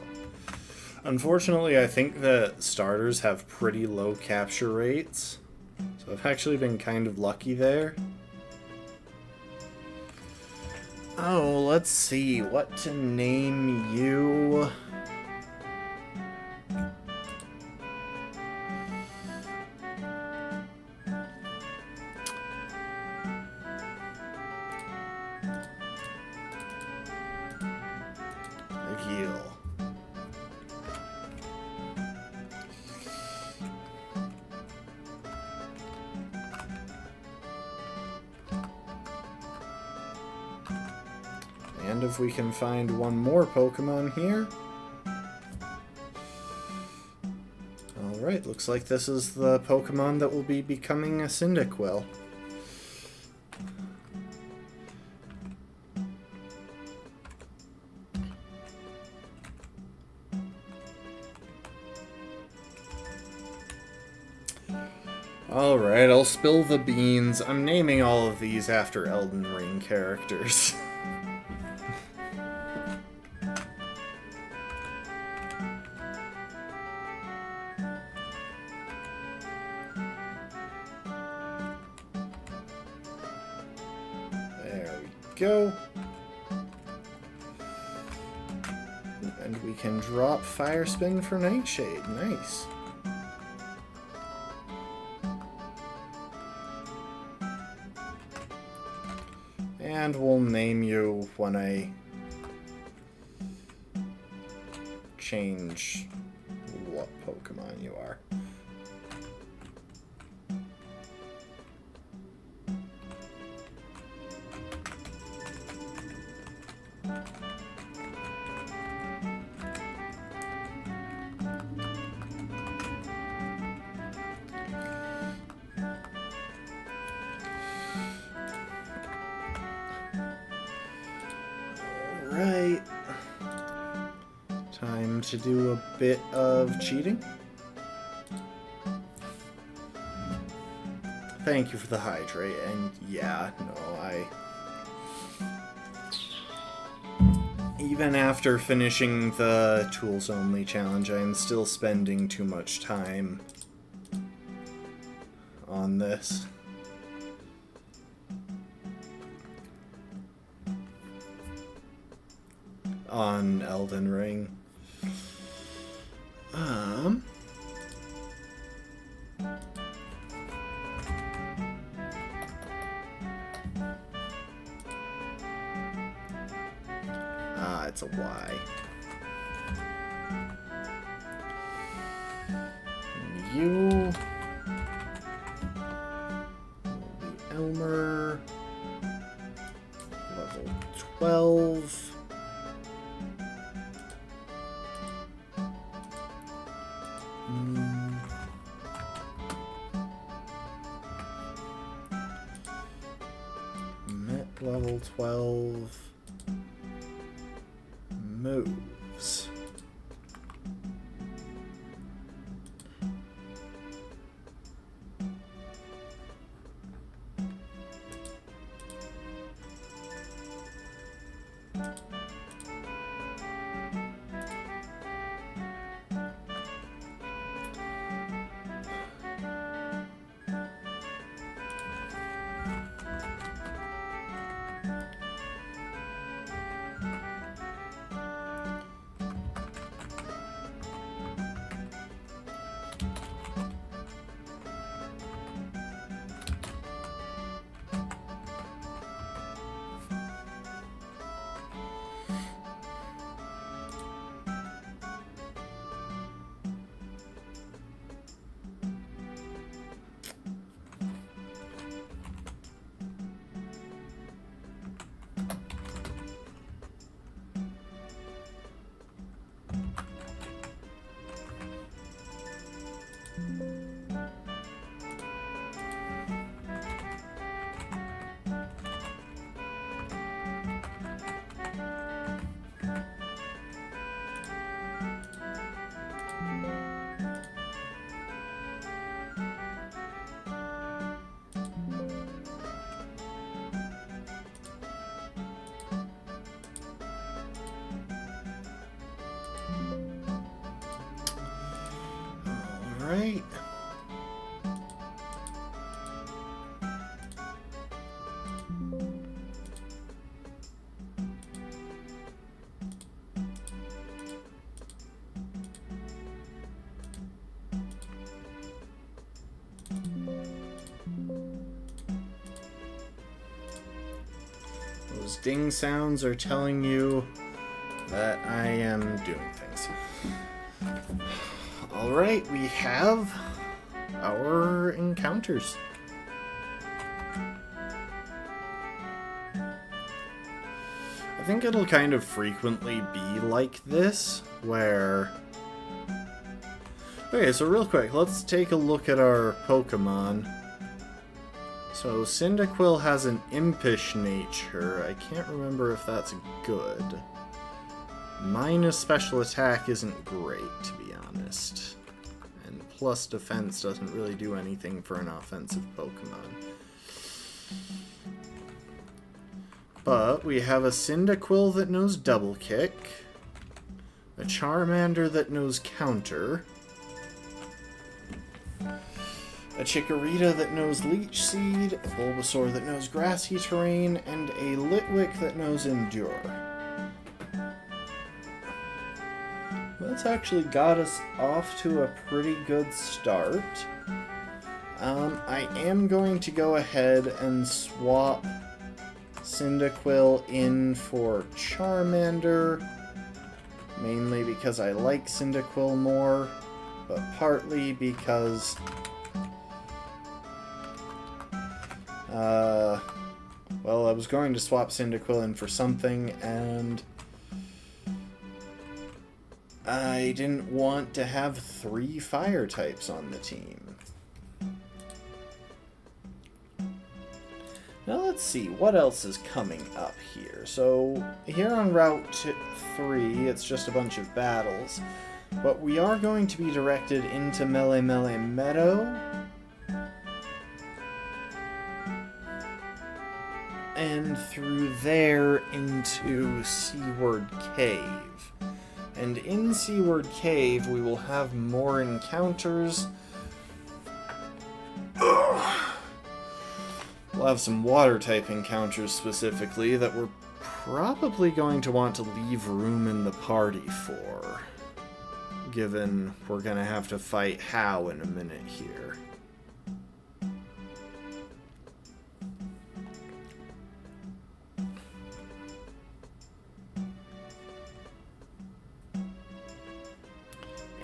Unfortunately, I think that starters have pretty low capture rates, so I've actually been kind of lucky there. Oh, let's see what to name you. Heal. And if we can find one more Pokemon here. Alright, looks like this is the Pokemon that will be becoming a Cyndaquil. Alright, I'll spill the beans. I'm naming all of these after Elden Ring characters. There we go. And we can drop Fire Spin for Nightshade. Nice. And we'll name you when I change what Pokemon you are. Alright. Time to do a bit of cheating. Thank you for the hydrate, and yeah, no, even after finishing the tools only challenge, I am still spending too much time on this. On Elden Ring. It's a Y. And you... Elmer... Level 12... Met level 12... moves. Right. Those ding sounds are telling you that I am doing things. Alright, we have our encounters. I think it'll kind of frequently be like this, where... Okay, so real quick, let's take a look at our Pokemon. So, Cyndaquil has an impish nature. I can't remember if that's good. Minus special attack isn't great, to be honest. And plus defense doesn't really do anything for an offensive Pokemon. But we have a Cyndaquil that knows double kick, a Charmander that knows counter, a Chikorita that knows Leech Seed, a Bulbasaur that knows grassy terrain, and a Litwick that knows Endure. That's actually got us off to a pretty good start. I am going to go ahead and swap Cyndaquil in for Charmander, mainly because I like Cyndaquil more, but partly because well, I was going to swap Cyndaquil in for something, and I didn't want to have 3 fire types on the team. Now let's see, what else is coming up here? So, here on Route 3, it's just a bunch of battles. But we are going to be directed into Melemele Meadow. And through there into Seaward Cave. And in Seaward Cave, we will have more encounters. We'll have some water-type encounters specifically that we're probably going to want to leave room in the party for, given we're going to have to fight How in a minute here.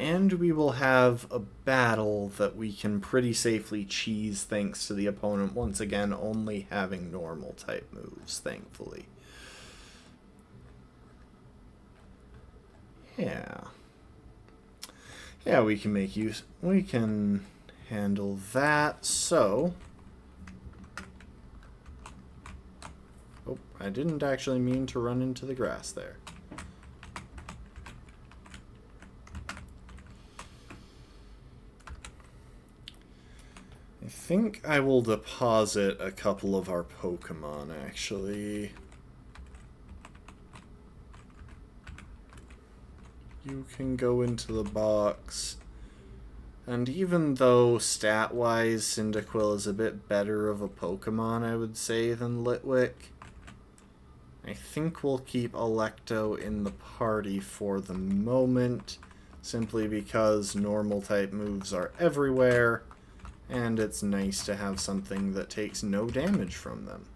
And we will have a battle that we can pretty safely cheese thanks to the opponent once again only having normal type moves, thankfully. Yeah. Yeah, we can make use. We can handle that. So. Oh, I didn't actually mean to run into the grass there. I think I will deposit a couple of our Pokémon, actually. You can go into the box. And even though stat-wise Cyndaquil is a bit better of a Pokemon, I would say, than Litwick, I think we'll keep Electo in the party for the moment, simply because normal type moves are everywhere, and it's nice to have something that takes no damage from them.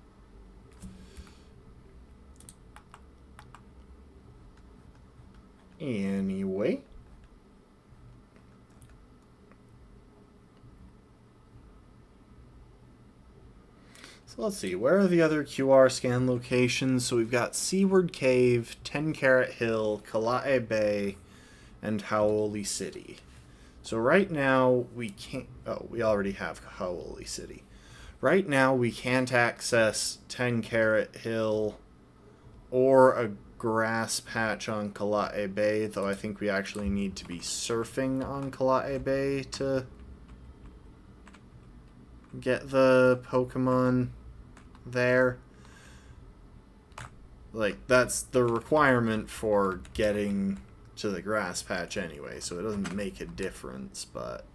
Anyway. So let's see, where are the other QR scan locations? So we've got Seaward Cave, 10 Carat Hill, Kala'e Bay, and Hau'oli City. So right now we can't... Oh, we already have Hau'oli City. Right now we can't access 10 Carat Hill or a grass patch on Kala'e Bay, though I think we actually need to be surfing on Kala'e Bay to get the Pokemon there. Like, that's the requirement for getting to the grass patch anyway, so it doesn't make a difference, but...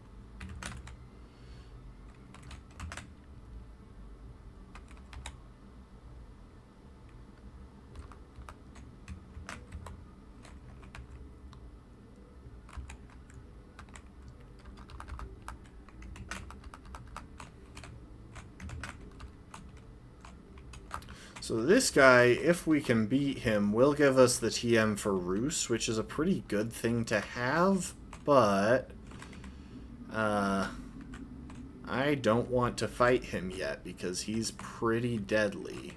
So this guy, if we can beat him, will give us the TM for Roost, which is a pretty good thing to have, but I don't want to fight him yet because he's pretty deadly.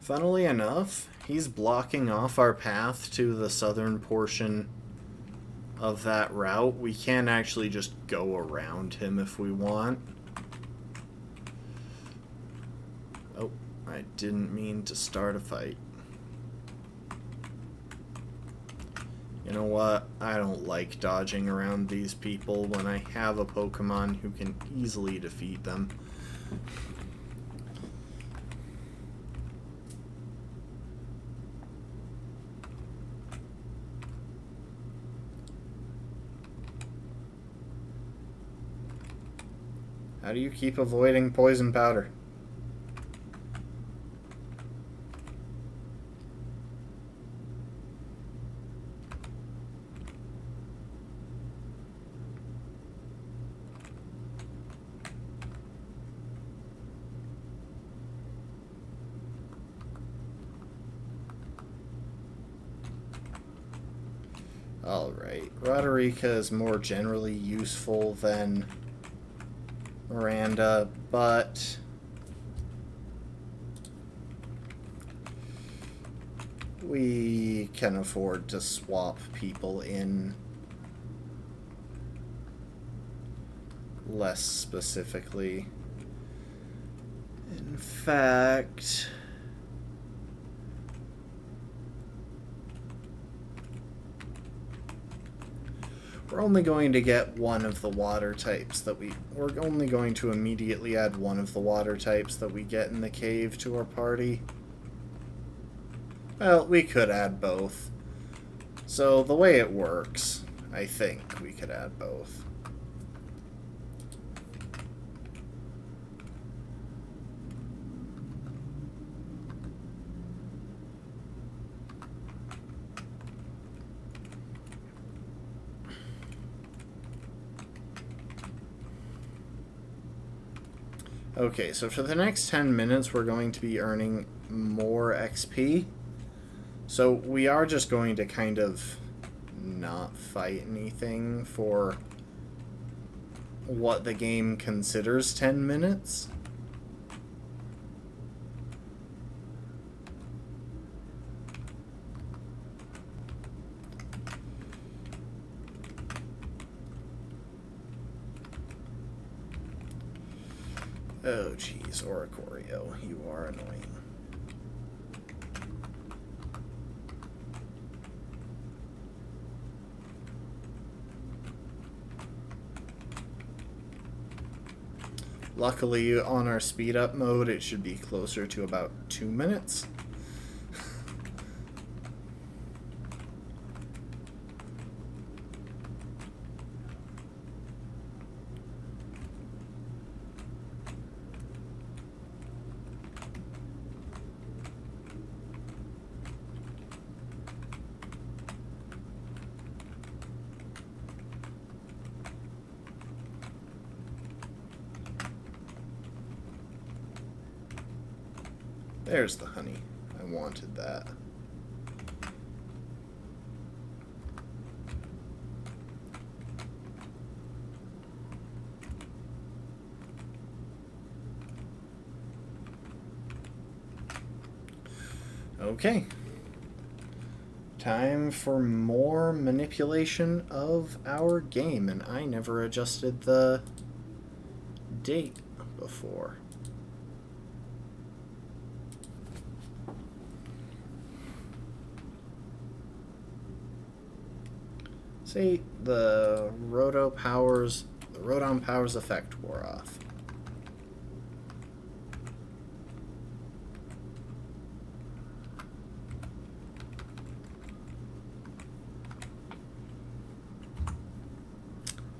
Funnily enough, he's blocking off our path to the southern portion of that route. We can actually just go around him if we want. Oh, I didn't mean to start a fight. You know what? I don't like dodging around these people when I have a Pokemon who can easily defeat them. How do you keep avoiding poison powder? Alright, Roderica is more generally useful than Miranda, but we can afford to swap people in less specifically. In fact, we're only going to get one of the water types that we're only going to immediately add one of the water types that we get in the cave to our party. Well, we could add both. So the way it works, I think we could add both. Okay, so for the next 10 minutes, we're going to be earning more XP. So we are just going to kind of not fight anything for what the game considers 10 minutes. Oh, jeez, Oricorio, you are annoying. Luckily, on our speed up mode, it should be closer to about 2 minutes. There's the honey. I wanted that. Okay. Time for more manipulation of our game, and I never adjusted the date before. See, the Rodon powers effect wore off.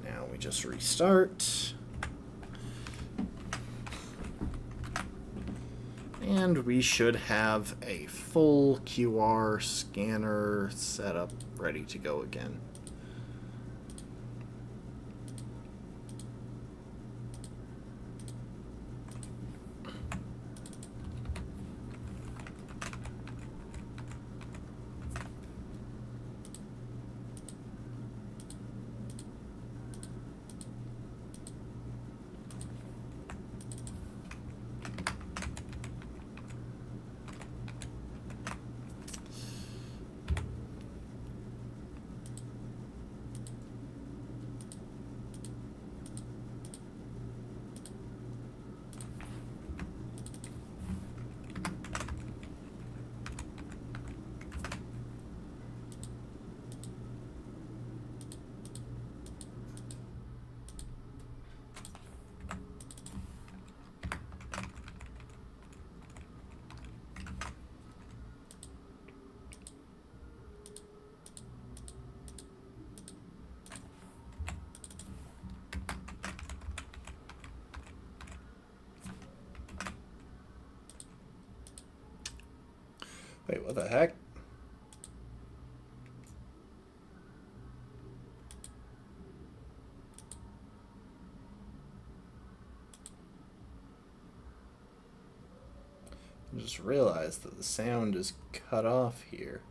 Now we just restart. And we should have a full QR scanner set up, ready to go again. Wait, what the heck? I just realized that the sound is cut off here.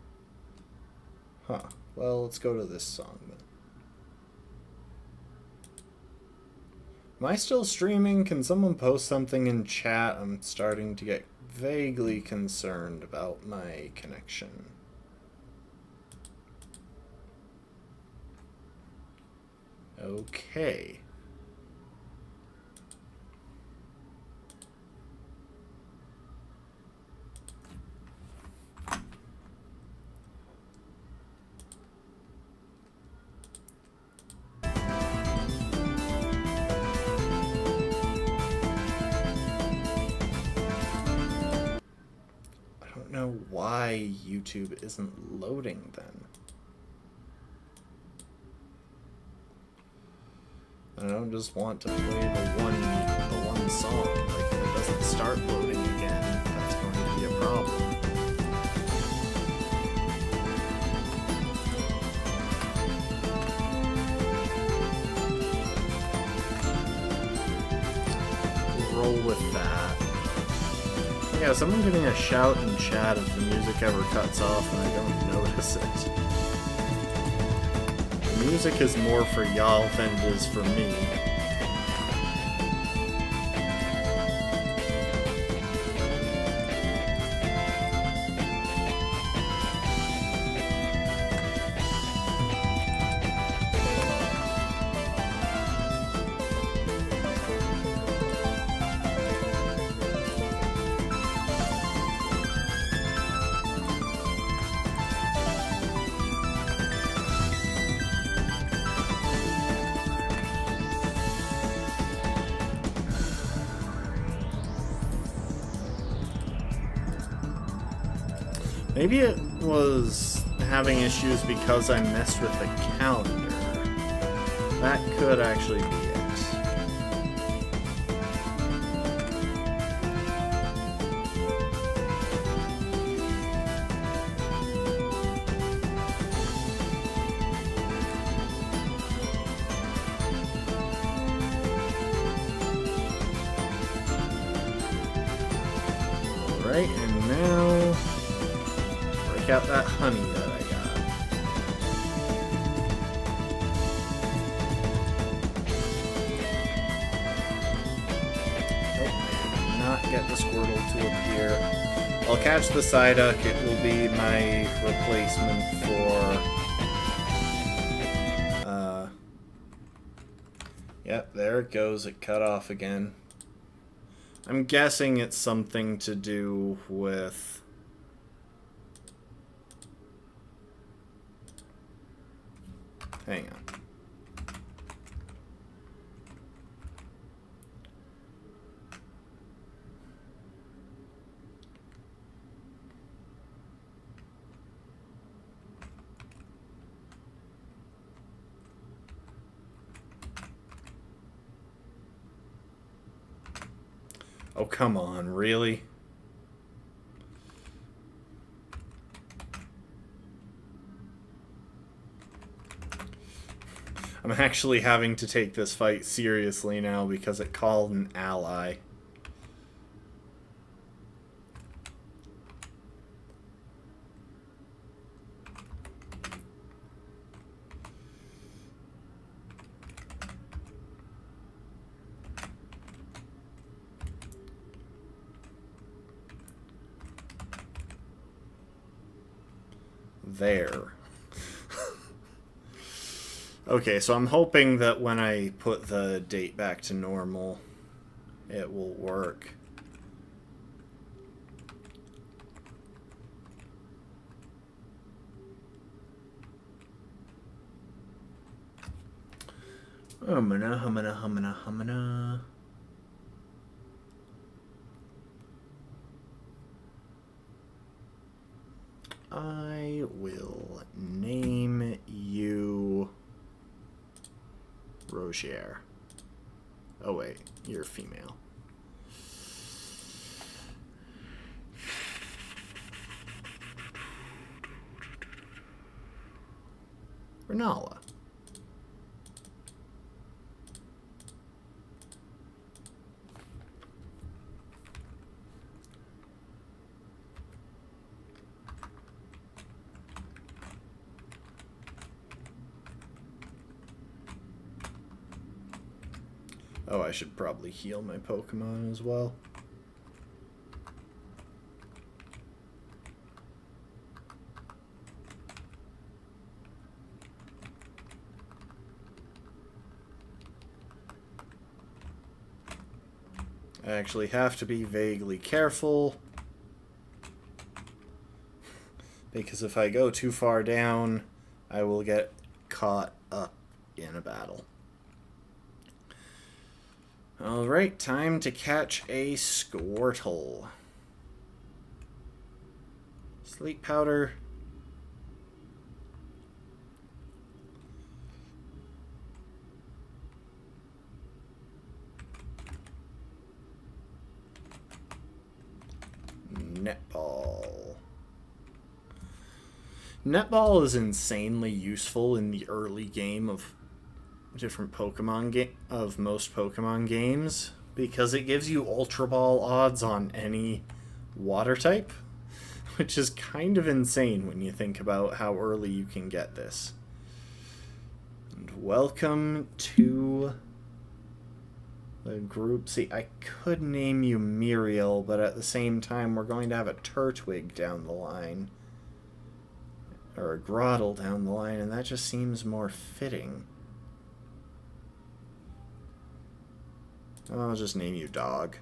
Huh. Well, let's go to this song then. Am I still streaming? Can someone post something in chat? I'm starting to get vaguely concerned about my connection. Okay. I don't know why YouTube isn't loading then. I don't just want to play the one song. Like, if it doesn't start loading again, that's going to be a problem. Roll with that. Yeah, someone giving a shout in chat if the music ever cuts off and I don't notice it. The music is more for y'all than it is for me. Maybe it was having issues because I messed with the calendar. That could actually be it. Alright, and now out that honey that I got. Nope, I did not get the Squirtle to appear. I'll catch the Psyduck. It will be my replacement for... Yep, there it goes. It cut off again. I'm guessing it's something to do with... Hang on. Oh, come on, really? I'm actually having to take this fight seriously now because it called an ally. There. Okay, so I'm hoping that when I put the date back to normal, it will work. Humana. I will name you Rogier. Oh wait, you're female. Renala. Oh, I should probably heal my Pokemon as well. I actually have to be vaguely careful, because if I go too far down, I will get caught up in a battle. Alright, time to catch a Squirtle. Sleep powder. Netball. Netball is insanely useful in the early game of different Pokemon of most Pokemon games, because it gives you Ultra Ball odds on any water type, which is kind of insane when you think about how early you can get this. And welcome to the group. See, I could name you Muriel, but at the same time we're going to have a Turtwig down the line, or a Grottle down the line, and that just seems more fitting. I'll just name you Dog.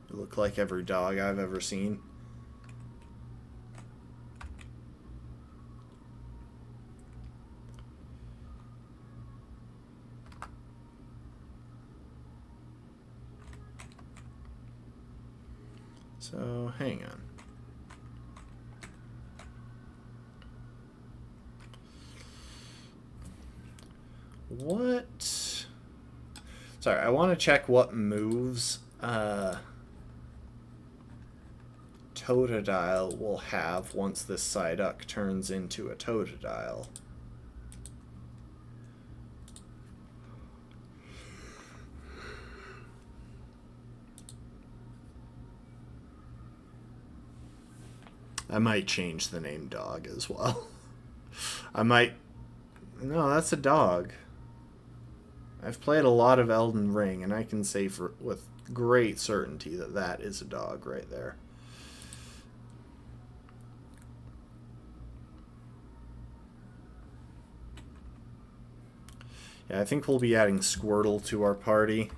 You look like every dog I've ever seen. So, hang on. What? Sorry, I want to check what moves Totodile will have once this Psyduck turns into a Totodile. I might change the name Dog as well. I might... No, that's a dog. I've played a lot of Elden Ring, and I can say with great certainty that that is a dog right there. Yeah, I think we'll be adding Squirtle to our party.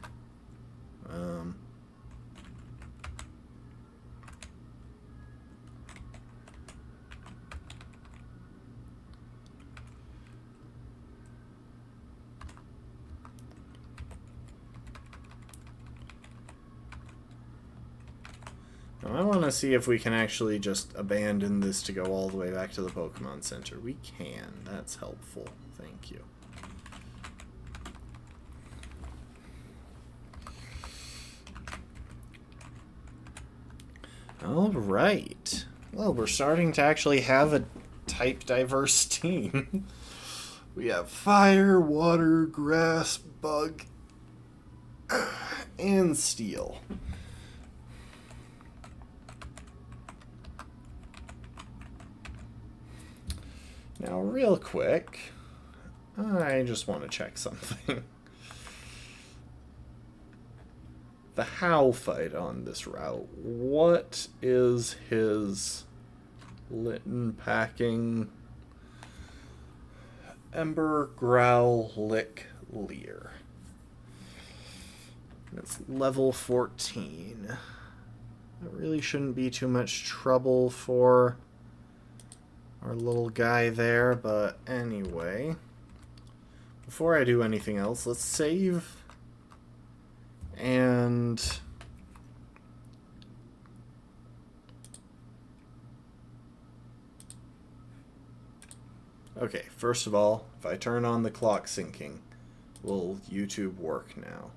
I want to see if we can actually just abandon this to go all the way back to the Pokemon Center. We can. That's helpful. Thank you. Alright. Well, we're starting to actually have a type diverse team. We have fire, water, grass, bug, and steel. Now, real quick, I just want to check something. The How fight on this route. What is his Litten packing? Ember, Growl, Lick, Leer. That's level 14. That really shouldn't be too much trouble for our little guy there, but anyway. Before I do anything else, let's save. And okay, first of all, if I turn on the clock syncing, will YouTube work now?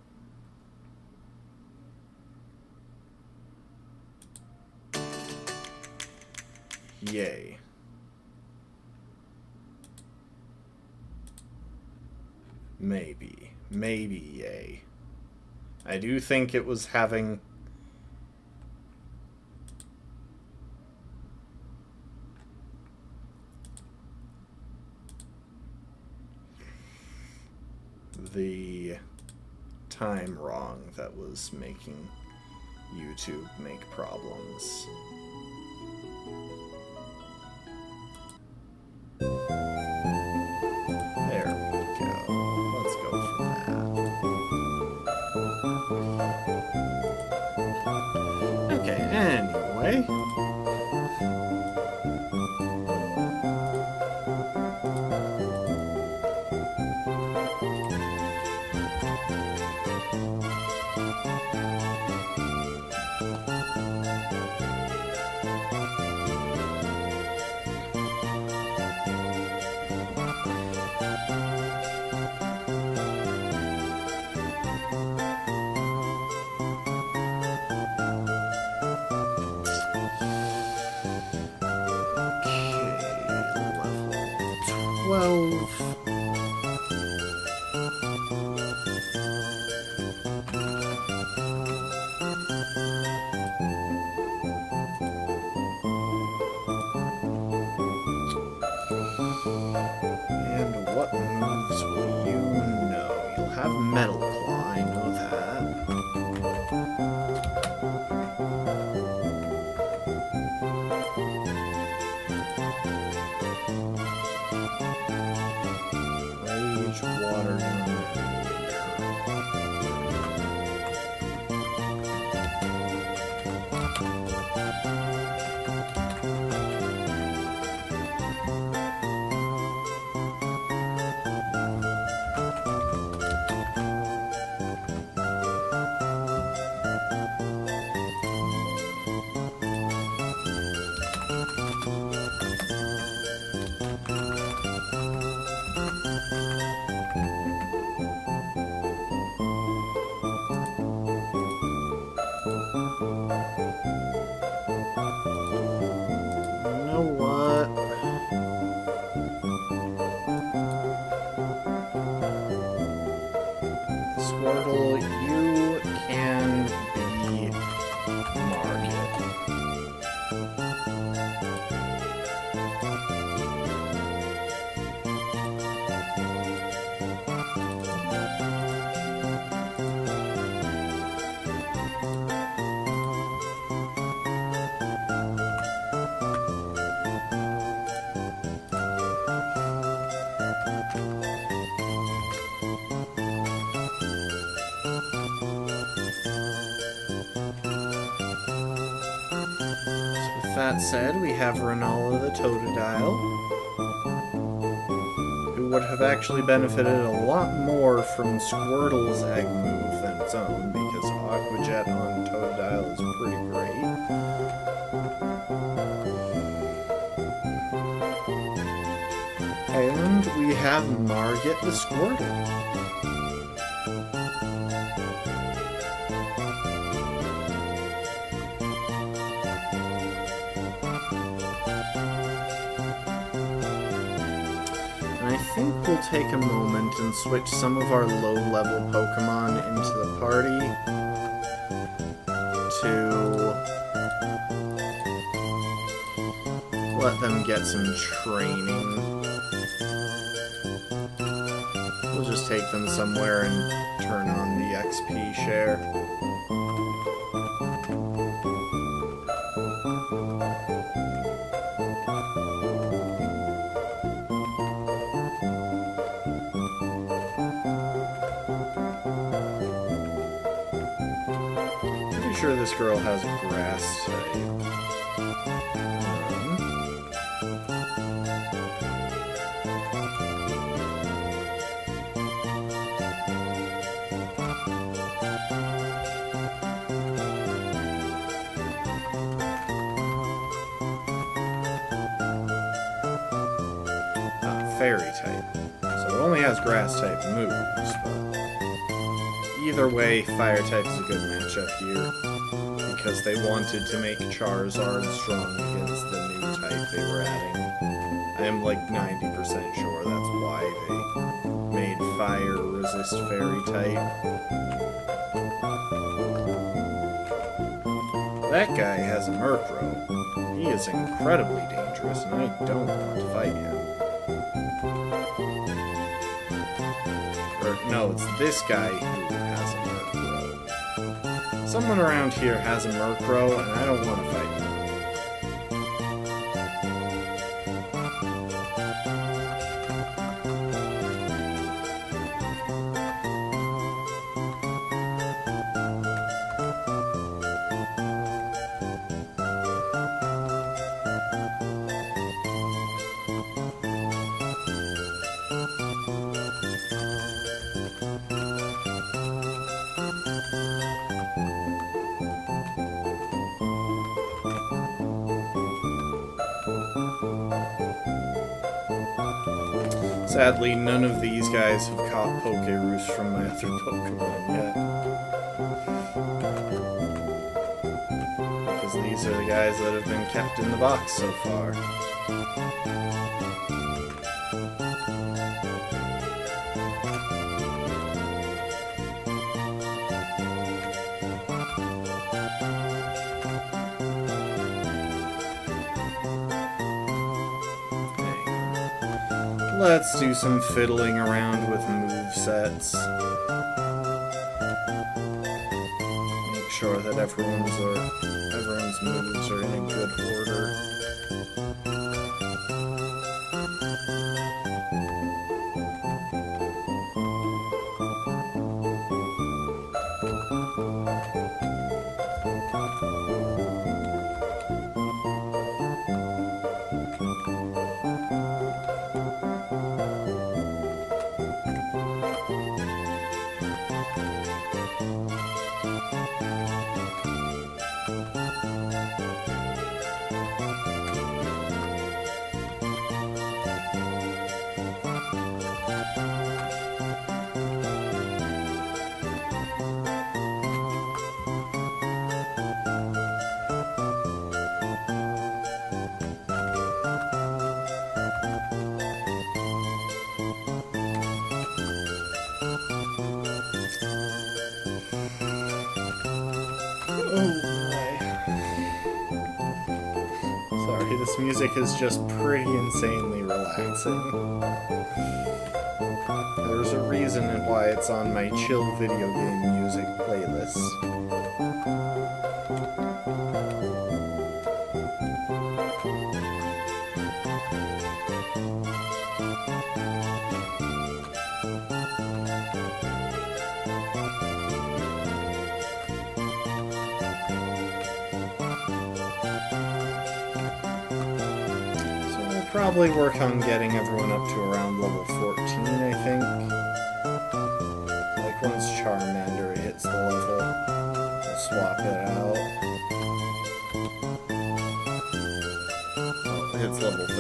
Yay. Maybe yay. I do think it was having the time wrong that was making YouTube make problems. There we go. Let's go for that. way. And what moves will you know? You'll have Metal Claw, I know that. Rage, Water Gun, Squirtle, you can be Market. That said, we have Rinola the Totodile, who would have actually benefited a lot more from Squirtle's egg move than its own, because Aqua Jet on Totodile is pretty great. And we have Margit the Squirtle. I think we'll take a moment and switch some of our low-level Pokemon into the party to let them get some training. We'll just take them somewhere and turn on the XP share. Sure this girl has a grass type. Fairy type. So it only has grass type moves, but either way, fire type is a good matchup here. Because they wanted to make Charizard strong against the new type they were adding. I am like 90% sure that's why they made Fire resist Fairy type. That guy has a Murkrow. He is incredibly dangerous and I don't want to fight him. Or, no, it's this guy who has a Murkrow. Someone around here has a Murkrow, and I don't want to fight him. Sadly, none of these guys have caught Pokeroost from my other Pokemon yet. Because these are the guys that have been kept in the box so far. Let's do some fiddling around with movesets. Make sure that everyone's moves are in a good order. Sorry, this music is just pretty insanely relaxing. There's a reason why it's on my chill video game music playlist. Probably work on getting everyone up to around level 14, I think. Like, once Charmander hits the level, we'll swap it out. Oh, it hits level 13.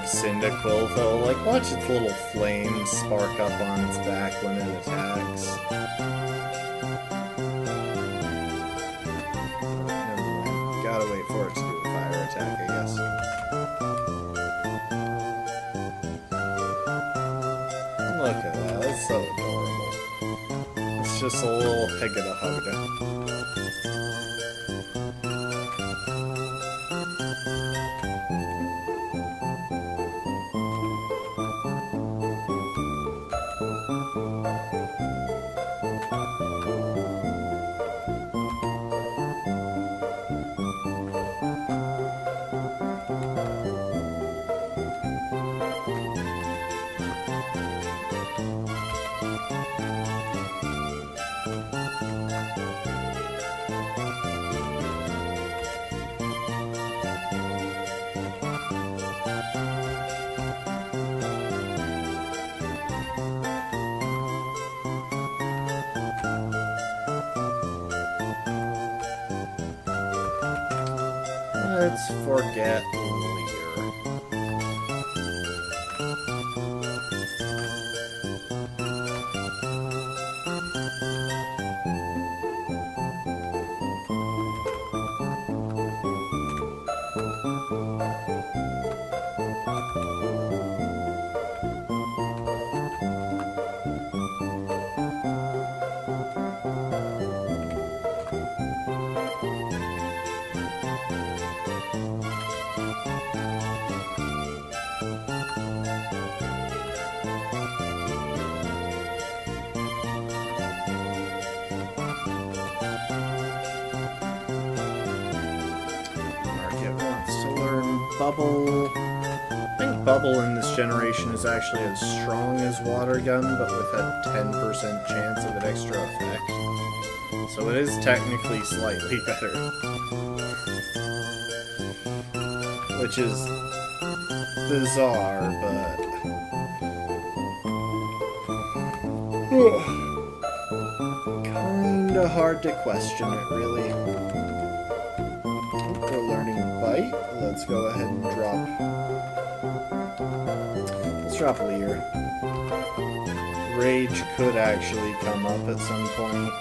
Cyndaquil, though, like, watch its little flames spark up on its back when it attacks. Never mind. Gotta wait for it to do a fire attack, I guess. Look at that, that's so adorable. It's just a little hegada-hugda. Let's forget Leer. Bubble... I think Bubble in this generation is actually as strong as Water Gun, but with a 10% chance of an extra effect. So it is technically slightly better. Which is bizarre, but... kinda hard to question it, really. We're learning Bite. Let's go ahead and drop... let's drop Leer. Rage could actually come up at some point.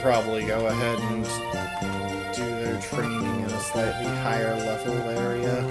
Probably go ahead and do their training in a slightly higher level area.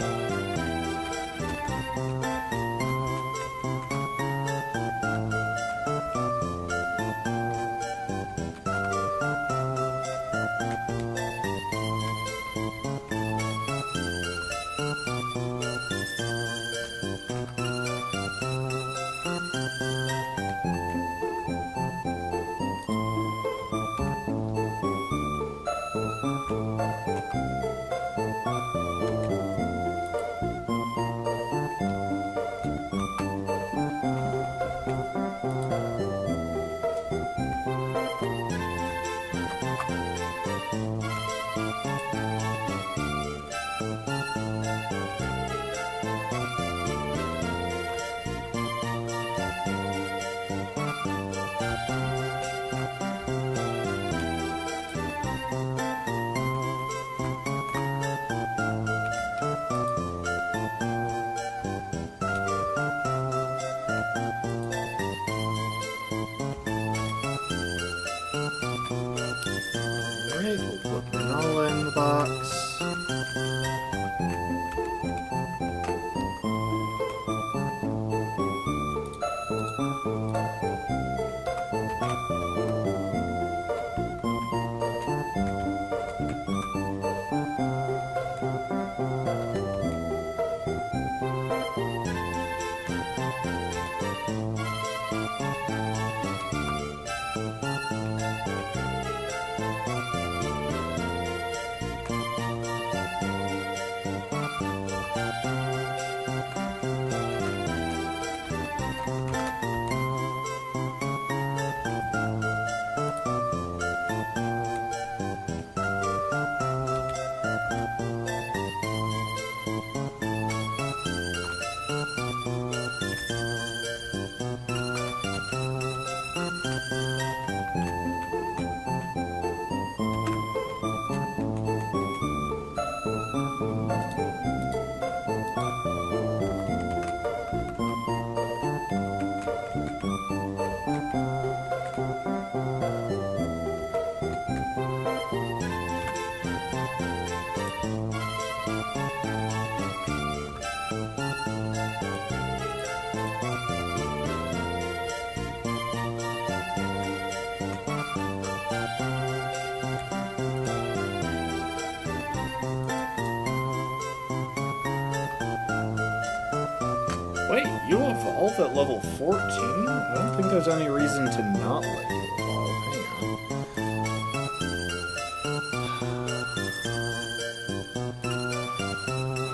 Wait, you evolve at level 14? I don't think there's any reason to not let you evolve. Hang on.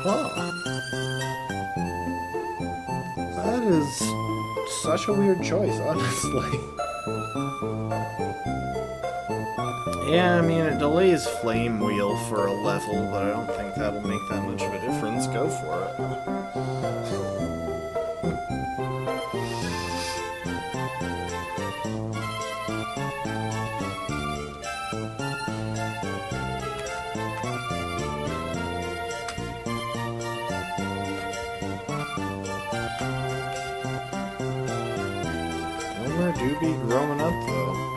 Huh. That is such a weird choice, honestly. Yeah, I mean, it delays Flame Wheel for a level, but I don't think that'll make that much of a difference. Go for it. Elmer do be growing up, though.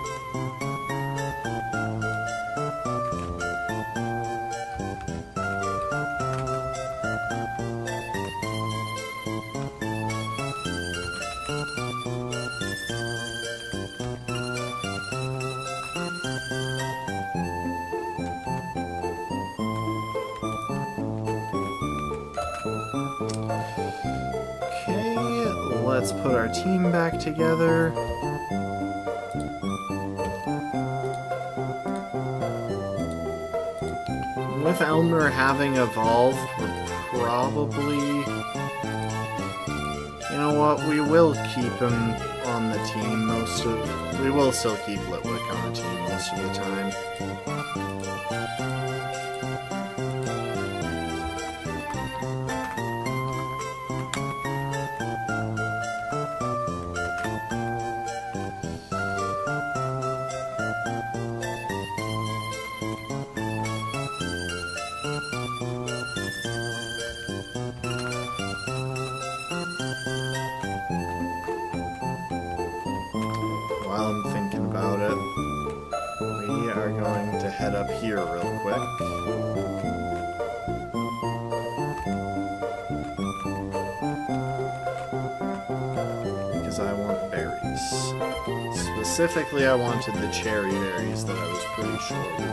Let's put our team back together. With Elmer having evolved, we're probably... You know what, we will keep him on the team we will still keep Litwick on the team most of the time. While I'm thinking about it, we are going to head up here real quick. Because I want berries. Specifically, I wanted the cherry berries that I was pretty sure would be there.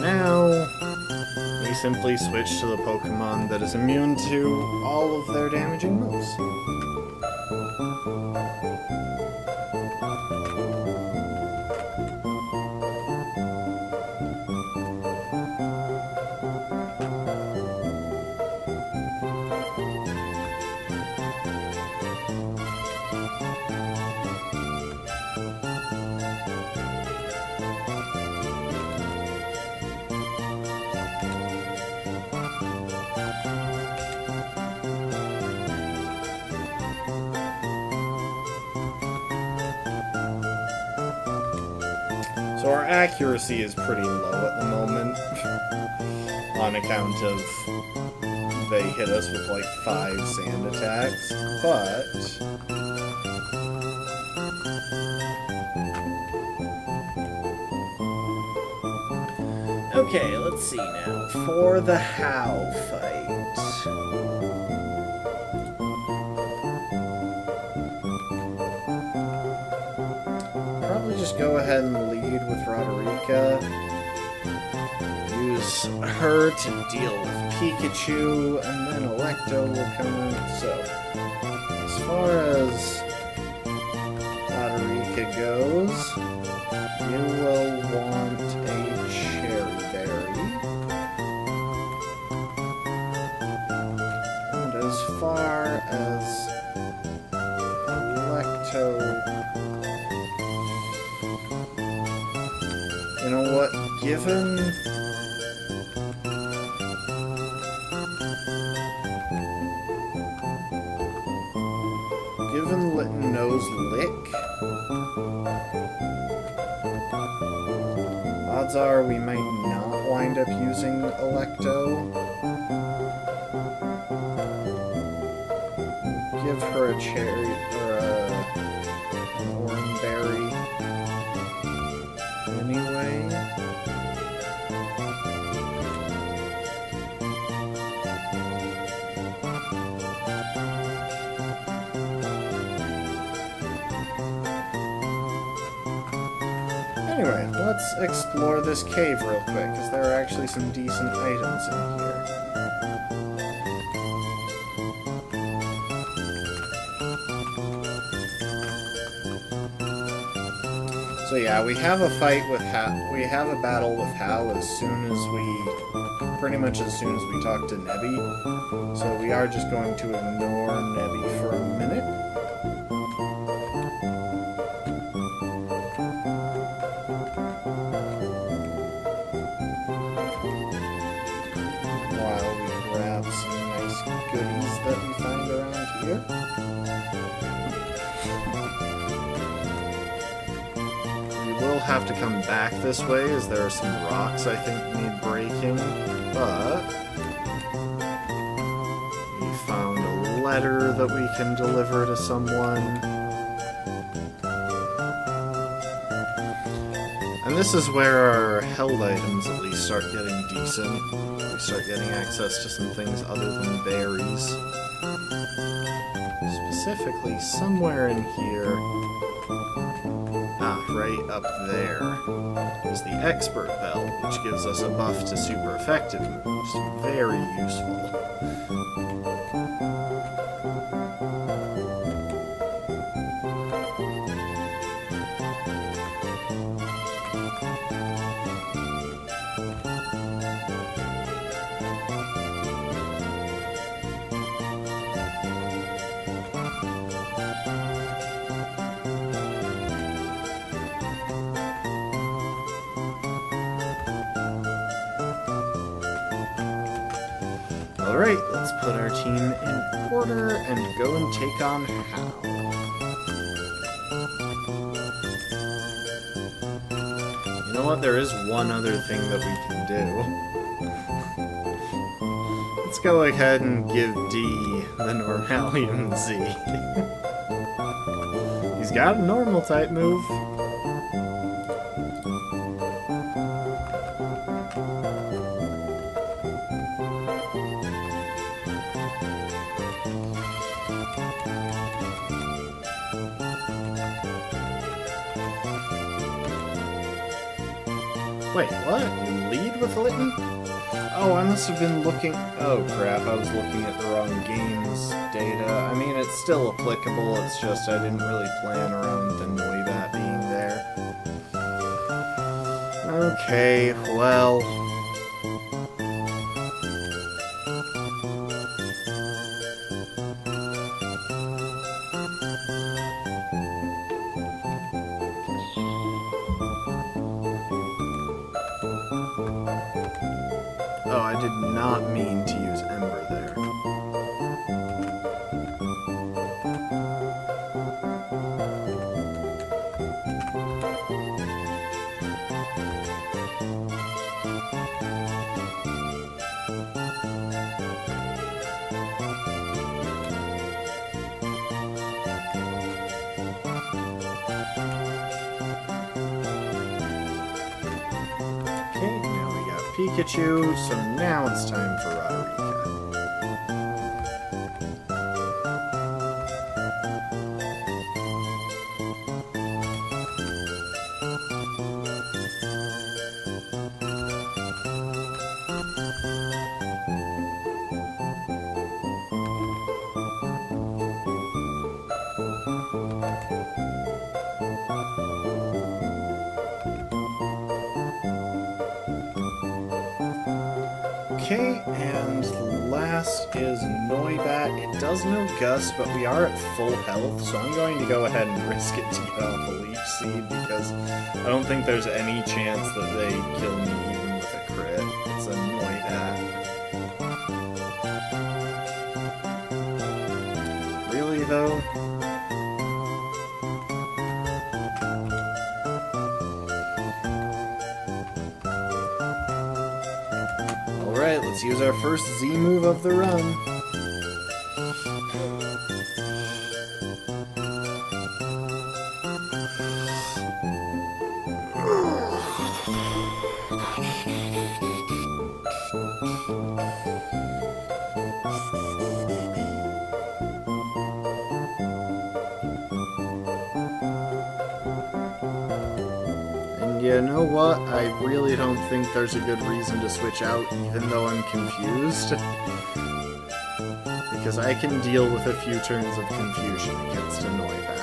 Now, we simply switch to the Pokemon that is immune to all of their damaging moves. So our accuracy is pretty low at the moment, on account of they hit us with like 5 sand attacks, but... Okay, let's see now. For the How fight... Just go ahead and lead with Roderica. Use her to deal with Pikachu, and then Electo will come out. So, as far as Roderica goes, you will want a Cherry Berry. And as far as Electo... You know what, given Littenose Lick, odds are we might not wind up using Electo. Give her a cherry, or an orange berry. Anyway. Anyway, let's explore this cave real quick, because there are actually some decent items in here. So yeah, we have a fight with Hal. We have a battle with Hal as soon as we... pretty much as soon as we talk to Nebby. So we are just going to ignore Nebby for a minute. While we grab some nice goodies that we find around here. We will have to come back this way as there are some rocks I think need breaking, but we found a letter that we can deliver to someone. And this is where our held items at least start getting decent. We start getting access to some things other than berries. Specifically, somewhere in here... Ah, right up there is the Expert Bell, which gives us a buff to super effective moves. Very useful. Alright, let's put our team in order and go and take on Hal. You know what? There is one other thing that we can do. Let's go ahead and give D the Normalium Z. He's got a normal type move. Wait, what? You lead with Litten? Oh, I must have been looking... Oh, crap, I was looking at the wrong game's data. I mean, it's still applicable, it's just I didn't really plan around the Noibat being there. Okay, well... Oh, I did not mean to use Ember there. Pikachu, so now it's time for Roderica. Okay, and last is Noibat. It does no Gust, but we are at full health, so I'm going to go ahead and risk it to get off a Leech Seed, because I don't think there's any chance that they kill me even with a crit. It's a Noibat. Really, though? Alright, let's use our first Z move of the run. And you know what? I really don't think there's a good reason to switch out, even though I'm confused. Because I can deal with a few turns of confusion against a Noibat.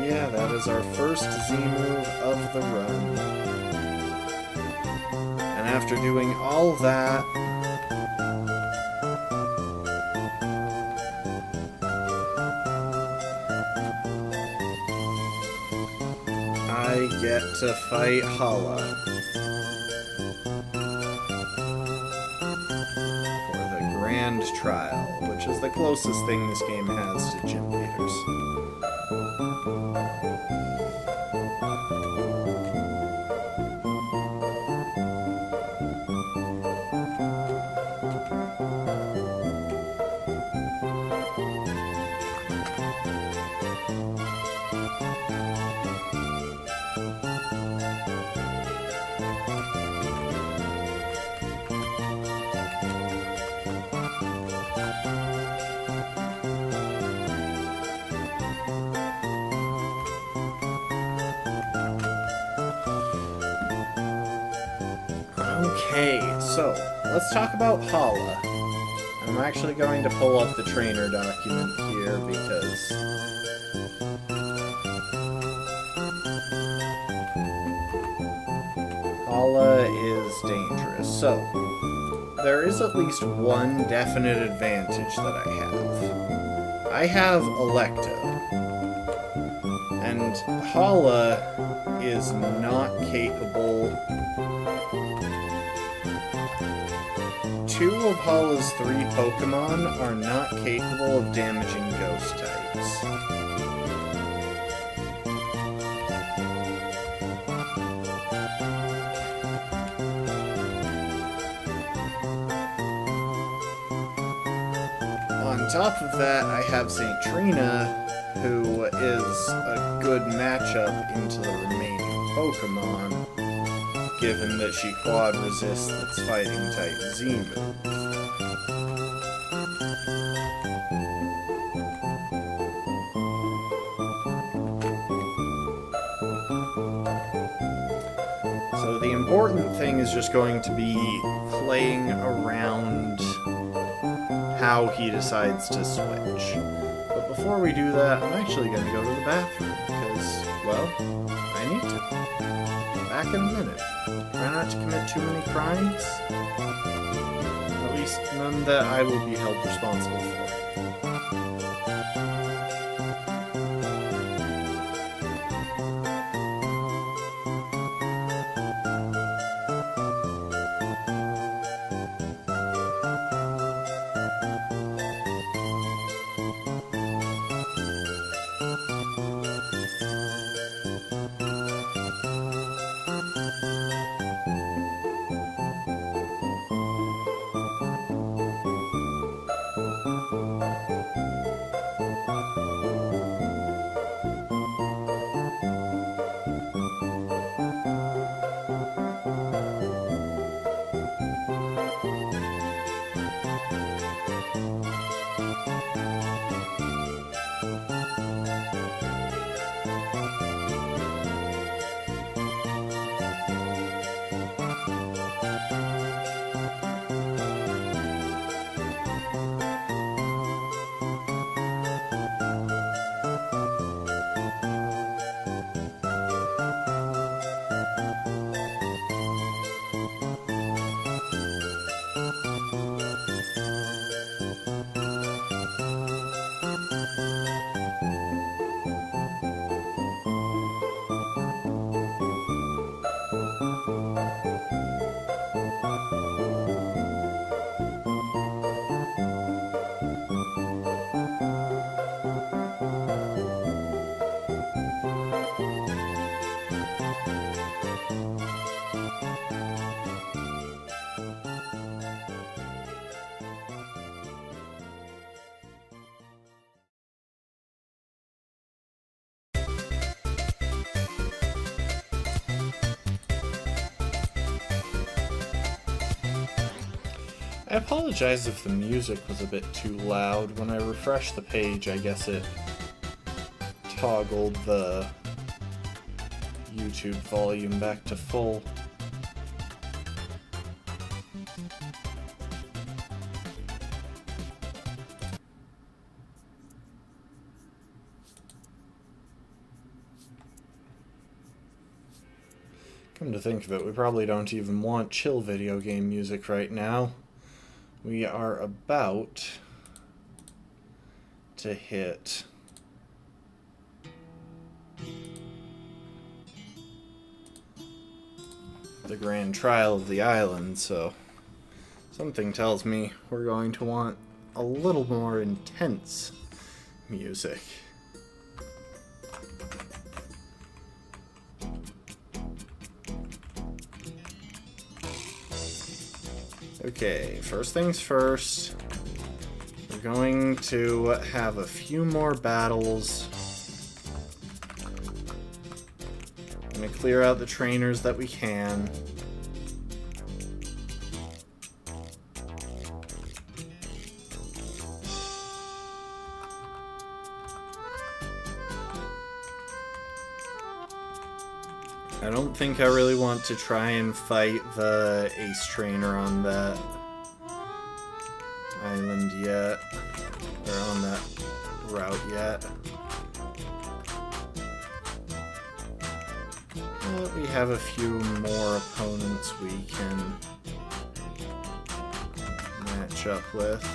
Yeah, that is our first Z move of the run. And after doing all that, I get to fight Hala for the Grand Trial, which is the closest thing this game has to gym leaders. Okay, so let's talk about Hala. I'm actually going to pull up the trainer document here because Hala is dangerous. So, there is at least one definite advantage that I have. I have Electo. And Hala is not capable. Two of Hala's 3 Pokemon are not capable of damaging ghost types. On top of that, I have St. Trina, who is a good matchup into the remaining Pokemon, given that she quad resists its fighting type Z move. So the important thing is just going to be playing around how he decides to switch. But before we do that, I'm actually going to go to the bathroom, because, well, I need to. Back in a minute. Try not to commit too many crimes. At least none that I will be held responsible for. I apologize if the music was a bit too loud. When I refreshed the page, I guess it toggled the YouTube volume back to full. Come to think of it, we probably don't even want chill video game music right now. We are about to hit the grand trial of the island, so something tells me we're going to want a little more intense music. Okay, first things first, we're going to have a few more battles. I'm going to clear out the trainers that we can. I don't think I really want to try and fight the ace trainer on that island yet, or on that route yet. But we have a few more opponents we can match up with.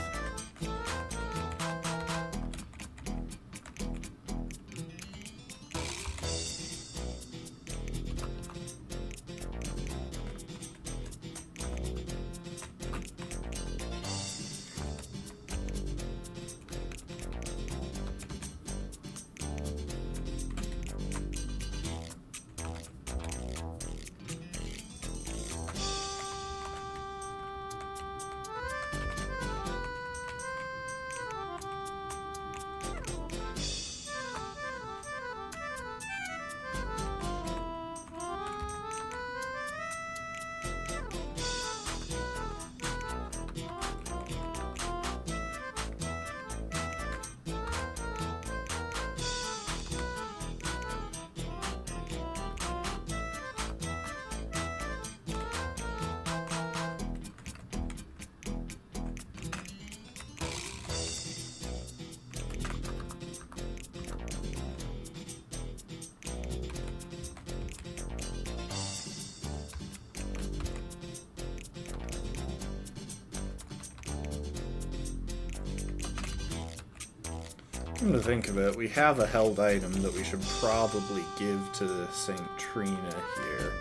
Come to think of it, we have a held item that we should probably give to St. Trina here.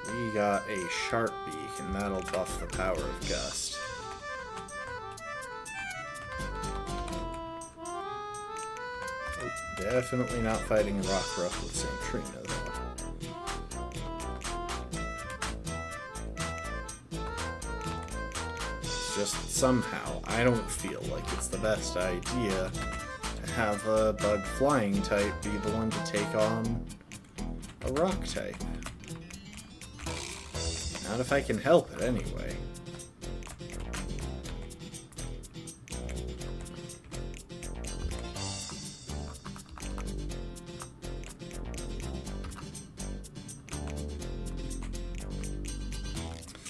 So we got a Sharp Beak, and that'll buff the power of Gust. Oh, definitely not fighting a Rock Ruff with St. Trina, though. Just somehow, I don't feel like it's the best idea to have a bug flying type be the one to take on a rock type. Not if I can help it, anyway.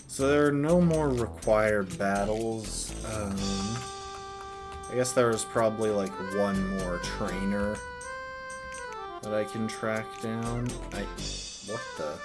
So there are no more required battles. I guess there was probably like one more trainer that I can track down. What the?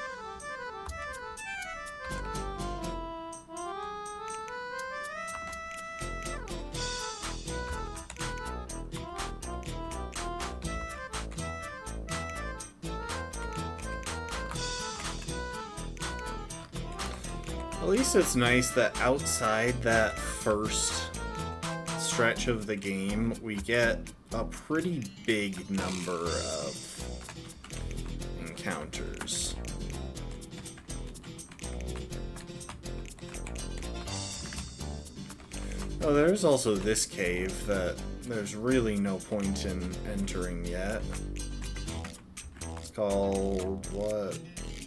At least it's nice that outside that first stretch of the game, we get a pretty big number of encounters. Oh, there's also this cave that there's really no point in entering yet. It's called, what?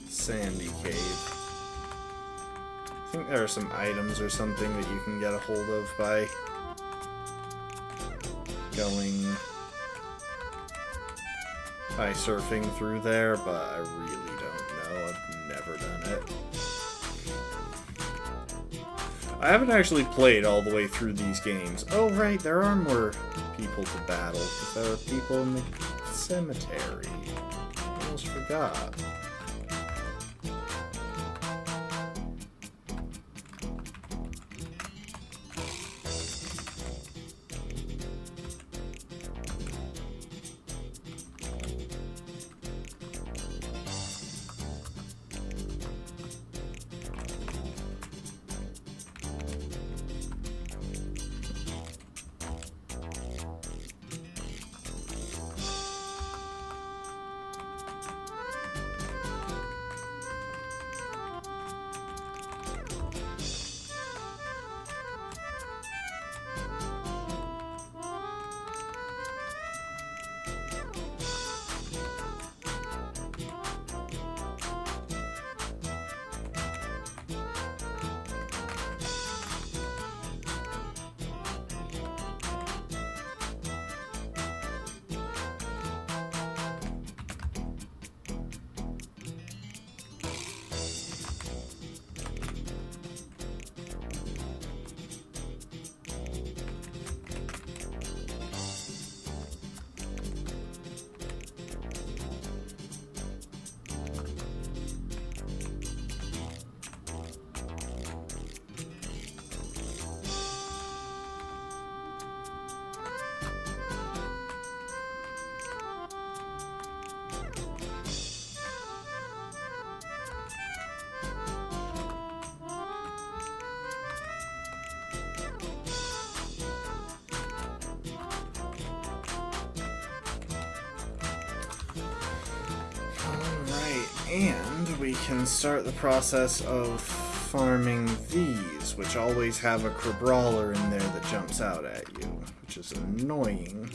Sandy Cave. I think there are some items or something that you can get a hold of by by surfing through there, but I really don't know. I've never done it. I haven't actually played all the way through these games. Oh, right, there are more people to battle, because there are people in the cemetery. I almost forgot. And we can start the process of farming these, which always have a Crabrawler in there that jumps out at you, which is annoying,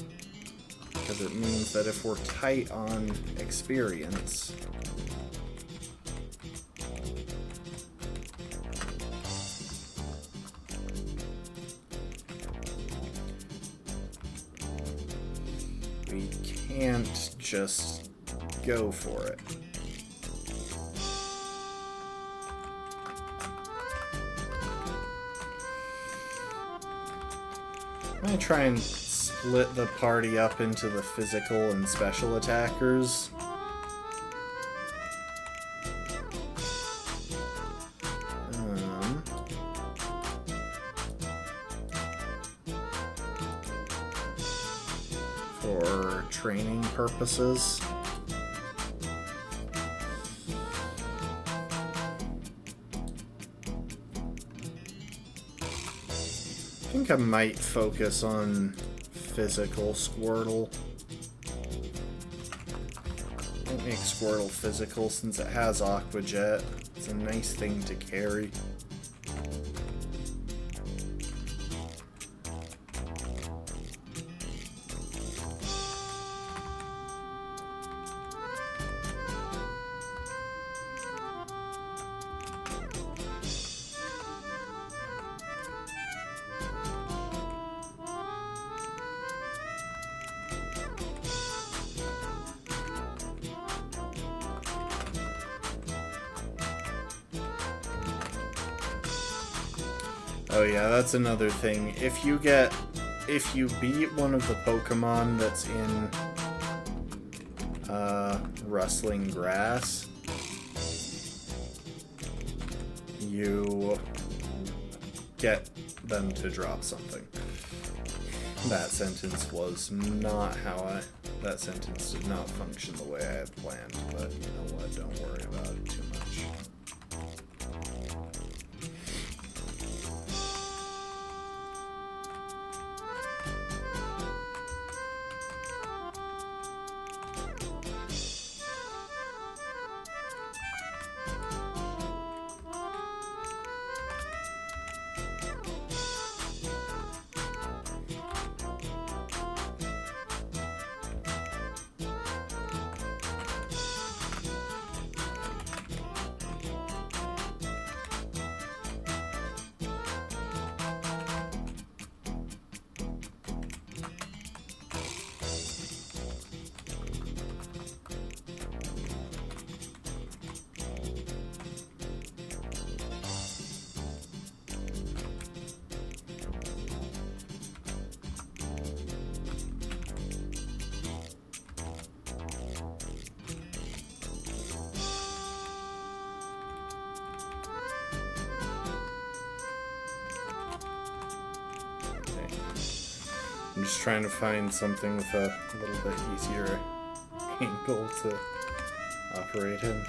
because it means that if we're tight on experience, we can't just go for it. I'm going to try and split the party up into the physical and special attackers. For training purposes. I think I might focus on physical Squirtle. Don't make Squirtle physical since it has Aqua Jet. It's a nice thing to carry. Oh yeah, that's another thing. If you beat one of the Pokemon that's in Rustling Grass, you get them to drop something. That sentence was not how that sentence did not function the way I had planned, but you know what, don't worry about it too much. I'm just trying to find something with a little bit easier angle to operate in.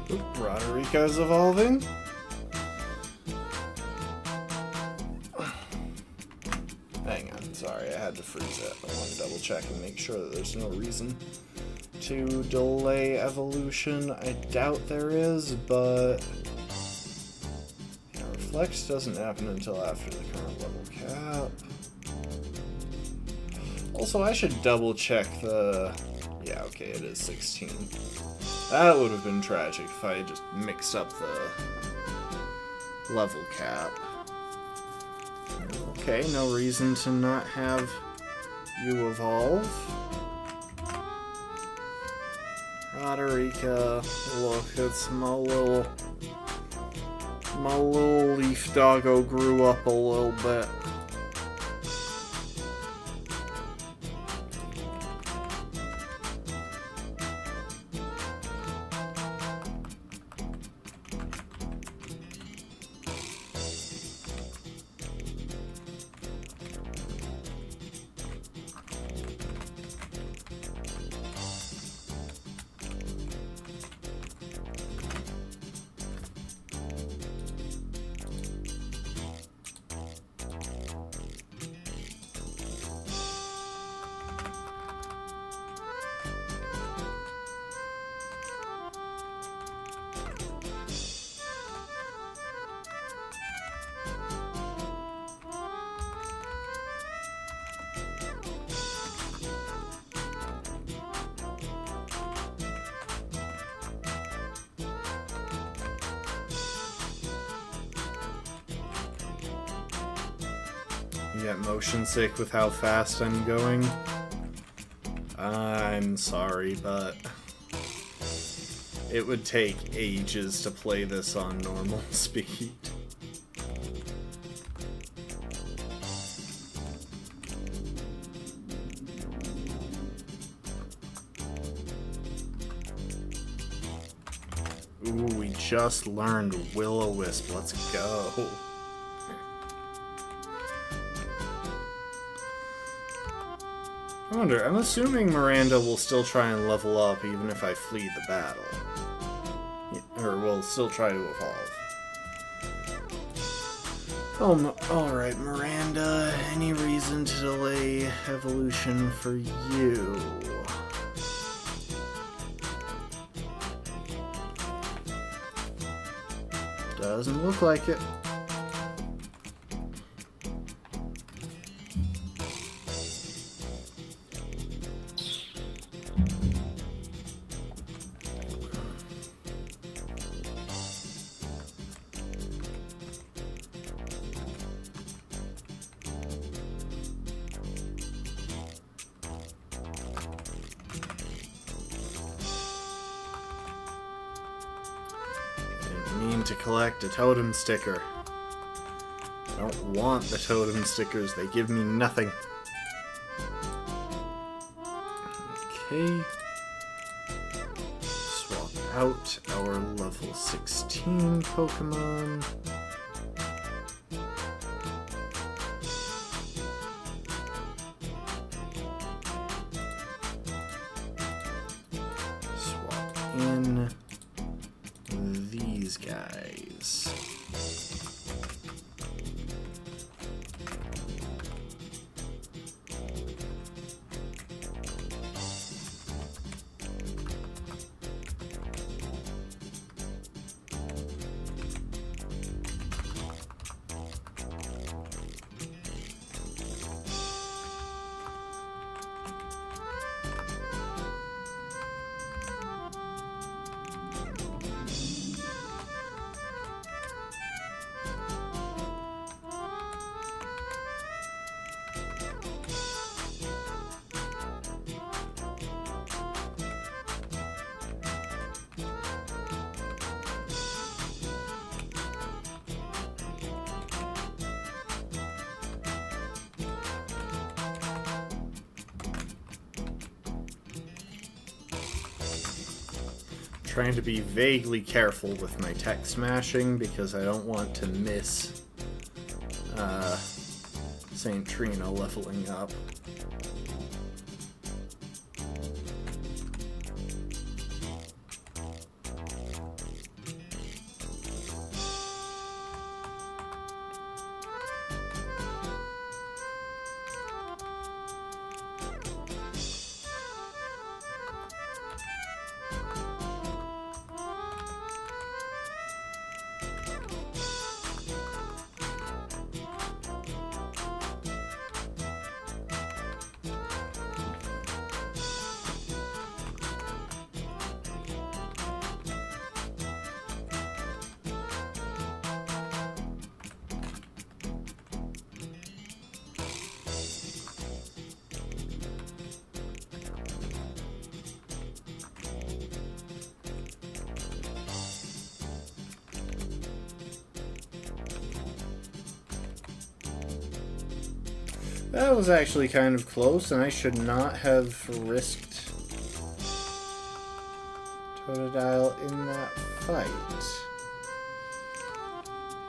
Oop, Roderico's evolving. Hang on, sorry, I had to freeze it. I want to double check and make sure that there's no reason to delay evolution. I doubt there is, but yeah, Reflect doesn't happen until after the current level cap. Also, I should double check the... Yeah, okay, it is 16. That would have been tragic if I had just mixed up the level cap. Okay, no reason to not have you evolve. Roderica, look, it's my little leaf doggo grew up a little bit. You get motion sick with how fast I'm going? I'm sorry, but it would take ages to play this on normal speed. Ooh, we just learned Will-O-Wisp. Let's go. I wonder, I'm assuming Miranda will still try and level up even if I flee the battle. Or will still try to evolve. Oh, alright, Miranda. Any reason to delay evolution for you? Doesn't look like it. to collect a totem sticker. I don't want the totem stickers. They give me nothing. Okay. Swap out our level 16 Pokemon. Swap in these guys. Trying to be vaguely careful with my tech smashing because I don't want to miss St. Trina leveling up. That was actually kind of close, and I should not have risked Totodile in that fight.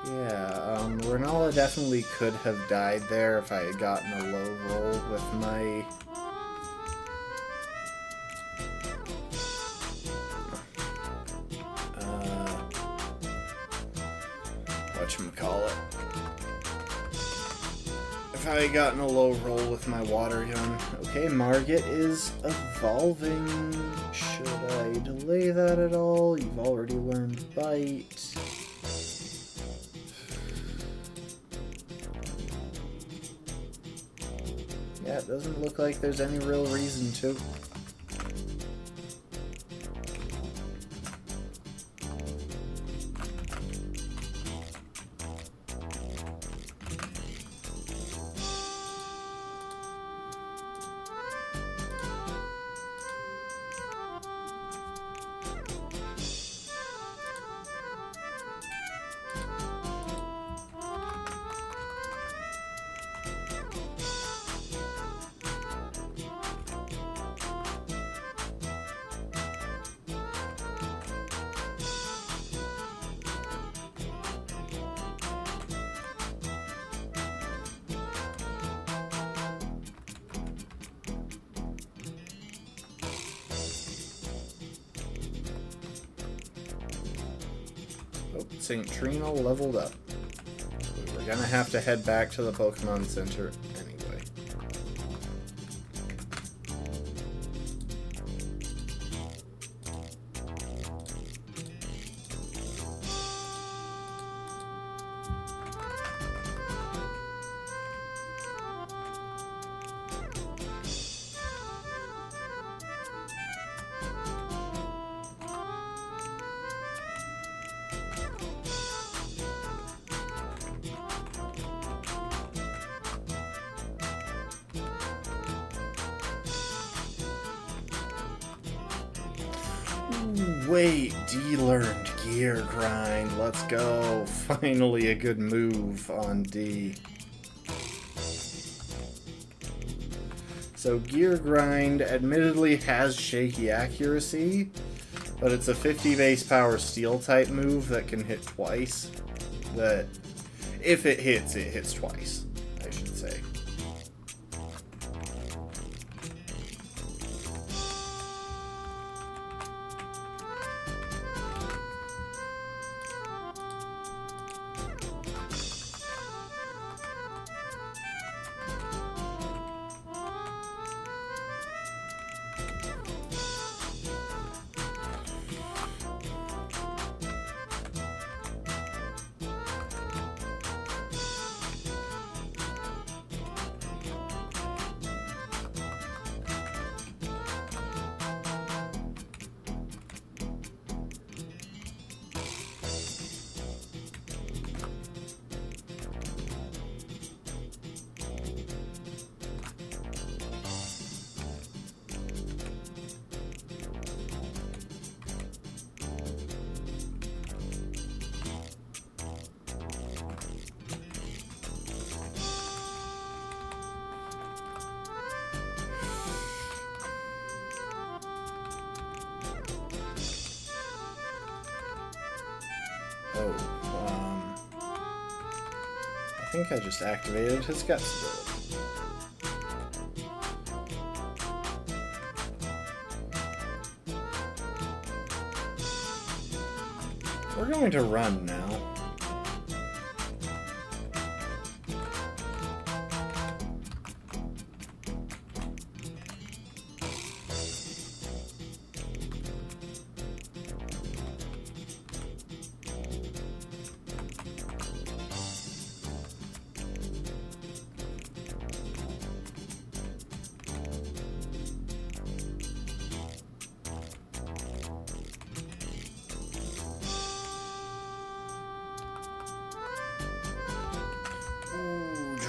Yeah, Renala definitely could have died there if I had gotten a low roll with my... whatchamacallit. If I had gotten a low roll with my water gun. Okay, Margit is evolving. Should I delay that at all? You've already learned Bite. Yeah, it doesn't look like there's any real reason to. Oh, St. Trina leveled up. We're gonna have to head back to the Pokemon Center anyway. Wait, D learned Gear Grind. Let's go. Finally a good move on D. So Gear Grind admittedly has shaky accuracy, but it's a 50 base power steel type move that can hit twice. That if it hits twice, I should say. I think I just activated his guts ability. We're going to run now.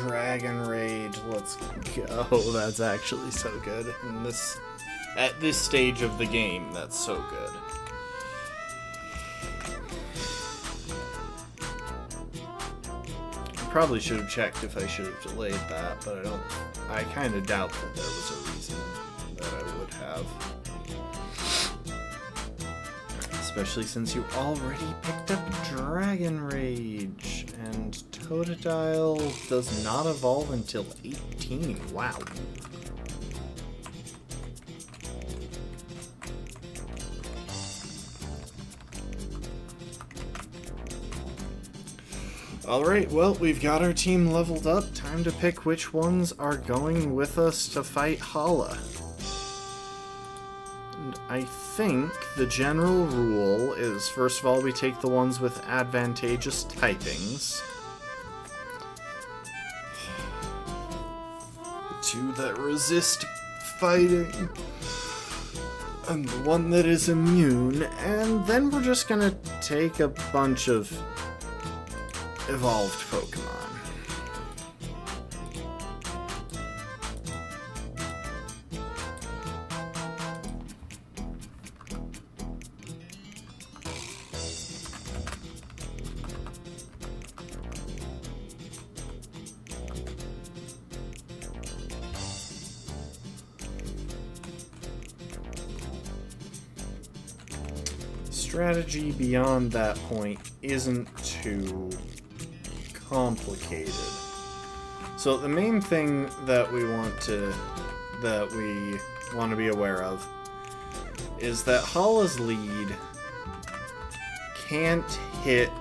Dragon Rage, let's go. That's actually so good. And at this stage of the game, that's so good. I probably should have checked if I should have delayed that, but I kind of doubt that there was a reason that I would have. Especially since you already picked up Dragon Rage, and Totodile does not evolve until 18. Wow. Alright, well, we've got our team leveled up. Time to pick which ones are going with us to fight Hala. I think the general rule is, first of all, we take the ones with advantageous typings. The two that resist fighting. And the one that is immune. And then we're just gonna take a bunch of evolved Pokemon. Strategy beyond that point isn't too complicated. So the main thing that we want to be aware of is that Hala's lead can't hit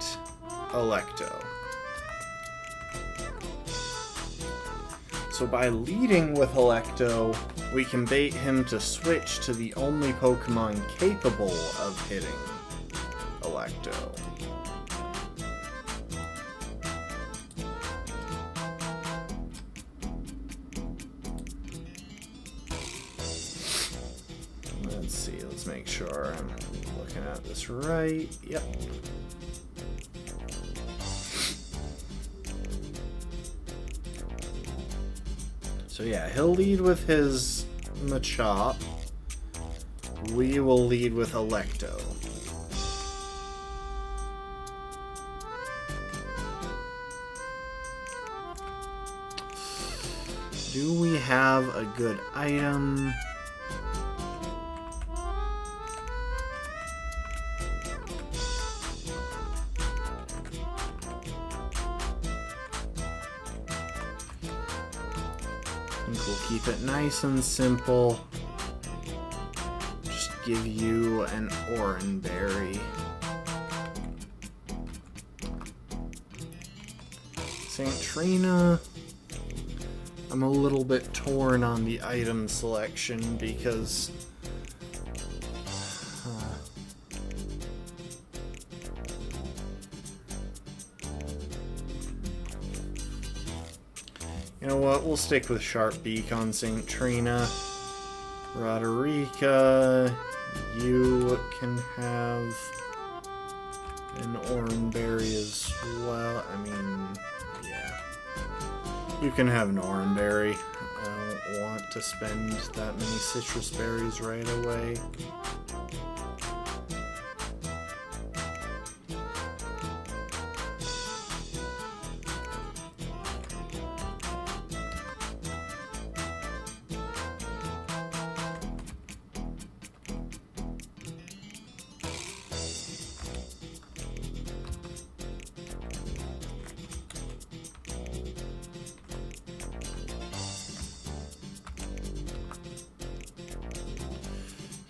Electo. So by leading with Electo, we can bait him to switch to the only Pokemon capable of hitting Electo. Let's see, let's make sure I'm looking at this right. Yep. So yeah, he'll lead with his Machop. We will lead with Electo. Do we have a good item? I think we'll keep it nice and simple. Just give you an Oranberry. St. Trina. I'm a little bit torn on the item selection because you know what, we'll stick with Sharp Beak on St. Trina. Roderica, you can have an Oranberry as well. I mean, yeah. You can have an Oranberry. I don't want to spend that many citrus berries right away.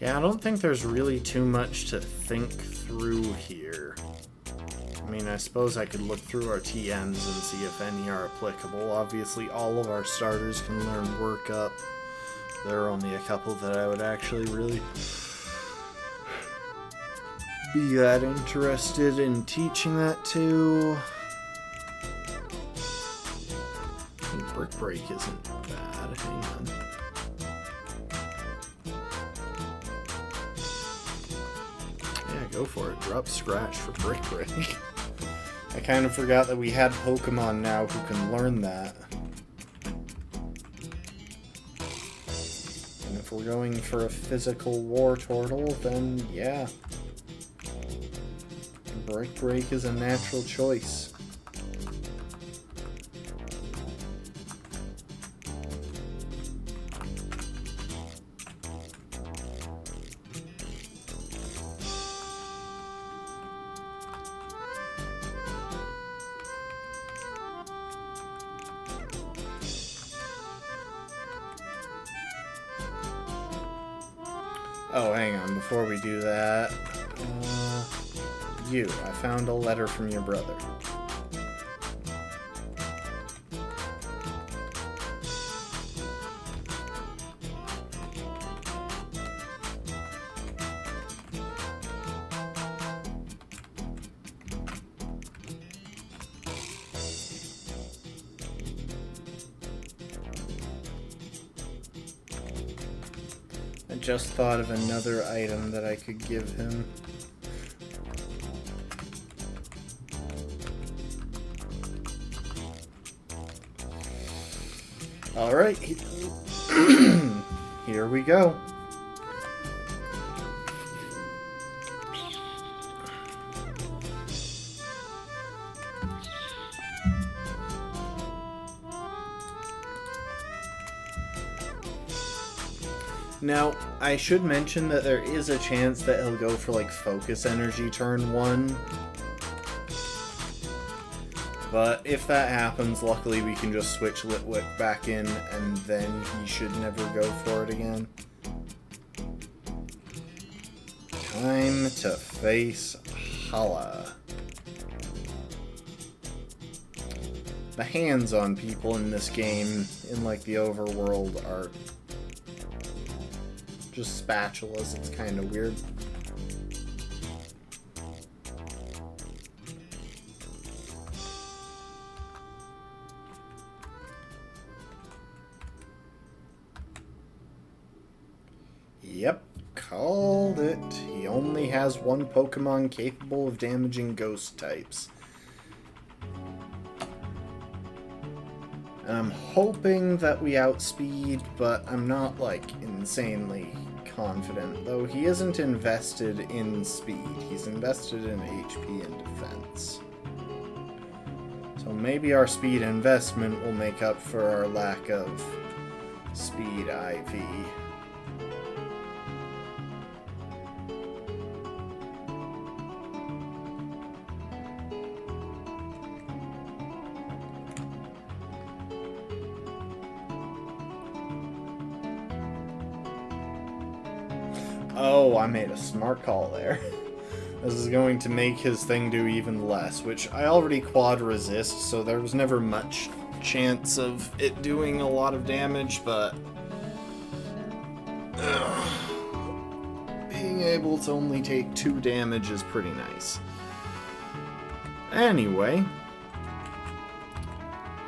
Yeah, I don't think there's really too much to think through here. I mean, I suppose I could look through our TNs and see if any are applicable. Obviously, all of our starters can learn Work Up. There are only a couple that I would actually really be that interested in teaching that to. Brick Break isn't bad. Hang on. Go for it. Drop Scratch for Brick Break. I kind of forgot that we had Pokemon now who can learn that. And if we're going for a physical War Turtle, then yeah. Brick Break is a natural choice. Oh, hang on, before we do that, I found a letter from your brother. Just thought of another item that I could give him. Alright, here we go. Now, I should mention that there is a chance that he'll go for, like, Focus Energy turn 1. But if that happens, luckily we can just switch Litwick back in, and then he should never go for it again. Time to face Hala. The hands on people in this game, in, like, the overworld, are just spatulas. It's kind of weird. Yep, called it. He only has one Pokemon capable of damaging ghost types. And I'm hoping that we outspeed, but I'm not, like, insanely confident, though he isn't invested in speed. He's invested in HP and defense. So maybe our speed investment will make up for our lack of speed IV. Oh, I made a smart call there. This is going to make his thing do even less, which I already quad resist, so there was never much chance of it doing a lot of damage, but being able to only take 2 damage is pretty nice. Anyway,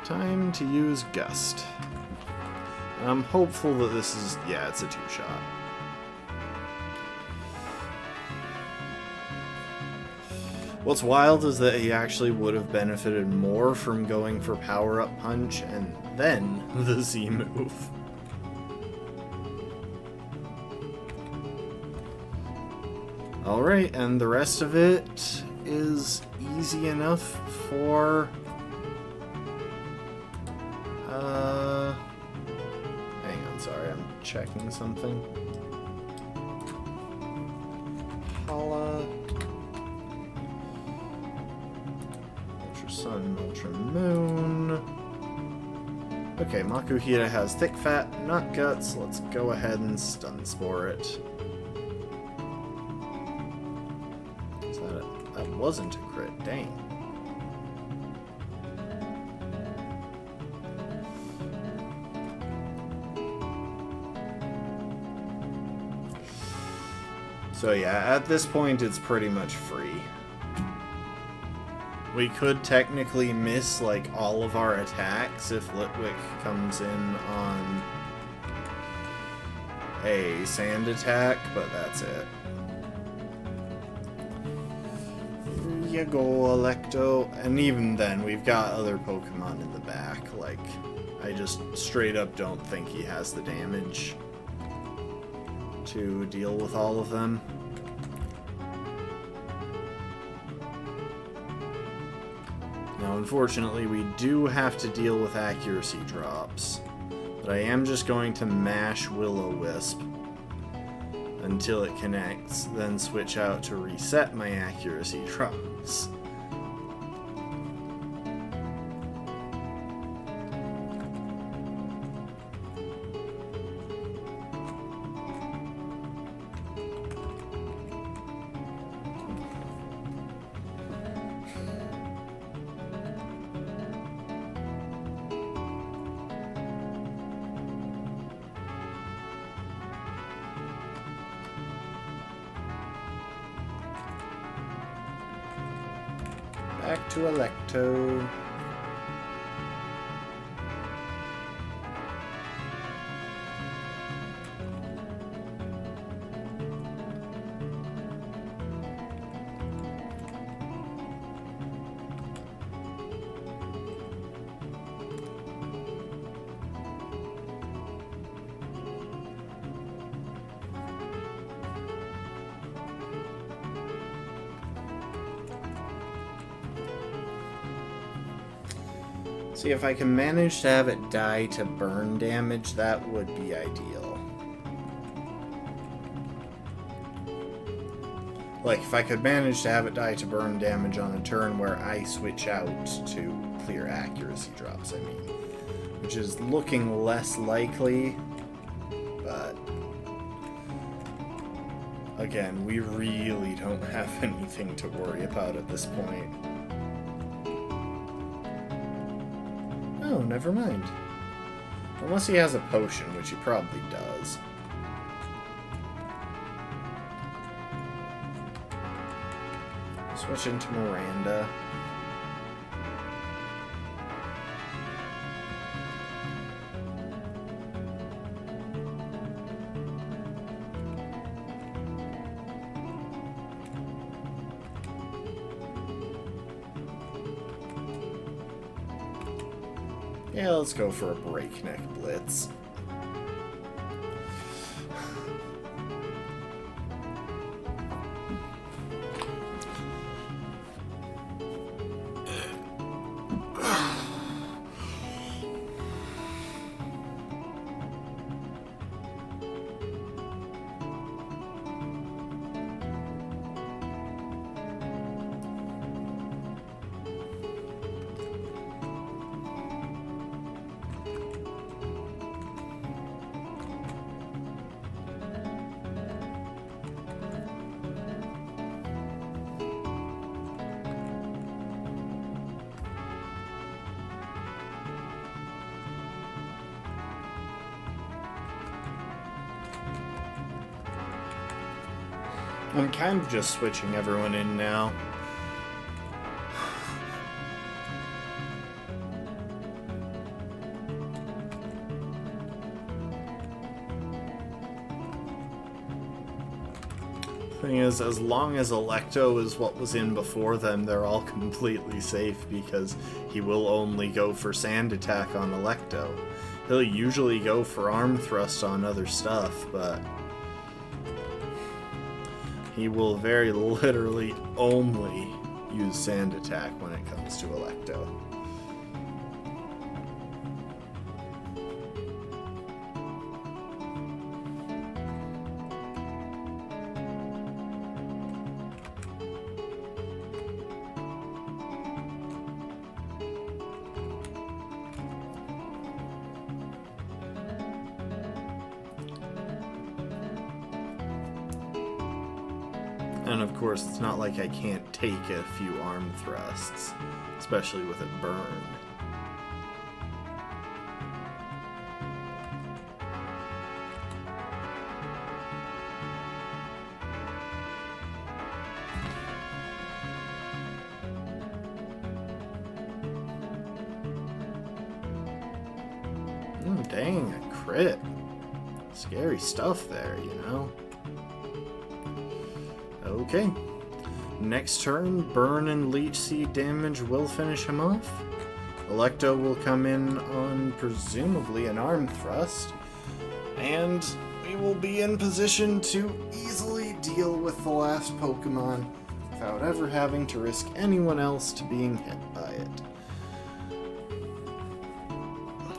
time to use Gust. And I'm hopeful that this is, yeah, it's a 2-shot. What's wild is that he actually would have benefited more from going for Power-Up Punch and then the Z move. Alright, and the rest of it is easy enough for... hang on, sorry, I'm checking something. Hala... Sun, Ultra Moon. Okay, Makuhira has Thick Fat, not Guts. Let's go ahead and Stun Spore it. Is that it? That wasn't a crit, dang. So yeah, at this point it's pretty much free. We could technically miss, like, all of our attacks if Litwick comes in on a sand attack, but that's it. Here you go, Electo. And even then, we've got other Pokemon in the back. Like, I just straight up don't think he has the damage to deal with all of them. Now, unfortunately, we do have to deal with accuracy drops, but I am just going to mash Will-O-Wisp until it connects, then switch out to reset my accuracy drops. Back to Electo. See, if I can manage to have it die to burn damage, that would be ideal. Like, if I could manage to have it die to burn damage on a turn where I switch out to clear accuracy drops, I mean. Which is looking less likely, but... again, we really don't have anything to worry about at this point. Oh, never mind. Unless he has a potion, which he probably does. Switch into Miranda. Yeah, let's go for a breakneck blitz. I'm kind of just switching everyone in now. Thing is, as long as Electo is what was in before them, they're all completely safe because he will only go for Sand Attack on Electo. He'll usually go for Arm Thrust on other stuff, but he will very literally only use Sand Attack when it comes to Electo. And of course, it's not like I can't take a few arm thrusts, especially with it burned. Dang, a crit. Scary stuff there, you know? Okay. Next turn, Burn and Leech Seed damage will finish him off. Electo will come in on presumably an Arm Thrust, and we will be in position to easily deal with the last Pokemon without ever having to risk anyone else to being hit by it.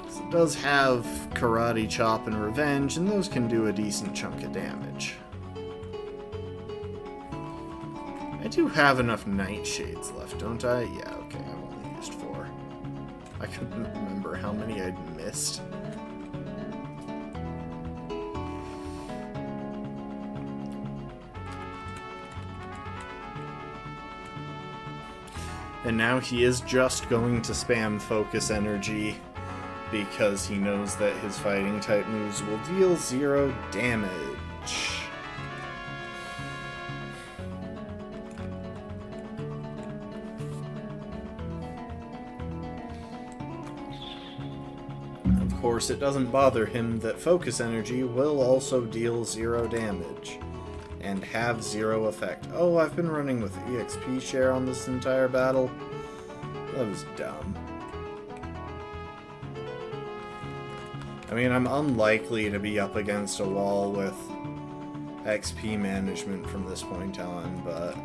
It does have Karate Chop and Revenge, and those can do a decent chunk of damage. I do have enough Nightshades left, don't I? Yeah, okay, I've only used 4. I couldn't remember how many I'd missed. And now he is just going to spam Focus Energy because he knows that his fighting type moves will deal 0 damage. Of course, it doesn't bother him that Focus Energy will also deal 0 damage and have 0 effect. Oh, I've been running with EXP share on this entire battle. That was dumb. I mean, I'm unlikely to be up against a wall with XP management from this point on, but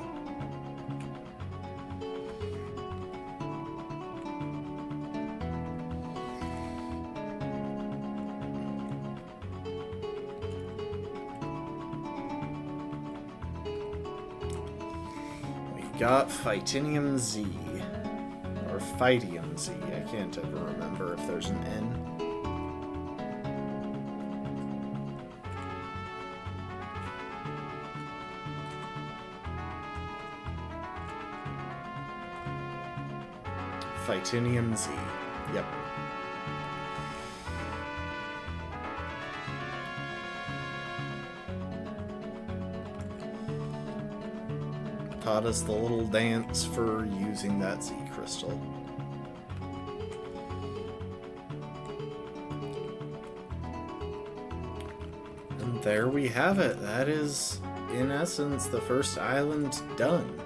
we got Phytinium Z, or Phytium Z, I can't ever remember if there's an N. Phytinium Z. Yep. Taught us the little dance for using that Z crystal. And there we have it. That is, in essence, the first island done.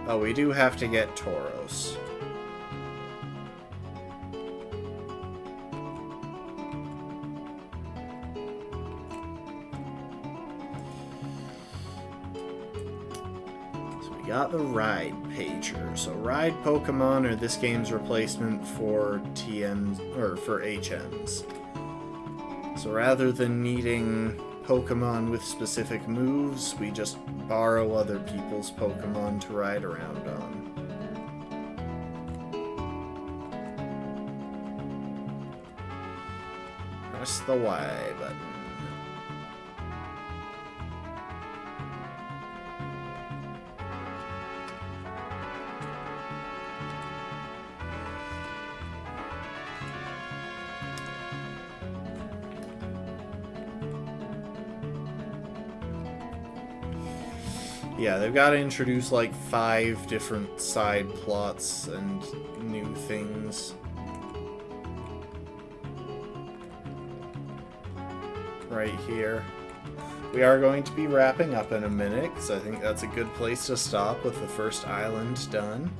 Oh, we do have to get Tauros. Got the Ride Pager. So Ride Pokemon are this game's replacement for TMs, or for HMs. So rather than needing Pokemon with specific moves, we just borrow other people's Pokemon to ride around on. Press the Y button. Yeah, they've got to introduce like 5 different side plots and new things. Right here. We are going to be wrapping up in a minute, because I think that's a good place to stop with the first island done.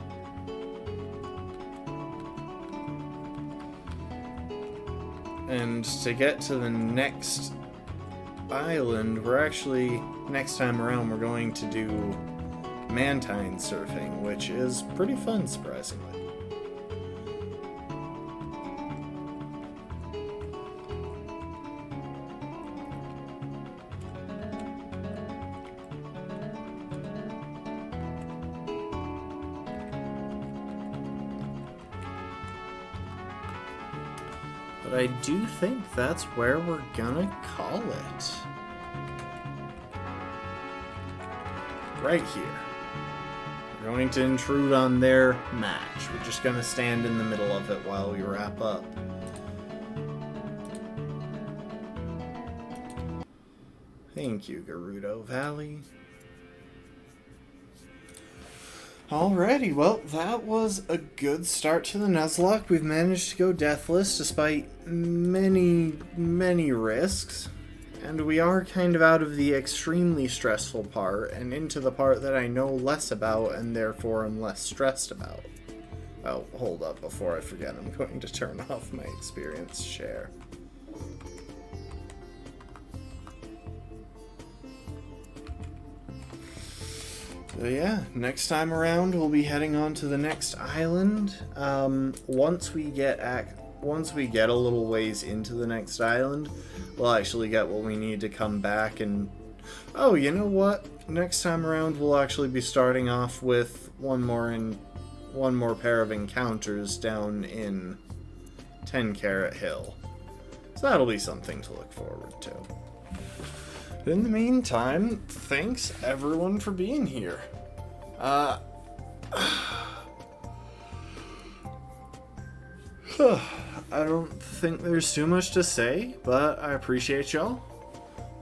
And to get to the next island, next time around, we're going to do mantine surfing, which is pretty fun, surprisingly. But I do think that's where we're gonna call it. Right here. We're going to intrude on their match. We're just gonna stand in the middle of it while we wrap up. Thank you, Gerudo Valley. Alrighty, well, that was a good start to the Nuzlocke. We've managed to go deathless despite many, many risks. And we are kind of out of the extremely stressful part and into the part that I know less about and therefore am less stressed about. Oh, hold up, before I forget, I'm going to turn off my experience share. So yeah, next time around we'll be heading on to the next island. Once we get a little ways into the next island, we'll actually get what we need to come back and... Oh, you know what? Next time around we'll actually be starting off with one more pair of encounters down in 10 Carat Hill. So that'll be something to look forward to. In the meantime, thanks everyone for being here. I don't think there's too much to say, but I appreciate y'all.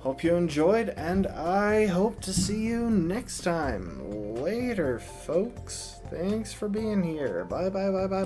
Hope you enjoyed, and I hope to see you next time. Later, folks. Thanks for being here. Bye, bye, bye, bye, bye.